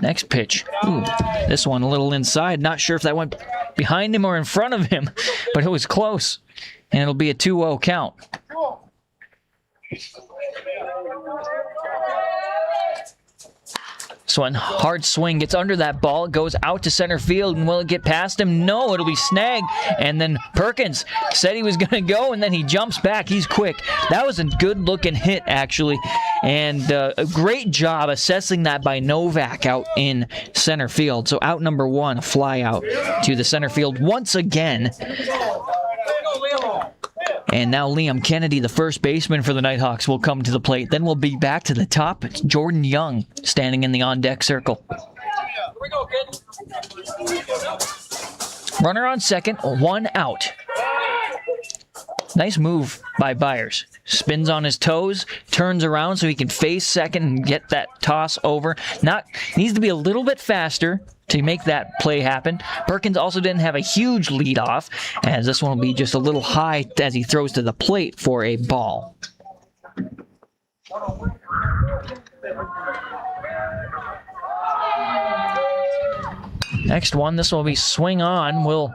Next pitch. Ooh, this one a little inside. Not sure if that went behind him or in front of him, but it was close. And it'll be a 2-0 count. This one, hard swing, gets under that ball, goes out to center field, and will it get past him? No, it'll be snagged. And then Perkins said he was going to go, and then he jumps back. He's quick. That was a good-looking hit, actually. And a great job assessing that by Novak out in center field. So out number 1, a fly out to the center field once again. And now Liam Kennedy, the first baseman for the Nighthawks, will come to the plate. Then we'll be back to the top. It's Jordan Young standing in the on-deck circle. Runner on second, 1 out. Nice move by Byers. Spins on his toes, turns around so he can face second and get that toss over. Needs to be a little bit faster to make that play happen. Perkins also didn't have a huge lead off, as this one will be just a little high as he throws to the plate for a ball. Next one, this will be swing on. We'll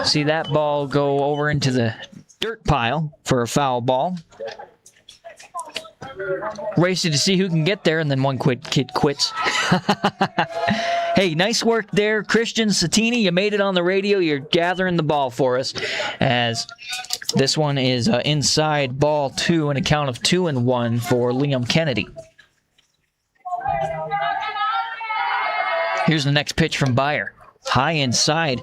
see that ball go over into the dirt pile for a foul ball. Racing to see who can get there, and then one kid quits. Hey, nice work there, Christian Sattini. You made it on the radio. You're gathering the ball for us, as this one is inside ball 2, and a count of 2-1 for Liam Kennedy. Here's the next pitch from Byer. High inside.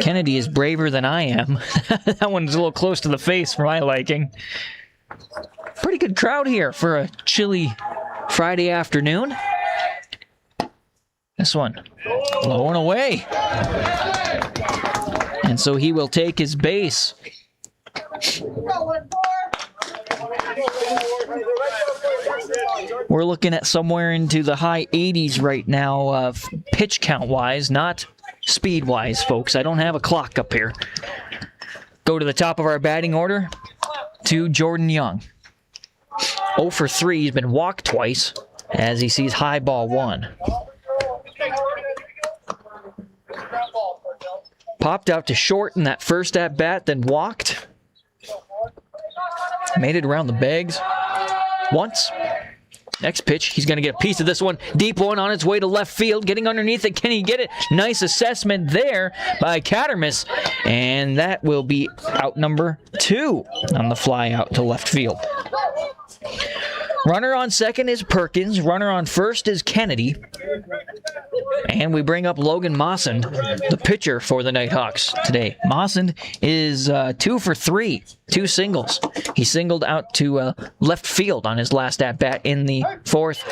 Kennedy is braver than I am. That one's a little close to the face for my liking. Pretty good crowd here for a chilly Friday afternoon. This one, low and away. And so he will take his base. We're looking at somewhere into the high 80s right now, pitch count-wise, not speed-wise, folks. I don't have a clock up here. Go to the top of our batting order to Jordan Young. 0 for 3. He's been walked twice as he sees high ball 1. Popped out to short in that first at-bat, then walked. Made it around the bags once. Next pitch, he's going to get a piece of this one. Deep one on its way to left field. Getting underneath it. Can he get it? Nice assessment there by Cattermas. And that will be out number 2 on the fly out to left field. Runner on second is Perkins. Runner on first is Kennedy. And we bring up Logan Mawson, the pitcher for the Nighthawks today. Mawson is 2 for 3, 2 singles. He singled out to left field on his last at-bat in the 4th.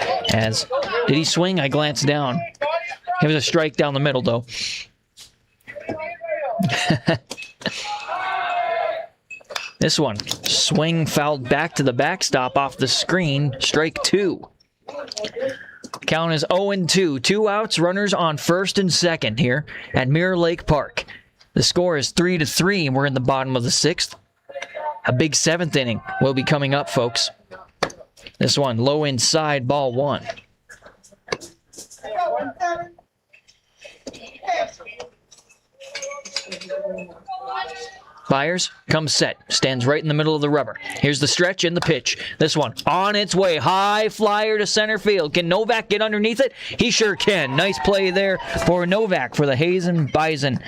Did he swing? I glanced down. It was a strike down the middle, though. This one, swing fouled back to the backstop off the screen, strike 2. Count is 0-2, 2 outs, runners on first and second here at Mirror Lake Park. The score is 3-3, and we're in the bottom of the 6th. A big 7th inning will be coming up, folks. This one, low inside, ball 1. Byers comes set, stands right in the middle of the rubber. Here's the stretch and the pitch. This one on its way, high flyer to center field. Can Novak get underneath it? He sure can. Nice play there for Novak for the Hazen Bison.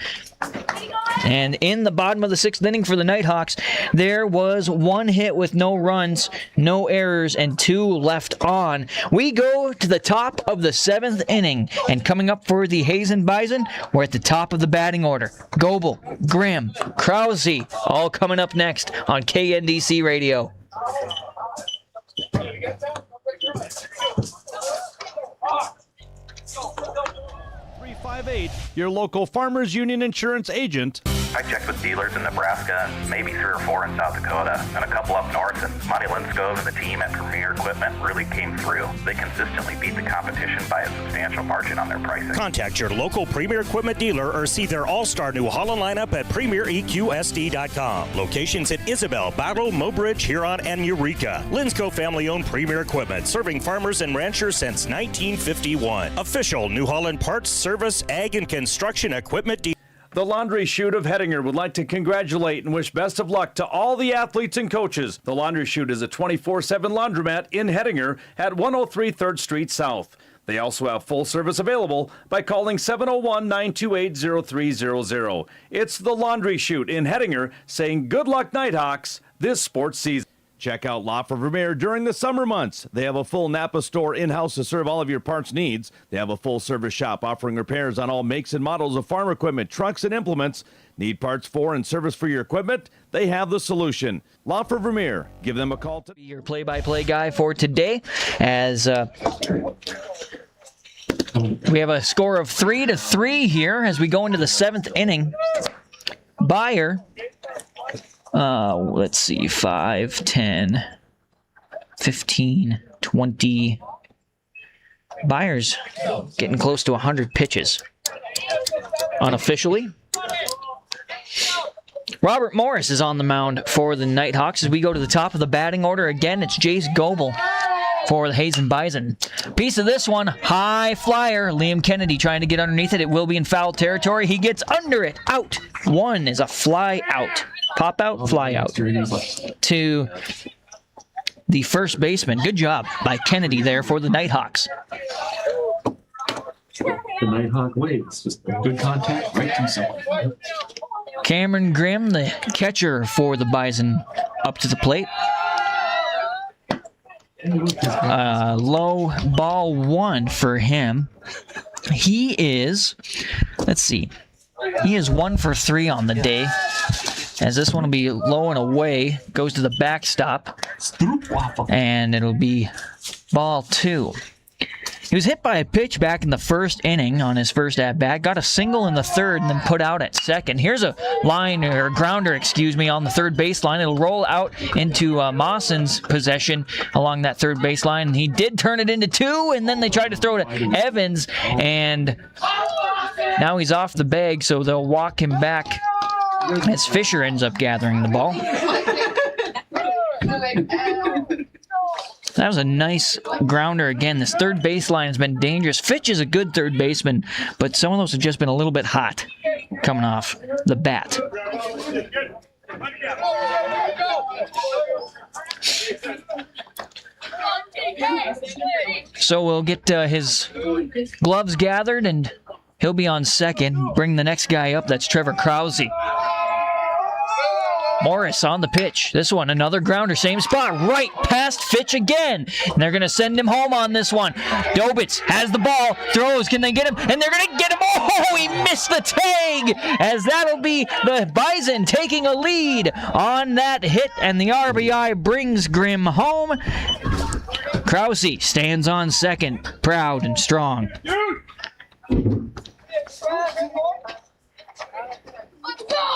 And in the bottom of the 6th inning for the Nighthawks, there was 1 hit with no runs, no errors, and 2 left on. We go to the top of the 7th inning, and coming up for the Hazen Bison, we're at the top of the batting order. Goebel, Grimm, Krause, all coming up next on KNDC Radio. 358, your local Farmers Union Insurance agent. I checked with dealers in Nebraska, maybe 3 or 4 in South Dakota, and a couple up north, and Monty Linskov and the team at Premier Equipment really came through. They consistently beat the competition by a substantial margin on their pricing. Contact your local Premier Equipment dealer or see their all-star New Holland lineup at PremierEQSD.com. Locations at Isabel, Battle, Mobridge, Huron, and Eureka. Linskov family-owned Premier Equipment, serving farmers and ranchers since 1951. Official New Holland parts, service, ag, and construction equipment dealer. The Laundry Chute of Hettinger would like to congratulate and wish best of luck to all the athletes and coaches. The Laundry Chute is a 24/7 laundromat in Hettinger at 103 3rd Street South. They also have full service available by calling 701-928-0300. It's the Laundry Chute in Hettinger saying good luck Nighthawks this sports season. Check out La Vermeer during the summer months. They have a full Napa store in-house to serve all of your parts needs. They have a full-service shop offering repairs on all makes and models of farm equipment, trucks, and implements. Need parts for and service for your equipment? They have the solution. La Vermeer. Give them a call to your play-by-play guy for today, as we have a score of 3-3 here as we go into the 7th inning. Byer, let's see, 5, 10, 15, 20. Byer's getting close to 100 pitches. Unofficially, Robert Morris is on the mound for the Nighthawks. As we go to the top of the batting order again, it's Jace Goebel for the Hazen Bison. Piece of this one, high flyer. Liam Kennedy trying to get underneath it. It will be in foul territory. He gets under it. Out. One is a fly out. Pop out, fly out. To the first baseman. Good job by Kennedy there for the Nighthawks. The Nighthawk way. It's just good contact right to someone. Cameron Grimm, the catcher for the Bison, up to the plate. Low ball 1 for him. He is, let's see, he is 1 for 3 on the day. As this one will be low and away, goes to the backstop, and it'll be ball 2. He was hit by a pitch back in the first inning on his first at-bat, got a single in the third, and then put out at second. Here's a grounder, on the third baseline. It'll roll out into Mawson's possession along that third baseline. And he did turn it into 2, and then they tried to throw to Evans, and now he's off the bag, so they'll walk him back as Fisher ends up gathering the ball. That was a nice grounder again. This third baseline has been dangerous. Fitch is a good third baseman, but some of those have just been a little bit hot coming off the bat. So we'll get his gloves gathered, and he'll be on second. Bring the next guy up. That's Trevor Krause. Morris on the pitch. This one, another grounder, same spot, right past Fitch again. And they're going to send him home on this one. Dobitz has the ball, throws, can they get him? And they're going to get him. Oh, he missed the tag, as that'll be the Bison taking a lead on that hit, and the RBI brings Grimm home. Krause stands on second, proud and strong. Let's go!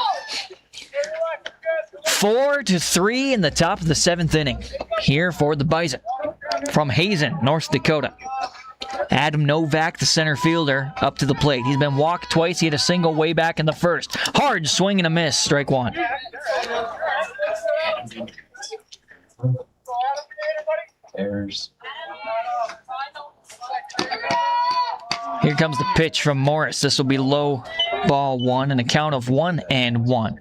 4-3 in the top of the 7th inning here for the Bison from Hazen, North Dakota. Adam Novak, the center fielder, up to the plate. He's been walked twice. He had a single way back in the first. Hard swing and a miss, strike 1. Errors. Here comes the pitch from Morris. This will be low, ball 1, and a count of 1-1.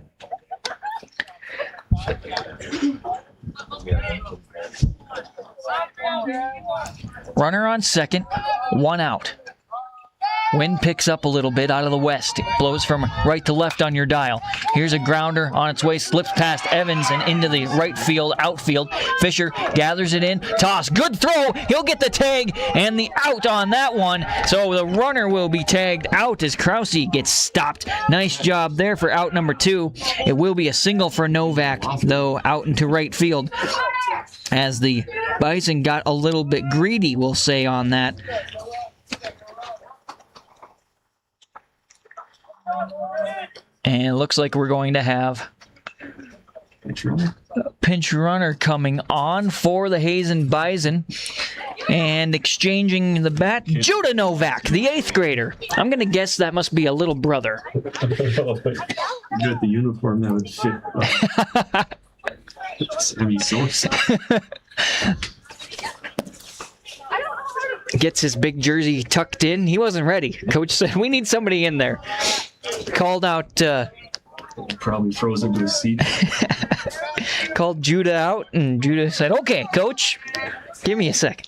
Runner on second, 1 out. Wind picks up a little bit out of the west. It blows from right to left on your dial. Here's a grounder on its way, slips past Evans and into the right field, outfield. Fisher gathers it in, toss, good throw. He'll get the tag and the out on that one. So the runner will be tagged out as Krause gets stopped. Nice job there for out number 2. It will be a single for Novak, though, out into right field, as the Bison got a little bit greedy, we'll say, on that. And it looks like we're going to have a pinch runner coming on for the Hazen Bison. And exchanging the bat, Judah Novak, the 8th grader. I'm going to guess that must be a little brother. You got the uniform that would fit. Sammy Sosa. Gets his big jersey tucked in. He wasn't ready. Coach said, we need somebody in there. Called out... probably froze into his seat. Called Judah out, and Judah said, okay, Coach, give me a second.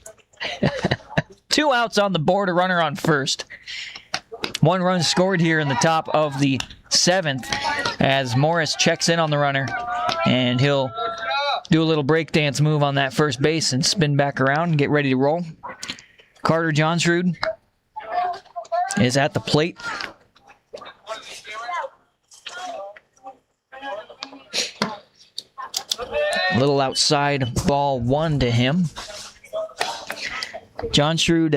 2 outs on the board, a runner on first. 1 run scored here in the top of the 7th as Morris checks in on the runner, and he'll do a little breakdance move on that first base and spin back around and get ready to roll. Carter Johnsrud is at the plate. A little outside, ball 1 to him. Johnsrud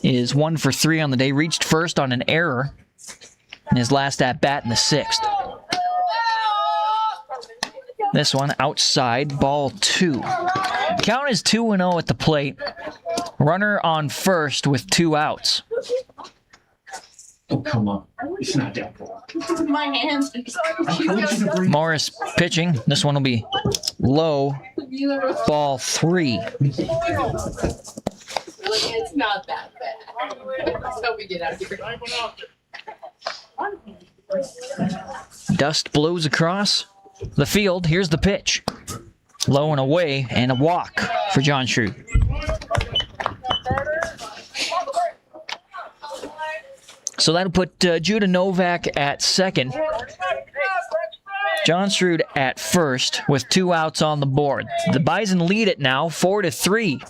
is 1 for 3 on the day. Reached first on an error. in his last at-bat in the 6th. This one outside, ball 2. Count is 2-0 at the plate. Runner on first with 2 outs. Oh, come on. It's not that ball. My hands. Morris pitching. This one will be low, ball 3. It's not that bad. Let's hope we get out of here. Dust blows across the field. Here's the pitch. Low and away, and a walk for John Shrewd. So that'll put Judah Novak at second. John Shrewd at first with 2 outs on the board. The Bison lead it now 4-3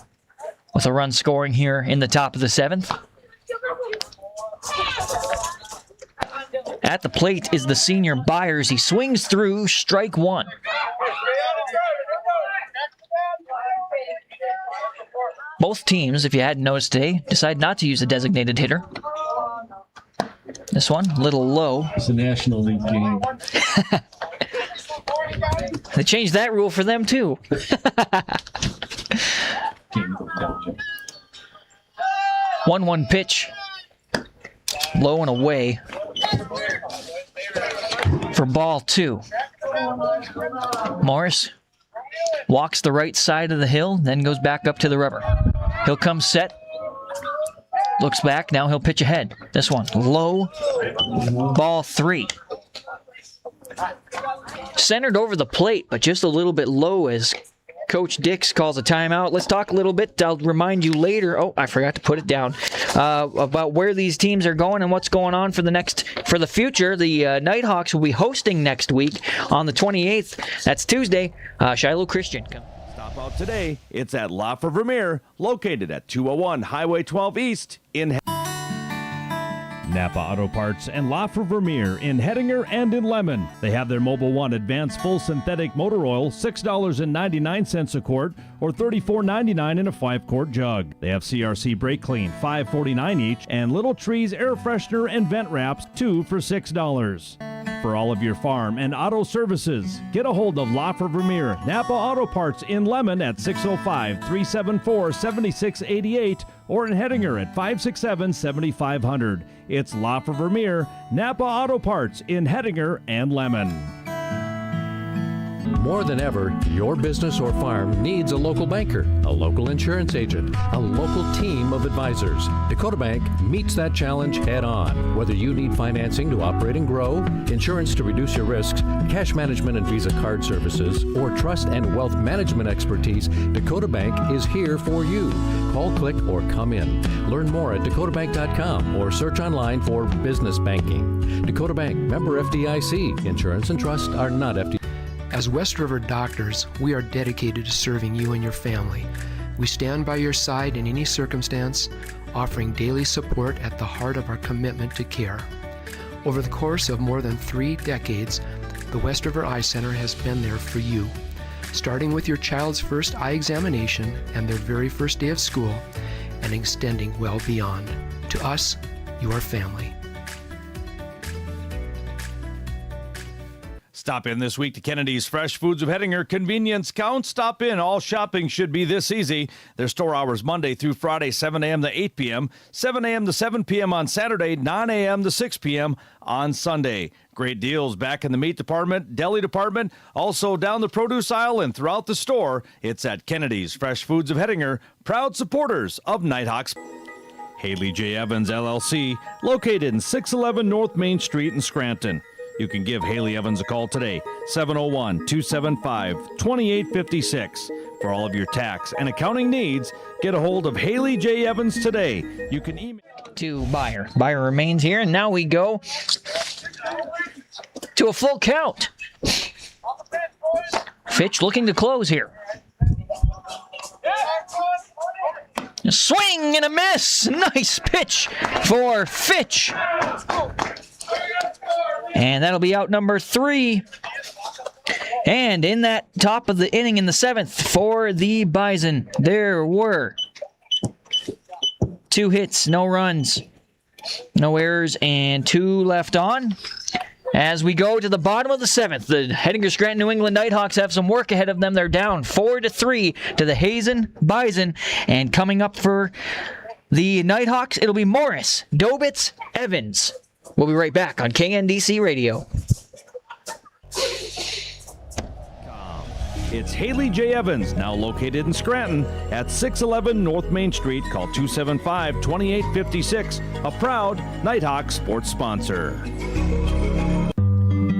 with a run scoring here in the top of the 7th. At the plate is the senior Byers. He swings through, strike 1. Both teams, if you hadn't noticed today, decide not to use a designated hitter. This one, a little low. It's a National League game. They changed that rule for them, too. 1-1 pitch. Low and away for ball 2. Morris walks the right side of the hill, then goes back up to the rubber. He'll come set. Looks back. Now he'll pitch ahead. This one, low, ball 3. Centered over the plate, but just a little bit low as Coach Dix calls a timeout. Let's talk a little bit. I'll remind you later. Oh, I forgot to put it down. About where these teams are going and what's going on for the future. The Nighthawks will be hosting next week on the 28th. That's Tuesday. Shiloh Christian. Stop out today. It's at La Vermeer, located at 201 Highway 12 East in Napa Auto Parts and La Vermeer in Hettinger and in Lemon. They have their Mobile One Advanced Full Synthetic Motor Oil, $6.99 a quart, or $34.99 in a 5-quart jug. They have CRC Brake Clean, $5.49 each, and Little Trees Air Freshener and Vent Wraps, 2 for $6. For all of your farm and auto services, get a hold of La Vermeer, Napa Auto Parts in Lemon at 605-374-7688 or in Hettinger at 567-7500. It's La Vermeer, Napa Auto Parts in Hettinger and Lemon. More than ever, your business or farm needs a local banker, a local insurance agent, a local team of advisors. Dakota Bank meets that challenge head on. Whether you need financing to operate and grow, insurance to reduce your risks, cash management and Visa card services, or trust and wealth management expertise, Dakota Bank is here for you. Call, click, or come in. Learn more at dakotabank.com or search online for business banking. Dakota Bank, member FDIC. Insurance and trust are not FDIC. As West River doctors, we are dedicated to serving you and your family. We stand by your side in any circumstance, offering daily support at the heart of our commitment to care. Over the course of more than 3 decades, the West River Eye Center has been there for you, starting with your child's first eye examination and their very first day of school, and extending well beyond. To us, your family. Stop in this week to Kennedy's Fresh Foods of Hettinger. Convenience counts. Stop in. All shopping should be this easy. Their store hours Monday through Friday, 7 a.m. to 8 p.m., 7 a.m. to 7 p.m. on Saturday, 9 a.m. to 6 p.m. on Sunday. Great deals back in the meat department, deli department, also down the produce aisle and throughout the store. It's at Kennedy's Fresh Foods of Hettinger, proud supporters of Nighthawks. Haley J. Evans, LLC, located in 611 North Main Street in Scranton. You can give Haley Evans a call today, 701-275-2856. For all of your tax and accounting needs, get a hold of Haley J. Evans today. You can email to Buyer. Buyer remains here, and now we go to a full count. Fitch looking to close here. A swing and a miss. Nice pitch for Fitch. And that'll be out number 3. And in that top of the inning in the 7th for the Bison, there were 2 hits, no runs. No errors and 2 left on. As we go to the bottom of the 7th, the Hettinger Scranton New England Nighthawks have some work ahead of them. They're down 4-3 to the Hazen Bison. And coming up for the Nighthawks, it'll be Morris, Dobitz, Evans. We'll be right back on KNDC Radio. It's Haley J. Evans, now located in Scranton at 611 North Main Street. Call 275-2856, a proud Nighthawk sports sponsor.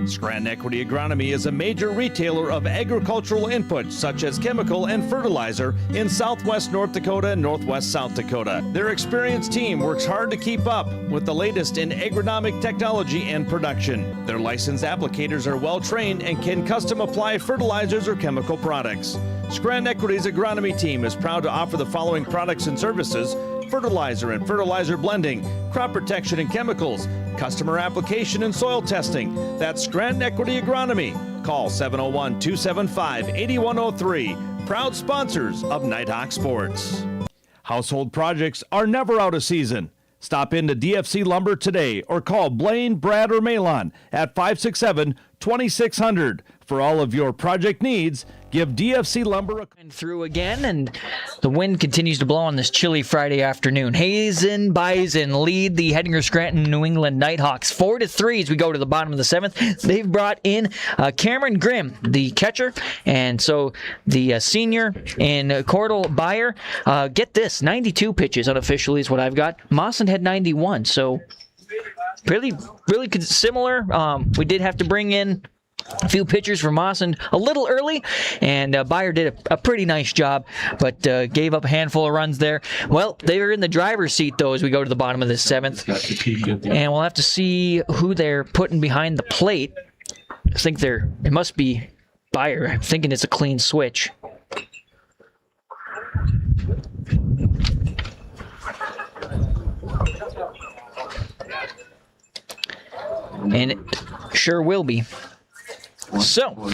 Scranton Equity Agronomy is a major retailer of agricultural inputs such as chemical and fertilizer in southwest North Dakota and northwest South Dakota. Their experienced team works hard to keep up with the latest in agronomic technology and production. Their licensed applicators are well trained and can custom apply fertilizers or chemical products. Scranton Equity's agronomy team is proud to offer the following products and services: fertilizer and fertilizer blending, crop protection and chemicals, customer application and soil testing. That's Scranton Equity Agronomy. Call 701-275-8103. Proud sponsors of Nighthawk Sports. Household projects are never out of season. Stop into DFC Lumber today or call Blaine, Brad, or Malon at 567-2600. For all of your project needs, give DFC Lumber a... Through again, and the wind continues to blow on this chilly Friday afternoon. Hazen Bison lead the Hettinger Scranton New England Nighthawks 4-3 as we go to the bottom of the 7th. They've brought in Cameron Grimm, the catcher, and so the senior in Cordell Beyer. Get this, 92 pitches unofficially is what I've got. Mawson had 91, so really similar. We did have to bring in a few pitchers for Mawson a little early, and Beyer did a pretty nice job, but gave up a handful of runs there. Well, they are in the driver's seat, though, as we go to the bottom of this 7th. And we'll have to see who they're putting behind the plate. I think it must be Beyer. I'm thinking it's a clean switch. And it sure will be. So,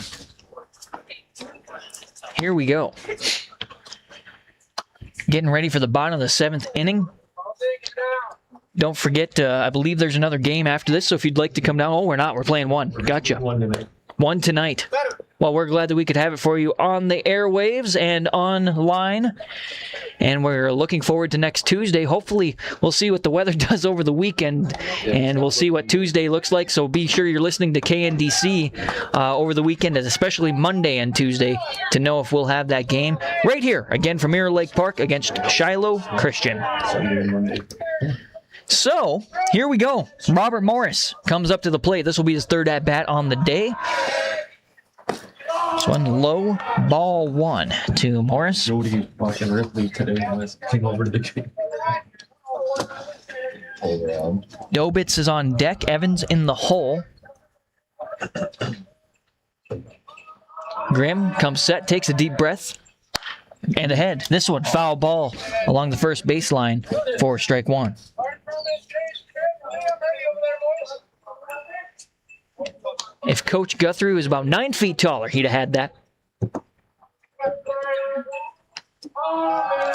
here we go. Getting ready for the bottom of the 7th inning. Don't forget, I believe there's another game after this, so if you'd like to come down. Oh, we're not. We're playing one. Gotcha. One tonight. Well, we're glad that we could have it for you on the airwaves and online. And we're looking forward to next Tuesday. Hopefully, we'll see what the weather does over the weekend, and we'll see what Tuesday looks like. So be sure you're listening to KNDC over the weekend, and especially Monday and Tuesday, to know if we'll have that game right here, again from Mirror Lake Park against Shiloh Christian. So, here we go. Robert Morris comes up to the plate. This will be his 3rd at-bat on the day. This one low, ball 1 to Morris. Jody watching Ripley today was came over to the game. Dobitz is on deck. Evans in the hole. Grimm comes set, takes a deep breath, and ahead. This one, foul ball along the first baseline for strike 1. If Coach Guthrie was about 9 feet taller, he'd have had that.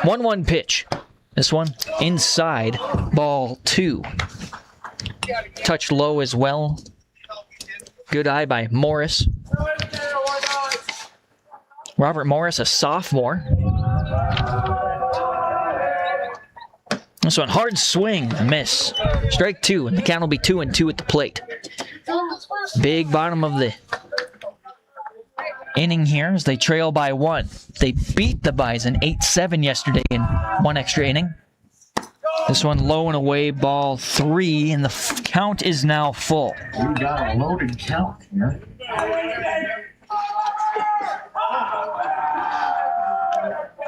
1-1 pitch. This one inside, ball 2. Touched low as well. Good eye by Morris. Robert Morris, a sophomore. This one, hard swing, a miss. Strike 2, and the count will be 2-2 at the plate. Big bottom of the inning here as they trail by 1. They beat the Bison 8-7 yesterday in 1 extra inning. This one low and away, ball 3, and the count is now full. You got a loaded count here.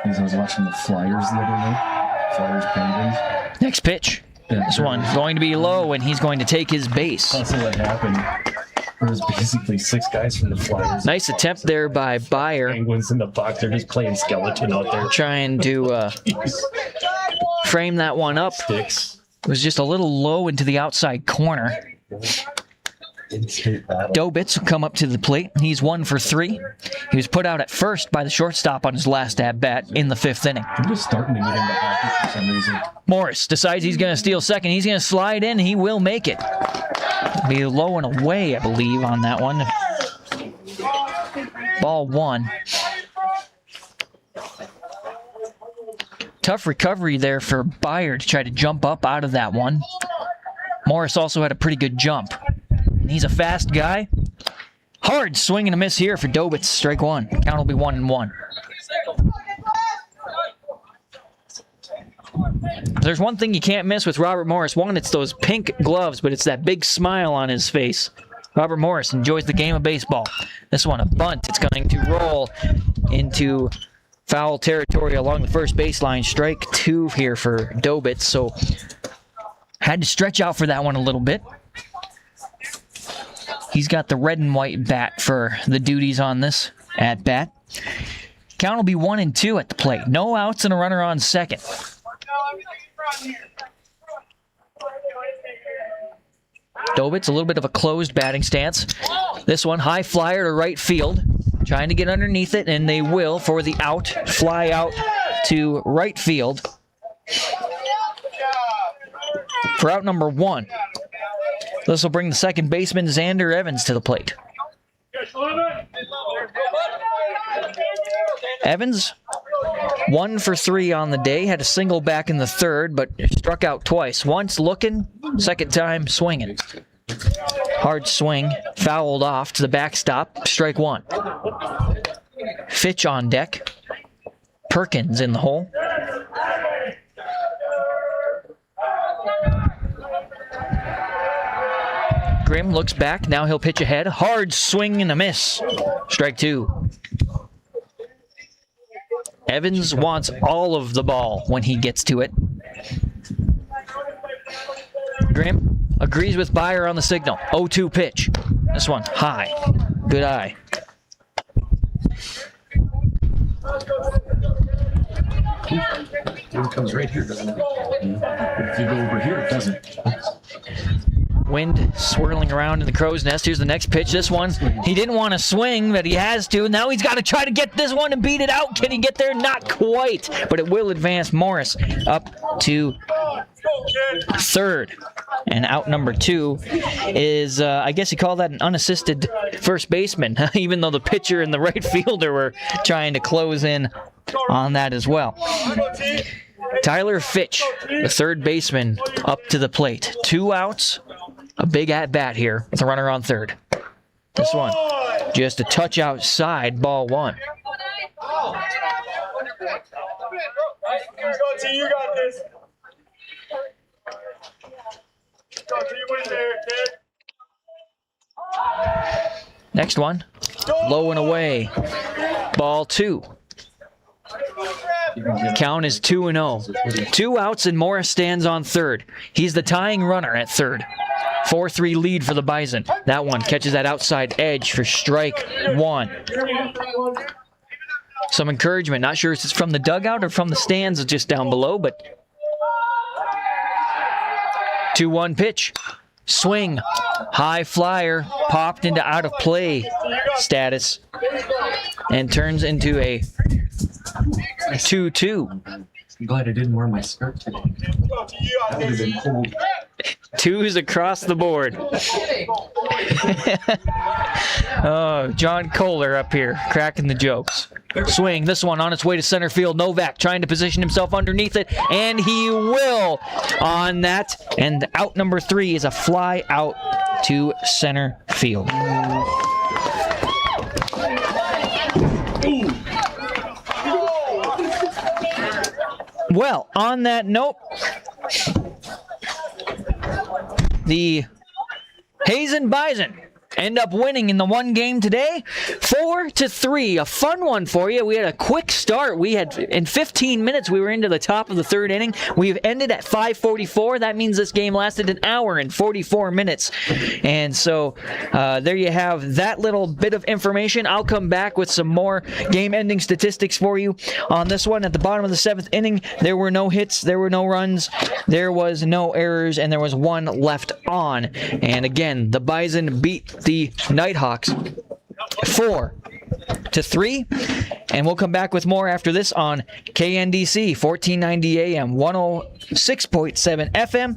As I was watching the Flyers the other night, Flyers Penguins. Next pitch. This one going to be low, and he's going to take his base. That's what happened. There was basically 6 guys from the Flyers. Nice attempt there by Beyer. Penguins in the box. They're just playing skeleton out there. Trying to frame that one up. Sticks. It was just a little low into the outside corner. Dobitz will come up to the plate. He's 1 for 3. He was put out at first by the shortstop on his last at-bat in the 5th inning. I'm just starting to get into hockey for some reason. Morris decides he's going to steal second. He's going to slide in. He will make it. Be low and away, I believe, on that one. Ball 1. Tough recovery there for Byer to try to jump up out of that one. Morris also had a pretty good jump. He's a fast guy. Hard swing and a miss here for Dobitz. Strike 1. Count will be 1-1. There's one thing you can't miss with Robert Morris. One, it's those pink gloves, but it's that big smile on his face. Robert Morris enjoys the game of baseball. This one, a bunt. It's going to roll into foul territory along the first baseline. Strike 2 here for Dobitz, so had to stretch out for that one a little bit. He's got the red and white bat for the duties on this at bat. Count will be 1-2 at the plate. No outs and a runner on second. Dobitz, a little bit of a closed batting stance. This one, high flyer to right field. Trying to get underneath it, and they will for the out. Fly out to right field for out number 1. This will bring the second baseman, Xander Evans, to the plate. Evans, 1 for 3 on the day. Had a single back in the 3rd, but struck out twice. Once looking, second time swinging. Hard swing, fouled off to the backstop. Strike 1. Fitch on deck. Perkins in the hole. Grimm looks back. Now he'll pitch ahead. Hard swing and a miss. Strike 2. Evans wants all of the ball when he gets to it. Grimm agrees with Byer on the signal. 0-2 pitch. This one high. Good eye. It comes right here, doesn't it? If you go over here, it doesn't. Wind swirling around in the crow's nest. Here's the next pitch. This one, he didn't want to swing, but he has to. Now he's got to try to get this one and beat it out. Can he get there? Not quite, but it will advance Morris up to 3rd. And out number 2 is, I guess you call that an unassisted first baseman, even though the pitcher and the right fielder were trying to close in on that as well. Tyler Fitch, the 3rd baseman, up to the plate. 2 outs. A big at-bat here with a runner on 3rd. This one, just a touch outside, ball 1. You got this. Next one, low and away, ball 2. Count is 2-0. 2 outs and Morris stands on 3rd. He's the tying runner at 3rd. 4-3 lead for the Bison. That one catches that outside edge for strike 1. Some encouragement. Not sure if it's from the dugout or from the stands just down below, but 2-1 pitch. Swing. High flyer. Popped into out of play status and turns into a 2-2. I'm glad I didn't wear my skirt today. That would have been cold. 2s across the board. Oh, John Kohler up here cracking the jokes. Swing, this one on its way to center field. Novak trying to position himself underneath it, and he will on that. And out number 3 is a fly out to center field. Well, on that note, the Hazen Bison end up winning in the one game today, 4-3. A fun one for you. We had a quick start. We had, in 15 minutes, we were into the top of the third inning. We've ended at 5:44. That means this game lasted an hour and 44 minutes. And so there you have that little bit of information. I'll come back with some more game-ending statistics for you on this one. At the bottom of the 7th inning, there were no hits, there were no runs, there was no errors, and there was one left on. And again, the Bison beat the Nighthawks 4-3, and we'll come back with more after this on KNDC 1490 AM 106.7 FM,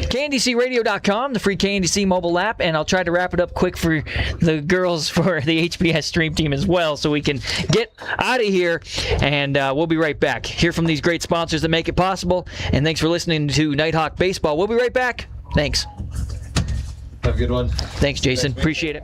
KNDCradio.com, the free KNDC mobile app, and I'll try to wrap it up quick for the girls for the HPS stream team as well, so we can get out of here, and we'll be right back. Hear from these great sponsors that make it possible, and thanks for listening to Nighthawk Baseball. We'll be right back. Thanks. Have a good one. Thanks, Jason. Appreciate it.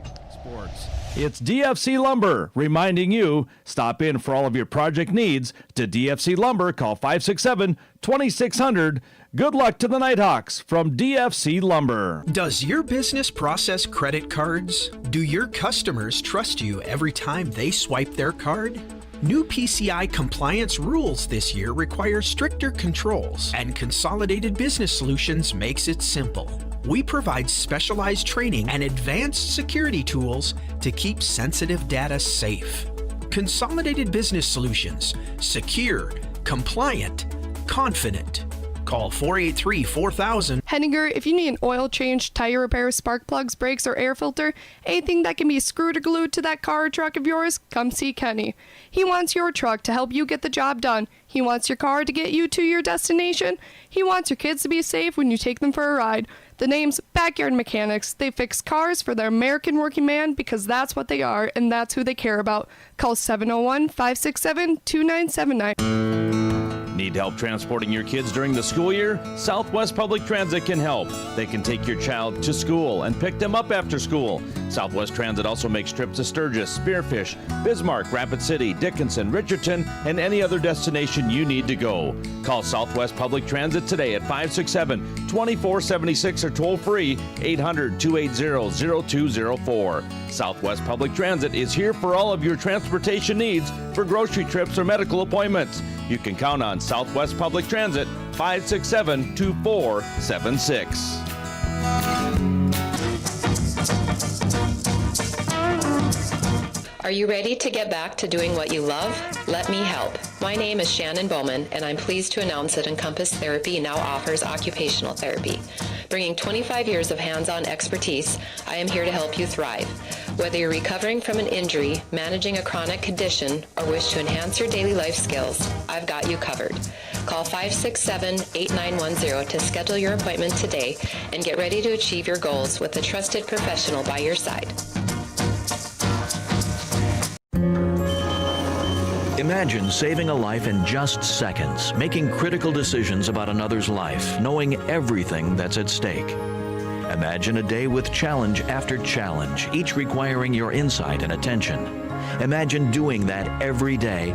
It's DFC Lumber reminding you, stop in for all of your project needs to DFC Lumber. Call 567-2600. Good luck to the Nighthawks from DFC Lumber. Does your business process credit cards? Do your customers trust you every time they swipe their card? New PCI compliance rules this year require stricter controls, and Consolidated Business Solutions makes it simple. We provide specialized training and advanced security tools to keep sensitive data safe. Consolidated Business Solutions. Secure, compliant, confident. Call 483-4000. Hettinger, if you need an oil change, tire repair, spark plugs, brakes, or air filter, anything that can be screwed or glued to that car or truck of yours, come see Kenny. He wants your truck to help you get the job done. He wants your car to get you to your destination. He wants your kids to be safe when you take them for a ride. The name's Backyard Mechanics. They fix cars for the American working man because that's what they are and that's who they care about. Call 701-567-2979. Need help transporting your kids during the school year? Southwest Public Transit can help. They can take your child to school and pick them up after school. Southwest Transit also makes trips to Sturgis, Spearfish, Bismarck, Rapid City, Dickinson, Richardson, and any other destination you need to go. Call Southwest Public Transit today at 567-2476 or toll free 800-280-0204. Southwest Public Transit is here for all of your transportation needs for grocery trips or medical appointments. You can count on Southwest Public Transit, 567-2476. Are you ready to get back to doing what you love? Let me help. My name is Shannon Bowman, and I'm pleased to announce that Encompass Therapy now offers occupational therapy. Bringing 25 years of hands-on expertise, I am here to help you thrive. Whether you're recovering from an injury, managing a chronic condition, or wish to enhance your daily life skills, I've got you covered. Call 567-8910 to schedule your appointment today and get ready to achieve your goals with a trusted professional by your side. Imagine saving a life in just seconds, making critical decisions about another's life, knowing everything that's at stake. Imagine a day with challenge after challenge, each requiring your insight and attention. Imagine doing that every day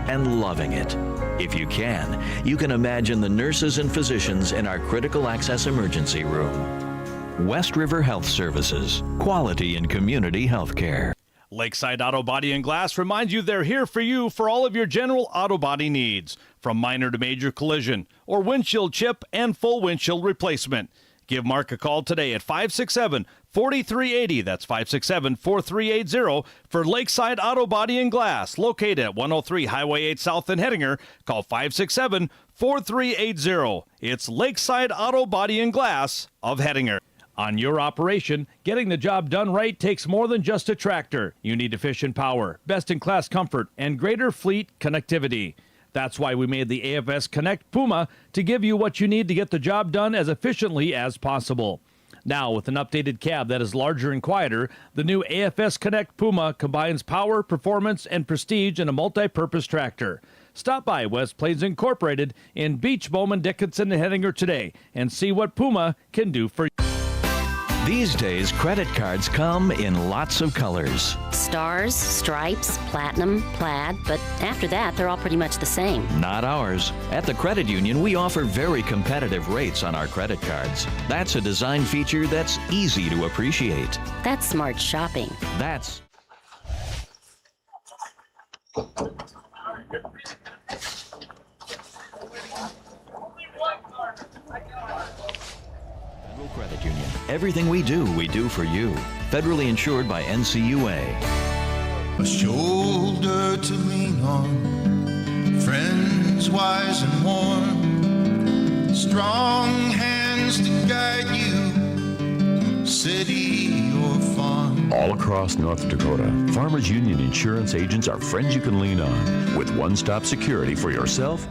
and loving it. If you can imagine the nurses and physicians in our critical access emergency room. West River Health Services, quality in community health care. Lakeside Auto Body and Glass reminds you they're here for you for all of your general auto body needs, from minor to major collision or windshield chip and full windshield replacement. Give Mark a call today at 567-4380. That's 567-4380 for Lakeside Auto Body and Glass, located at 103 Highway 8 South in Hettinger. Call 567-4380. It's Lakeside Auto Body and Glass of Hettinger. On your operation, getting the job done right takes more than just a tractor. You need efficient power, best-in-class comfort, and greater fleet connectivity. That's why we made the AFS Connect Puma to give you what you need to get the job done as efficiently as possible. Now, with an updated cab that is larger and quieter, the new AFS Connect Puma combines power, performance, and prestige in a multi-purpose tractor. Stop by West Plains Incorporated in Beach, Bowman, Dickinson, and Hettinger today and see what Puma can do for you. These days, credit cards come in lots of colors. Stars, stripes, platinum, plaid, but after that, they're all pretty much the same. Not ours. At the credit union, we offer very competitive rates on our credit cards. That's a design feature that's easy to appreciate. That's smart shopping. That's... Federal Credit Union. Everything we do for you. Federally insured by NCUA. A shoulder to lean on, friends wise and warm, strong hands to guide you, city or farm. All across North Dakota, Farmers Union insurance agents are friends you can lean on with one-stop security for yourself.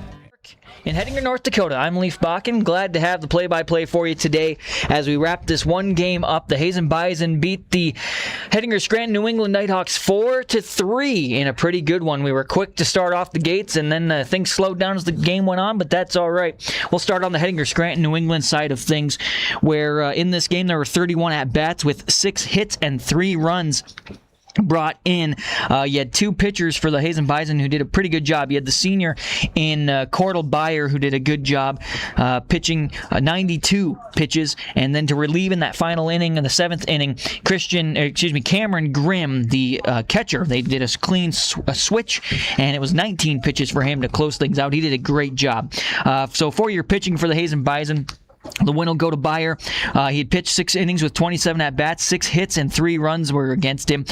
In Hettinger, North Dakota, I'm Leaf Bakken. Glad to have the play-by-play for you today as we wrap this one game up. The Hazen Bison beat the Hettinger Scranton New England Nighthawks 4-3 in a pretty good one. We were quick to start off the gates, and then things slowed down as the game went on, but that's all right. We'll start on the Hettinger Scranton New England side of things, where in this game there were 31 at-bats with 6 hits and 3 runs brought in. You had 2 pitchers for the Hazen Bison who did a pretty good job. You had the senior in Cordell Byer who did a good job pitching 92 pitches, and then to relieve in that final inning, in the 7th inning, Cameron Grimm, the catcher, they did a clean switch, and it was 19 pitches for him to close things out. He did a great job. So for your pitching for the Hazen Bison, the win will go to Byer. He had pitched 6 innings with 27 at-bats, 6 hits and 3 runs were against him.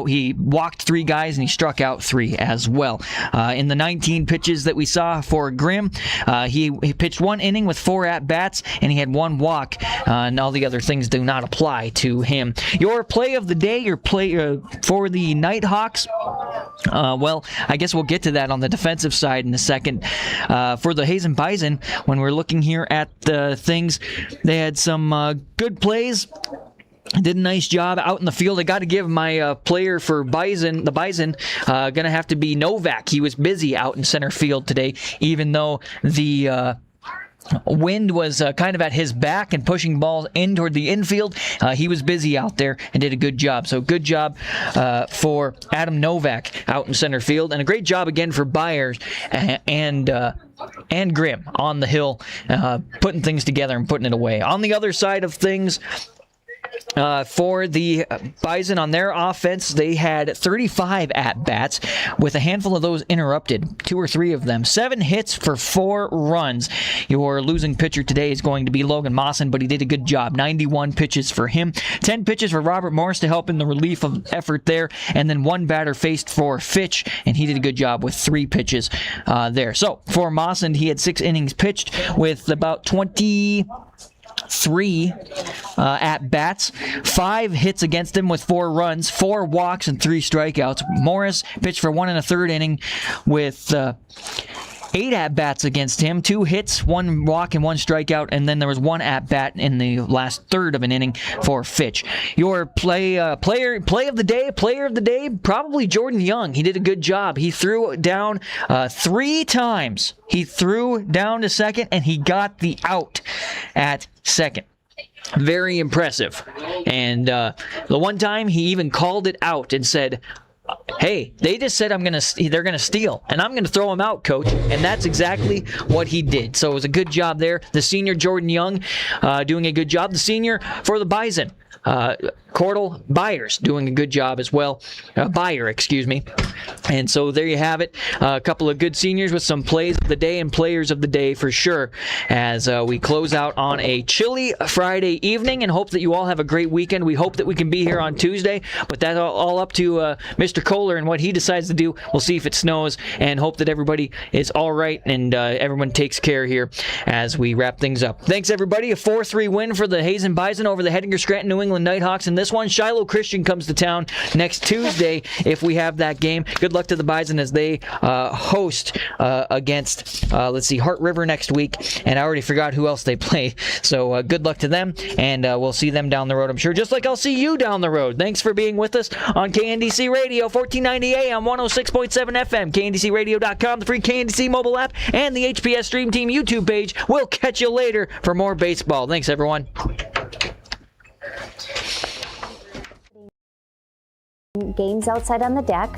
He walked 3 guys and he struck out 3 as well. In the 19 pitches that we saw for Grimm, he pitched 1 inning with 4 at-bats and he had 1 walk. And all the other things do not apply to him. Your play of the day, your play for the Nighthawks, well, I guess we'll get to that on the defensive side in a second. For the Hazen Bison, when we're looking here at the things, they had some good plays. Did a nice job out in the field. I got to give my player for the Bison, going to have to be Novak. He was busy out in center field today, even though the wind was kind of at his back and pushing balls in toward the infield. He was busy out there and did a good job. So good job for Adam Novak out in center field, and a great job again for Byers and Grimm on the hill, putting things together and putting it away. On the other side of things, for the Bison on their offense, they had 35 at-bats with a handful of those interrupted, 2 or 3 of them. 7 hits for 4 runs. Your losing pitcher today is going to be Logan Mawson, but he did a good job. 91 pitches for him. 10 pitches for Robert Morris to help in the relief of effort there, and then 1 batter faced for Fitch, and he did a good job with 3 pitches there. So for Mawson, he had 6 innings pitched with about 23 at-bats, 5 hits against him with 4 runs, 4 walks, and 3 strikeouts. Morris pitched for 1 1/3 inning with 8 at-bats against him, 2 hits, 1 walk, and 1 strikeout, and then there was 1 at-bat in the last third of an inning for Fitch. Your player of the day, probably Jordan Young. He did a good job. He threw down 3 times. He threw down to second, and he got the out at second. Very impressive. And the one time he even called it out and said, "Hey, they just said they're gonna steal, and I'm gonna throw them out, coach." And that's exactly what he did. So it was a good job there. The senior Jordan Young doing a good job. The senior for the Bison, Cordell Byers, doing a good job as well. Byer, excuse me. And so there you have it. A couple of good seniors with some plays of the day and players of the day for sure, as we close out on a chilly Friday evening, and hope that you all have a great weekend. We hope that we can be here on Tuesday, but that's all up to Mr. Kohler and what he decides to do. We'll see if it snows, and hope that everybody is all right and everyone takes care here as we wrap things up. Thanks, everybody. A 4-3 win for the Hazen Bison over the Hettinger Scranton New England Nighthawks. And this one, Shiloh Christian comes to town next Tuesday if we have that game. Good luck to the Bison as they host against, Heart River next week. And I already forgot who else they play. So good luck to them, and we'll see them down the road, I'm sure, just like I'll see you down the road. Thanks for being with us on KNDC Radio, 1490 AM, 106.7 FM, KNDCradio.com, the free KNDC mobile app, and the HPS Stream Team YouTube page. We'll catch you later for more baseball. Thanks, everyone. games outside on the deck.